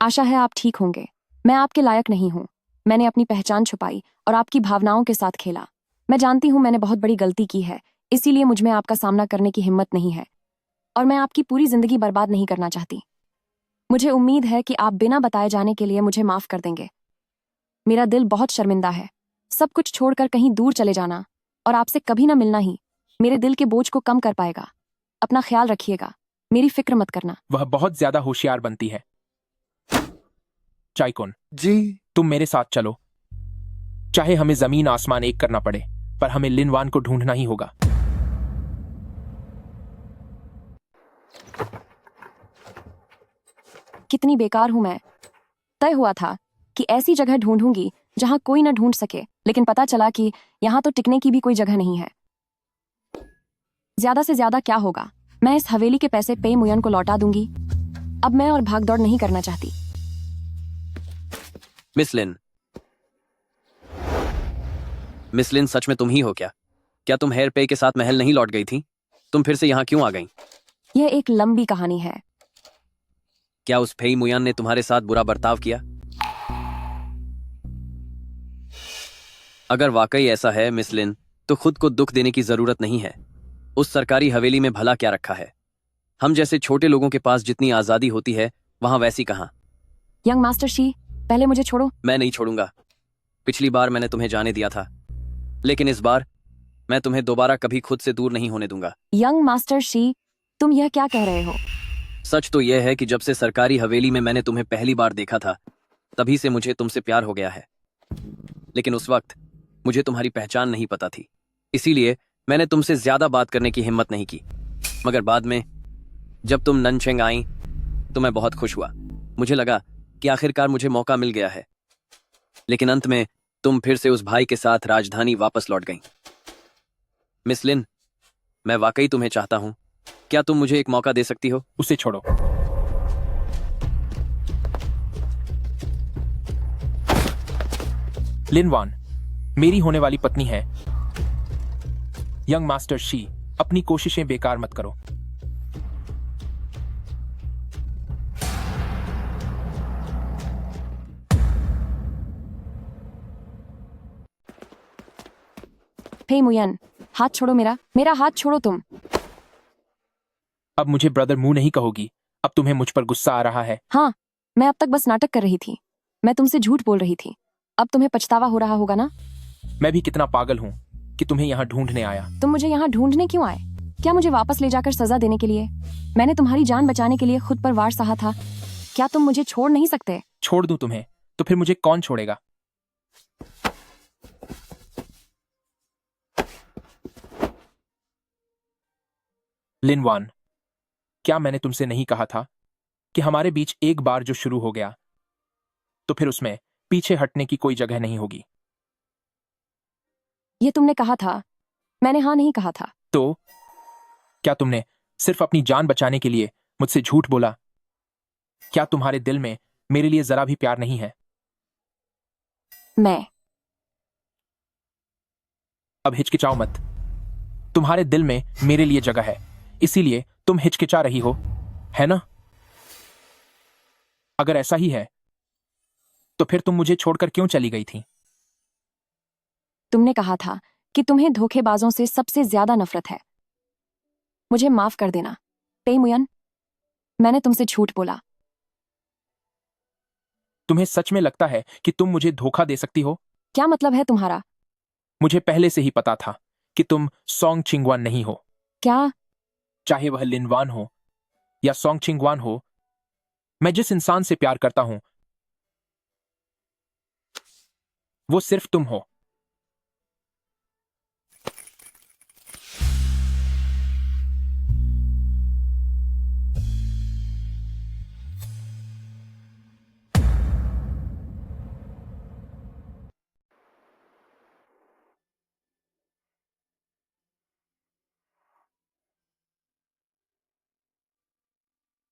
आशा है आप ठीक होंगे। मैं आपके लायक नहीं हूँ। मैंने अपनी पहचान छुपाई और आपकी भावनाओं के साथ खेला। मैं जानती हूँ मैंने बहुत बड़ी गलती की है, इसीलिए मुझ में आपका सामना करने की हिम्मत नहीं है और मैं आपकी पूरी जिंदगी बर्बाद नहीं करना चाहती। मुझे उम्मीद है कि आप बिना बताए जाने के लिए मुझे माफ कर देंगे। मेरा दिल बहुत शर्मिंदा है। सब कुछ छोड़कर कहीं दूर चले जाना और आपसे कभी ना मिलना ही मेरे दिल के बोझ को कम कर पाएगा। अपना ख्याल रखिएगा, मेरी फिक्र मत करना। वह बहुत ज्यादा होशियार बनती है। चाइकोन जी। तुम मेरे साथ चलो। चाहे हमें जमीन आसमान एक करना पड़े, पर हमें लिनवान को ढूंढना ही होगा। कितनी बेकार हूं मैं। तय हुआ था कि ऐसी जगह ढूंढूंगी जहां कोई न ढूंढ सके, लेकिन पता चला कि यहां तो टिकने की भी कोई जगह नहीं है। ज्यादा से ज्यादा क्या होगा, मैं इस हवेली के पैसे पे मुयन को लौटा दूंगी। अब मैं और भागदौड़ नहीं करना चाहती। मिस लिन, सच में तुम ही हो क्या? क्या तुम हेयर पे के साथ महल नहीं लौट गई थी? तुम फिर से यहाँ क्यों आ गई? यह एक लंबी कहानी है। क्या उस फेई मुयान ने तुम्हारे साथ बुरा बर्ताव किया? अगर वाकई ऐसा है मिस लिन, तो खुद को दुख देने की जरूरत नहीं है। उस सरकारी हवेली में भला क्या रखा है? हम जैसे छोटे लोगों के पास जितनी आजादी होती है, वहां वैसी कहां। यंग मास्टर शी, पहले मुझे छोड़ो। मैं नहीं छोड़ूंगा। पिछली बार मैंने तुम्हें जाने दिया था, लेकिन इस बार मैं तुम्हें दोबारा कभी खुद से दूर नहीं होने दूंगा। यंग मास्टर शी, तुम यह क्या कह रहे हो? सच तो यह है कि जब से सरकारी हवेली में मैंने तुम्हें पहली बार देखा था, तभी से मुझे तुमसे प्यार हो गया है। लेकिन उस वक्त मुझे तुम्हारी पहचान नहीं पता थी, इसीलिए मैंने तुमसे ज्यादा बात करने की हिम्मत नहीं की। मगर बाद में जब तुम ननचेंग आई तो मैं बहुत खुश हुआ। मुझे लगा कि आखिरकार मुझे मौका मिल गया है। लेकिन अंत में तुम फिर से उस भाई के साथ राजधानी वापस लौट गईं। मिस लिन, मैं वाकई तुम्हें चाहता हूं। क्या तुम मुझे एक मौका दे सकती हो? उसे छोड़ो। लिनवान मेरी होने वाली पत्नी है। यंग मास्टर शी, अपनी कोशिशें बेकार मत करो। हे मुयन, हाथ छोड़ो मेरा हाथ छोड़ो तुम। अब मुझे ब्रदर मुंह नहीं कहोगी। अब तुम्हें मुझ पर गुस्सा आ रहा है। हाँ, मैं अब तक बस नाटक कर रही थी। मैं तुमसे झूठ बोल रही थी। अब तुम्हें पछतावा हो रहा होगा ना? मैं भी कितना पागल हूँ कि तुम्हें यहाँ ढूंढने आया। तुम मुझे यहाँ ढूंढने क्यों आए? क्या मुझे वापस ले जाकर सजा देने के लिए? मैंने तुम्हारी जान बचाने के लिए खुद पर वार सहा था। क्या तुम मुझे छोड़ नहीं सकते? छोड़ दूं तुम्हें तो फिर मुझे कौन छोड़ेगा? लिनवान, क्या मैंने तुमसे नहीं कहा था कि हमारे बीच एक बार जो शुरू हो गया तो फिर उसमें पीछे हटने की कोई जगह नहीं होगी? ये तुमने कहा था, मैंने हाँ नहीं कहा था। तो क्या तुमने सिर्फ अपनी जान बचाने के लिए मुझसे झूठ बोला? क्या तुम्हारे दिल में मेरे लिए जरा भी प्यार नहीं है? मैं अब हिचकिचाओ मत। तुम्हारे दिल में मेरे लिए जगह है, इसीलिए तुम हिचकिचा रही हो, है ना? अगर ऐसा ही है तो फिर तुम मुझे छोड़कर क्यों चली गई थी? तुमने कहा था कि तुम्हें धोखेबाजों से सबसे ज्यादा नफरत है। मुझे माफ कर देना पेमुयन, मैंने तुमसे झूठ बोला। तुम्हें सच में लगता है कि तुम मुझे धोखा दे सकती हो? क्या मतलब है तुम्हारा? मुझे पहले से ही पता था कि तुम सोंग चिंगवान नहीं हो। क्या? चाहे वह लिनवान हो या सोंग चिंगवान हो, मैं जिस इंसान से प्यार करता हूं वो सिर्फ तुम हो।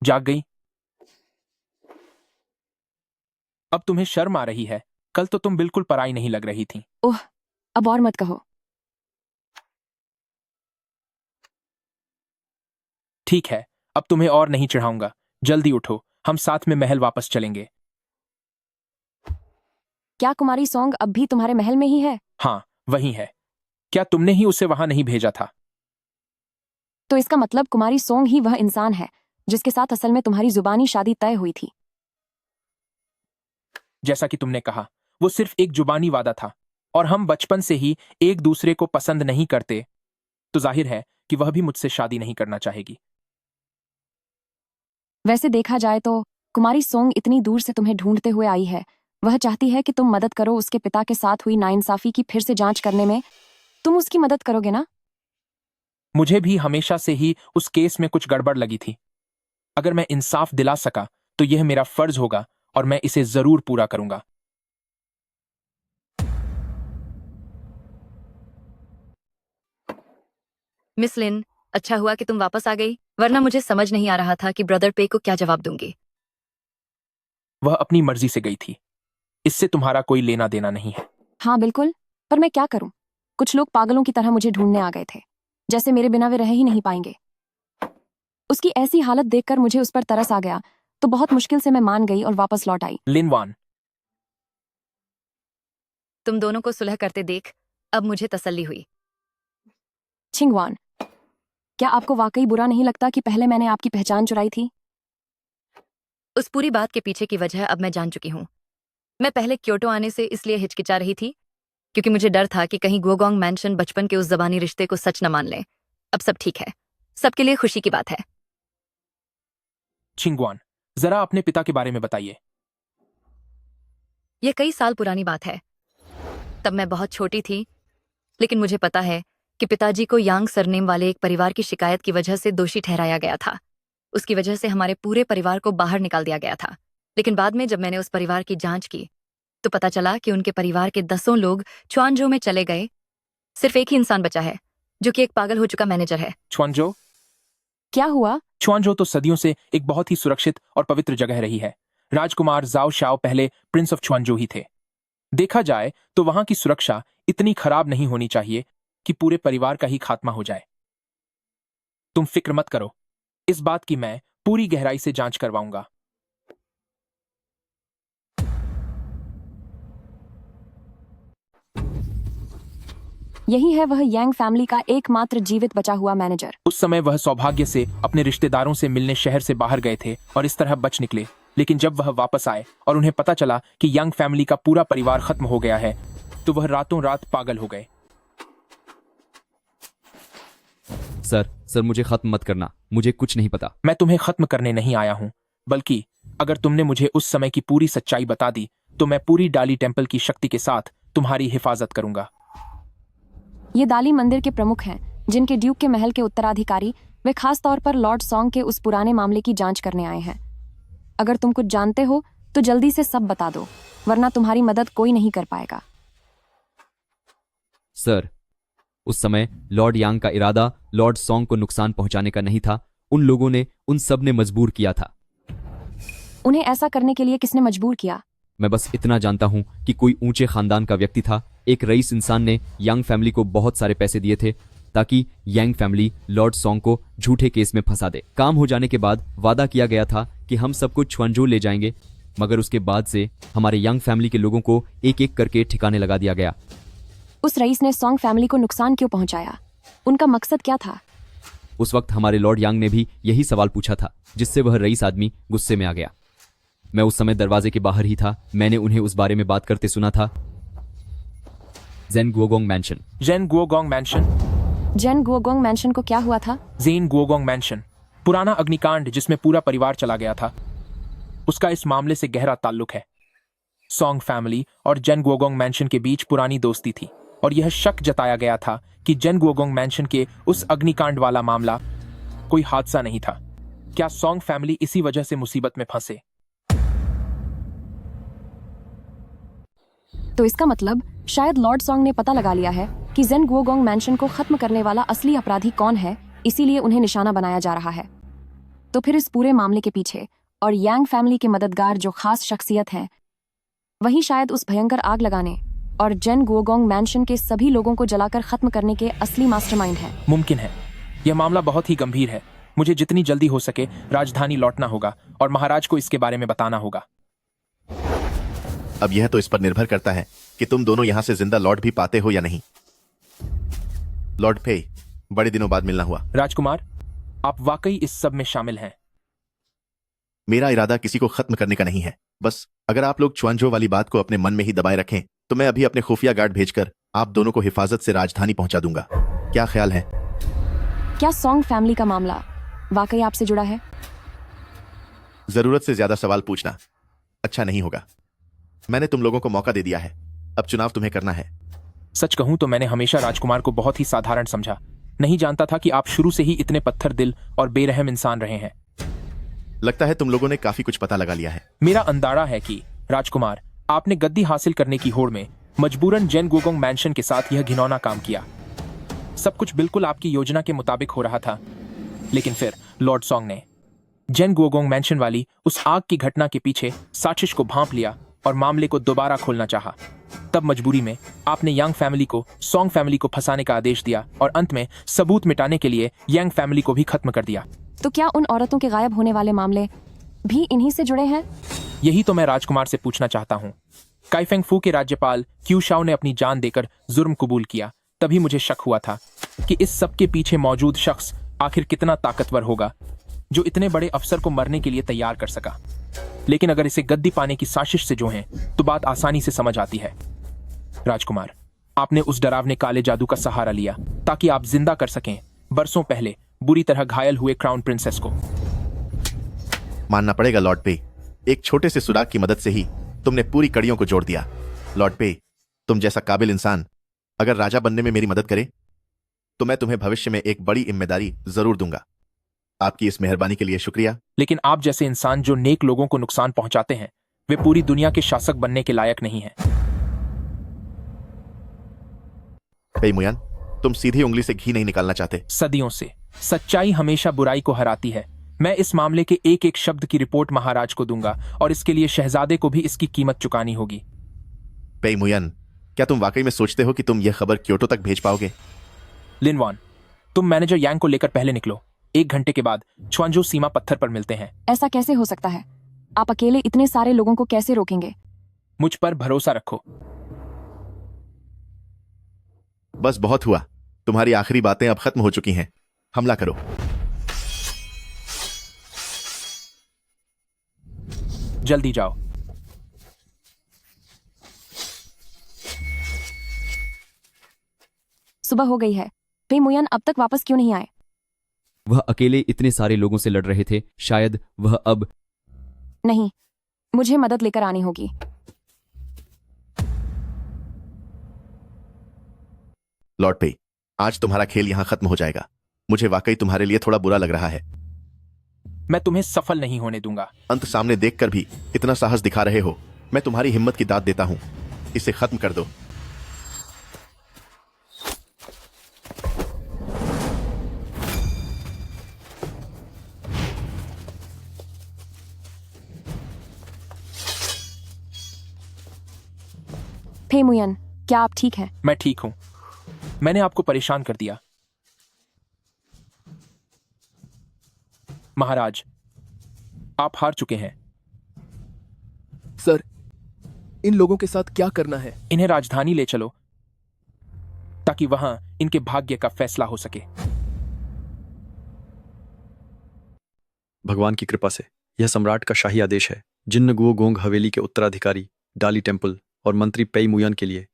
जाग गई? अब तुम्हें शर्म आ रही है? कल तो तुम बिल्कुल पराई नहीं लग रही थी। ओह, अब और मत कहो। ठीक है, अब तुम्हें और नहीं चढ़ाऊंगा। जल्दी उठो, हम साथ में महल वापस चलेंगे। क्या कुमारी सोंग अब भी तुम्हारे महल में ही है? हाँ, वही है। क्या तुमने ही उसे वहां नहीं भेजा था? तो इसका मतलब कुमारी सोंग ही वह इंसान है जिसके साथ असल में तुम्हारी जुबानी शादी तय हुई थी। जैसा कि तुमने कहा, वो सिर्फ एक जुबानी वादा था और हम बचपन से ही एक दूसरे को पसंद नहीं करते, तो जाहिर है कि वह भी मुझसे शादी नहीं करना चाहेगी। वैसे देखा जाए तो कुमारी सोंग इतनी दूर से तुम्हें ढूंढते हुए आई है। वह चाहती है कि तुम मदद करो उसके पिता के साथ हुई नाइंसाफी की फिर से जांच करने में। तुम उसकी मदद करोगे ना? मुझे भी हमेशा से ही उस केस में कुछ गड़बड़ लगी थी। अगर मैं इंसाफ दिला सका तो यह मेरा फर्ज होगा और मैं इसे जरूर पूरा करूंगा। मिस लिन, अच्छा हुआ कि तुम वापस आ गई, वरना मुझे समझ नहीं आ रहा था कि ब्रदर पे को क्या जवाब दूंगी। वह अपनी मर्जी से गई थी, इससे तुम्हारा कोई लेना देना नहीं है। हाँ बिल्कुल, पर मैं क्या करूं? कुछ लोग पागलों की तरह मुझे ढूंढने आ गए थे, जैसे मेरे बिना वे रह ही नहीं पाएंगे। उसकी ऐसी हालत देखकर मुझे उस पर तरस आ गया, तो बहुत मुश्किल से मैं मान गई और वापस लौट आई। लिनवान, तुम दोनों को सुलह करते देख अब मुझे तसल्ली हुई। छिंगवान, क्या आपको वाकई बुरा नहीं लगता कि पहले मैंने आपकी पहचान चुराई थी? उस पूरी बात के पीछे की वजह अब मैं जान चुकी हूँ। मैं पहले क्योटो आने से इसलिए हिचकिचा रही थी क्योंकि मुझे डर था कि कहीं गोगोंग मैंशन बचपन के उस जबानी रिश्ते को सच न मान ले। अब सब ठीक है, सबके लिए खुशी की बात है। छिंगवान, जरा अपने पिता के बारे में बताइए। यह कई साल पुरानी बात है। तब मैं बहुत छोटी थी, लेकिन मुझे पता है कि पिताजी को यांग सरनेम वाले एक परिवार की शिकायत की वजह से दोषी ठहराया गया था। उसकी वजह से हमारे पूरे परिवार को बाहर निकाल दिया गया था। लेकिन बाद में जब मैंने उस परिवार की जांच की तो पता चला कि उनके परिवार के 10 लोग च्वानजो में चले गए। सिर्फ एक ही इंसान बचा है, जो कि एक पागल हो चुका मैनेजर है। च्वानजो? क्या हुआ? च्वानजो तो सदियों से एक बहुत ही सुरक्षित और पवित्र जगह रही है। राजकुमार जाओ शाओ पहले प्रिंस ऑफ च्वानजो ही थे। देखा जाए तो वहां की सुरक्षा इतनी खराब नहीं होनी चाहिए कि पूरे परिवार का ही खात्मा हो जाए। तुम फिक्र मत करो, इस बात की मैं पूरी गहराई से जांच करवाऊंगा। यही है वह यांग फैमिली का एकमात्र जीवित बचा हुआ मैनेजर। उस समय वह सौभाग्य से अपने रिश्तेदारों से मिलने शहर से बाहर गए थे और इस तरह बच निकले। लेकिन जब वह वापस आए और उन्हें पता चला कि यंग फैमिली का पूरा परिवार खत्म हो गया है, तो वह रातों रात पागल हो गए। सर मुझे खत्म मत करना, मुझे कुछ नहीं पता। मैं तुम्हें खत्म करने नहीं आया हूँ, बल्कि अगर तुमने मुझे उस समय की पूरी सच्चाई बता दी तो मैं पूरी डाली टेम्पल की शक्ति के साथ तुम्हारी हिफाजत करूंगा। ये दाली मंदिर के प्रमुख हैं, जिनके ड्यूक के महल के उत्तराधिकारी वे खास तौर पर लॉर्ड सॉन्ग के उस पुराने मामले की जांच करने आए हैं। अगर तुम कुछ जानते हो तो जल्दी से सब बता दो, वरना तुम्हारी मदद कोई नहीं कर पाएगा। सर, उस समय लॉर्ड यांग का इरादा लॉर्ड सॉन्ग को नुकसान पहुंचाने का नहीं था। उन लोगों ने, उन सब ने मजबूर किया था। उन्हें ऐसा करने के लिए किसने मजबूर किया? मैं बस इतना जानता हूं कि कोई ऊंचे खानदान का व्यक्ति था। एक रईस इंसान ने यांग फैमिली को बहुत सारे पैसे दिए थे ताकि यांग फैमिली लॉर्ड सॉन्ग को झूठे केस में फंसा दे। काम हो जाने के बाद वादा किया गया था कि हम सबको छुआंजू ले जाएंगे, मगर उसके बाद से हमारे यांग फैमिली के लोगों को एक एक करके ठिकाने लगा दिया गया। उस रईस ने सॉन्ग फैमिली को नुकसान क्यों पहुंचाया? उनका मकसद क्या था? उस वक्त हमारे लॉर्ड यांग ने भी यही सवाल पूछा था, जिससे वह रईस आदमी गुस्से में आ गया। मैं उस समय दरवाजे के बाहर ही था। मैंने उन्हें उस बारे में बात करते सुना था। जेन गुओगोंग मैंशन। जेन गुओगोंग मैंशन? जेन गुओगोंग मैंशन को क्या हुआ था? जेन गुओगोंग मैंशन, पुराना अग्निकांड जिसमें पूरा परिवार चला गया था, उसका इस मामले से गहरा ताल्लुक है। सॉन्ग फैमिली और जेन गुओगोंग मैंशन के बीच पुरानी दोस्ती थी और यह शक जताया गया था कि जेन गुओगोंग मैंशन के उस अग्निकांड वाला मामला कोई हादसा नहीं था। क्या सॉन्ग फैमिली इसी वजह से मुसीबत में फंसे? तो इसका मतलब शायद लॉर्ड सॉन्ग ने पता लगा लिया है कि जेन गुओगोंग मैंशन को खत्म करने वाला असली अपराधी कौन है, इसीलिए उन्हें निशाना बनाया जा रहा है। तो फिर इस पूरे मामले के पीछे और यांग फैमिली के मददगार जो खास शख्सियत है, वही शायद उस भयंकर आग लगाने और जेन गुओगोंग मैंशन के सभी लोगों को जलाकर खत्म करने के असली मास्टरमाइंड है। मुमकिन है। यह मामला बहुत ही गंभीर है। मुझे जितनी जल्दी हो सके राजधानी लौटना होगा और महाराज को इसके बारे में बताना होगा। अब यह तो इस पर निर्भर करता है कि तुम दोनों यहां से जिंदा लौट भी पाते हो या नहीं। लॉर्ड पे, बड़े दिनों बाद मिलना हुआ। राजकुमार, आप वाकई इस सब में शामिल हैं। मेरा इरादा किसी को खत्म करने का नहीं है। बस अगर आप लोग छुआंजो वाली बात को अपने मन में ही दबाए रखें तो मैं अभी अपने खुफिया गार्ड भेजकर आप दोनों को हिफाजत से राजधानी पहुंचा दूंगा। क्या ख्याल है? क्या सॉन्ग फैमिली का मामला वाकई आपसे जुड़ा है? जरूरत से ज्यादा सवाल पूछना अच्छा नहीं होगा। मैंने तुम लोगों को मौका दे दिया है, अब चुनाव तुम्हें करना है। सच कहूं तो मैंने हमेशा राजकुमार को बहुत ही साधारण समझा। नहीं जानता था कि आप शुरू से ही इतने पत्थर दिल और बेरहम इंसान रहे हैं। लगता है तुम लोगों ने काफी कुछ पता लगा लिया है। मेरा अंदाजा है कि राजकुमार, आपने गद्दी हासिल करने की होड़ में मजबूरन जेन गुओगोंग मैंशन के साथ यह घिनौना काम किया। सब कुछ बिल्कुल आपकी योजना के मुताबिक हो रहा था, लेकिन फिर लॉर्ड सॉन्ग ने जेन गुओगोंग मैंशन वाली उस आग की घटना के पीछे साजिश को भांप लिया और मामले को दोबारा खोलना चाहा। तब मजबूरी में आपने यांग फैमिली को सॉन्ग फैमिली को फंसाने का आदेश दिया और अंत में सबूत मिटाने के लिए यांग फैमिली को भी खत्म कर दिया। तो क्या उन औरतों के गायब होने वाले मामले भी इन्हीं से जुड़े हैं? यही तो मैं राजकुमार से पूछना चाहता हूँ। काइफेंग फू के राज्यपाल क्यू शाओ ने अपनी जान देकर जुर्म कबूल किया। तभी मुझे शक हुआ था कि इस सब के पीछे मौजूद शख्स आखिर कितना ताकतवर होगा, जो इतने बड़े अफसर को मरने के लिए तैयार कर सका। लेकिन अगर इसे गद्दी पाने की साजिश से जो है तो बात आसानी से समझ आती है। राजकुमार, आपने उस डरावने काले जादू का सहारा लिया ताकि आप जिंदा कर सकें बरसों पहले बुरी तरह घायल हुए क्राउन प्रिंसेस को। मानना पड़ेगा लॉर्ड पे, एक छोटे से सुराग की मदद से ही तुमने पूरी कड़ियों को जोड़ दिया। लॉर्ड पे, तुम जैसा काबिल इंसान अगर राजा बनने में मेरी मदद करे तो मैं तुम्हें भविष्य में एक बड़ी जिम्मेदारी जरूर दूंगा। आपकी इस मेहरबानी के लिए शुक्रिया। लेकिन आप जैसे इंसान जो नेक लोगों को नुकसान पहुंचाते हैं, वे पूरी दुनिया के शासक बनने के लायक नहीं हैं। पे मुयान, तुम सीधी उंगली से घी नहीं निकालना चाहते। सदियों से सच्चाई हमेशा बुराई को हराती है। मैं इस मामले के एक एक शब्द की रिपोर्ट महाराज को दूंगा और इसके लिए शहजादे को भी इसकी कीमत चुकानी होगी। पे मुयान, क्या तुम वाकई में सोचते हो कि तुम यह खबर क्योटो तक भेज पाओगे? लिनवान, तुम मैनेजर यांग को लेकर पहले निकलो। 1 घंटे के बाद छुआंजू सीमा पत्थर पर मिलते हैं। ऐसा कैसे हो सकता है? आप अकेले इतने सारे लोगों को कैसे रोकेंगे? मुझ पर भरोसा रखो। बस बहुत हुआ, तुम्हारी आखिरी बातें अब खत्म हो चुकी हैं। हमला करो। जल्दी जाओ। सुबह हो गई है। पे मुयन अब तक वापस क्यों नहीं आए? वह अकेले इतने सारे लोगों से लड़ रहे थे, शायद वह अब नहीं, मुझे मदद लेकर आनी होगी। लॉर्ड पे, आज तुम्हारा खेल यहां खत्म हो जाएगा। मुझे वाकई तुम्हारे लिए थोड़ा बुरा लग रहा है। मैं तुम्हें सफल नहीं होने दूंगा। अंत सामने देखकर भी इतना साहस दिखा रहे हो। मैं तुम्हारी हिम्मत की दाद देता हूं। इसे खत्म कर दो। पे मुयन, क्या आप ठीक हैं? मैं ठीक हूं। मैंने आपको परेशान कर दिया। महाराज, आप हार चुके हैं। सर, इन लोगों के साथ क्या करना है? इन्हें राजधानी ले चलो ताकि वहां इनके भाग्य का फैसला हो सके। भगवान की कृपा से यह सम्राट का शाही आदेश है। जिन्न गुओगोंग हवेली के उत्तराधिकारी डाली टेम्पल और मंत्री पेई मुयन के लिए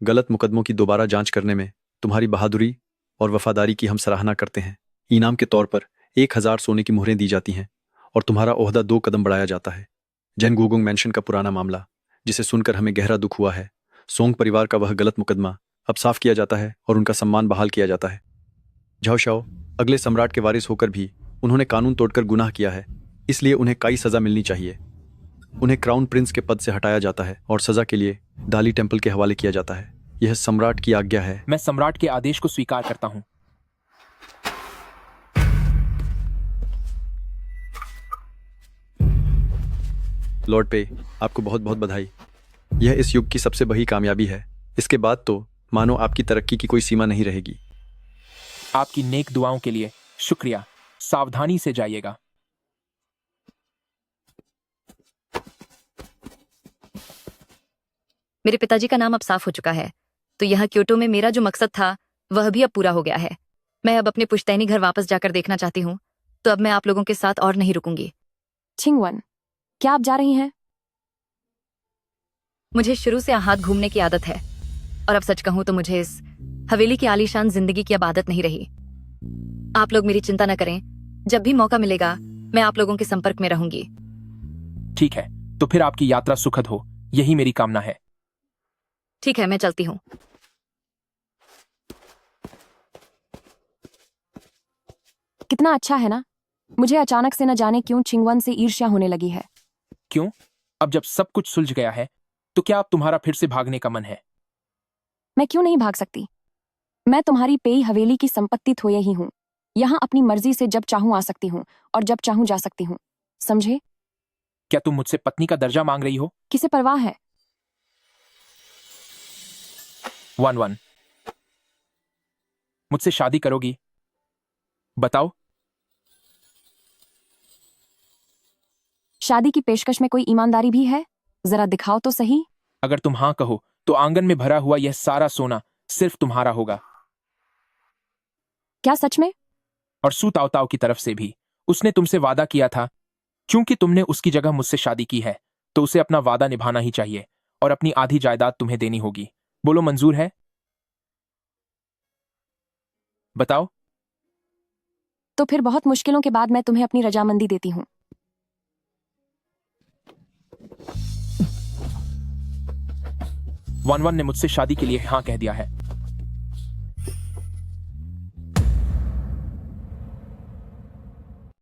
गलत मुकदमों की दोबारा जांच करने में तुम्हारी बहादुरी और वफादारी की हम सराहना करते हैं। इनाम के तौर पर 1000 सोने की मुहरें दी जाती हैं और तुम्हारा ओहदा 2 कदम बढ़ाया जाता है। जैन गुओगोंग मैंशन का पुराना मामला, जिसे सुनकर हमें गहरा दुख हुआ है। सोंग परिवार का वह गलत मुकदमा अब साफ किया जाता है और उनका सम्मान बहाल किया जाता है। झाओ शाओ अगले सम्राट के वारिस होकर भी उन्होंने कानून तोड़कर गुनाह किया है, इसलिए उन्हें कई सजा मिलनी चाहिए। उन्हें क्राउन प्रिंस के पद से हटाया जाता है और सजा के लिए डाली टेम्पल के हवाले किया जाता है। यह सम्राट की आज्ञा है। मैं सम्राट के आदेश को स्वीकार करता हूं। लॉर्ड पे, आपको बहुत बहुत बधाई। यह इस युग की सबसे बड़ी कामयाबी है। इसके बाद तो मानो आपकी तरक्की की कोई सीमा नहीं रहेगी। आपकी नेक दुआओं के लिए शुक्रिया। सावधानी से जाइएगा। मेरे पिताजी का नाम अब साफ हो चुका है, तो यहाँ क्योटो में मेरा जो मकसद था वह भी अब पूरा हो गया है। मैं अब अपने पुश्तैनी घर वापस जाकर देखना चाहती हूँ, तो अब मैं आप लोगों के साथ और नहीं रुकूंगी। छिंगवन, क्या आप जा रही हैं? मुझे शुरू से हाथ घूमने की आदत है, और अब सच कहूं तो मुझे इस हवेली की आलीशान जिंदगी की अब आदत नहीं रही। आप लोग मेरी चिंता न करें, जब भी मौका मिलेगा मैं आप लोगों के संपर्क में रहूंगी। ठीक है, तो फिर आपकी यात्रा सुखद हो, यही मेरी कामना है। ठीक है, मैं चलती हूँ। कितना अच्छा है ना। मुझे अचानक से न जाने क्यों छिंगवन से ईर्ष्या होने लगी है। क्यों? अब जब सब कुछ सुलझ गया है तो क्या अब तुम्हारा फिर से भागने का मन है? मैं क्यों नहीं भाग सकती? मैं तुम्हारी पेई हवेली की संपत्ति थोए ही हूँ। यहाँ अपनी मर्जी से जब चाहूं आ सकती हूँ और जब चाहूं जा सकती हूँ, समझे? क्या तुम मुझसे पत्नी का दर्जा मांग रही हो? किसे परवाह है? 1-1 मुझसे शादी करोगी? बताओ। शादी की पेशकश में कोई ईमानदारी भी है? जरा दिखाओ तो सही। अगर तुम हाँ कहो तो आंगन में भरा हुआ यह सारा सोना सिर्फ तुम्हारा होगा। क्या सच में? और सू ताओ ताओ की तरफ से भी। उसने तुमसे वादा किया था, क्योंकि तुमने उसकी जगह मुझसे शादी की है तो उसे अपना वादा निभाना ही चाहिए और अपनी आधी जायदाद तुम्हें देनी होगी। बोलो, मंजूर है? बताओ। तो फिर बहुत मुश्किलों के बाद मैं तुम्हें अपनी रजामंदी देती हूँ। वन ने मुझसे शादी के लिए हाँ कह दिया है।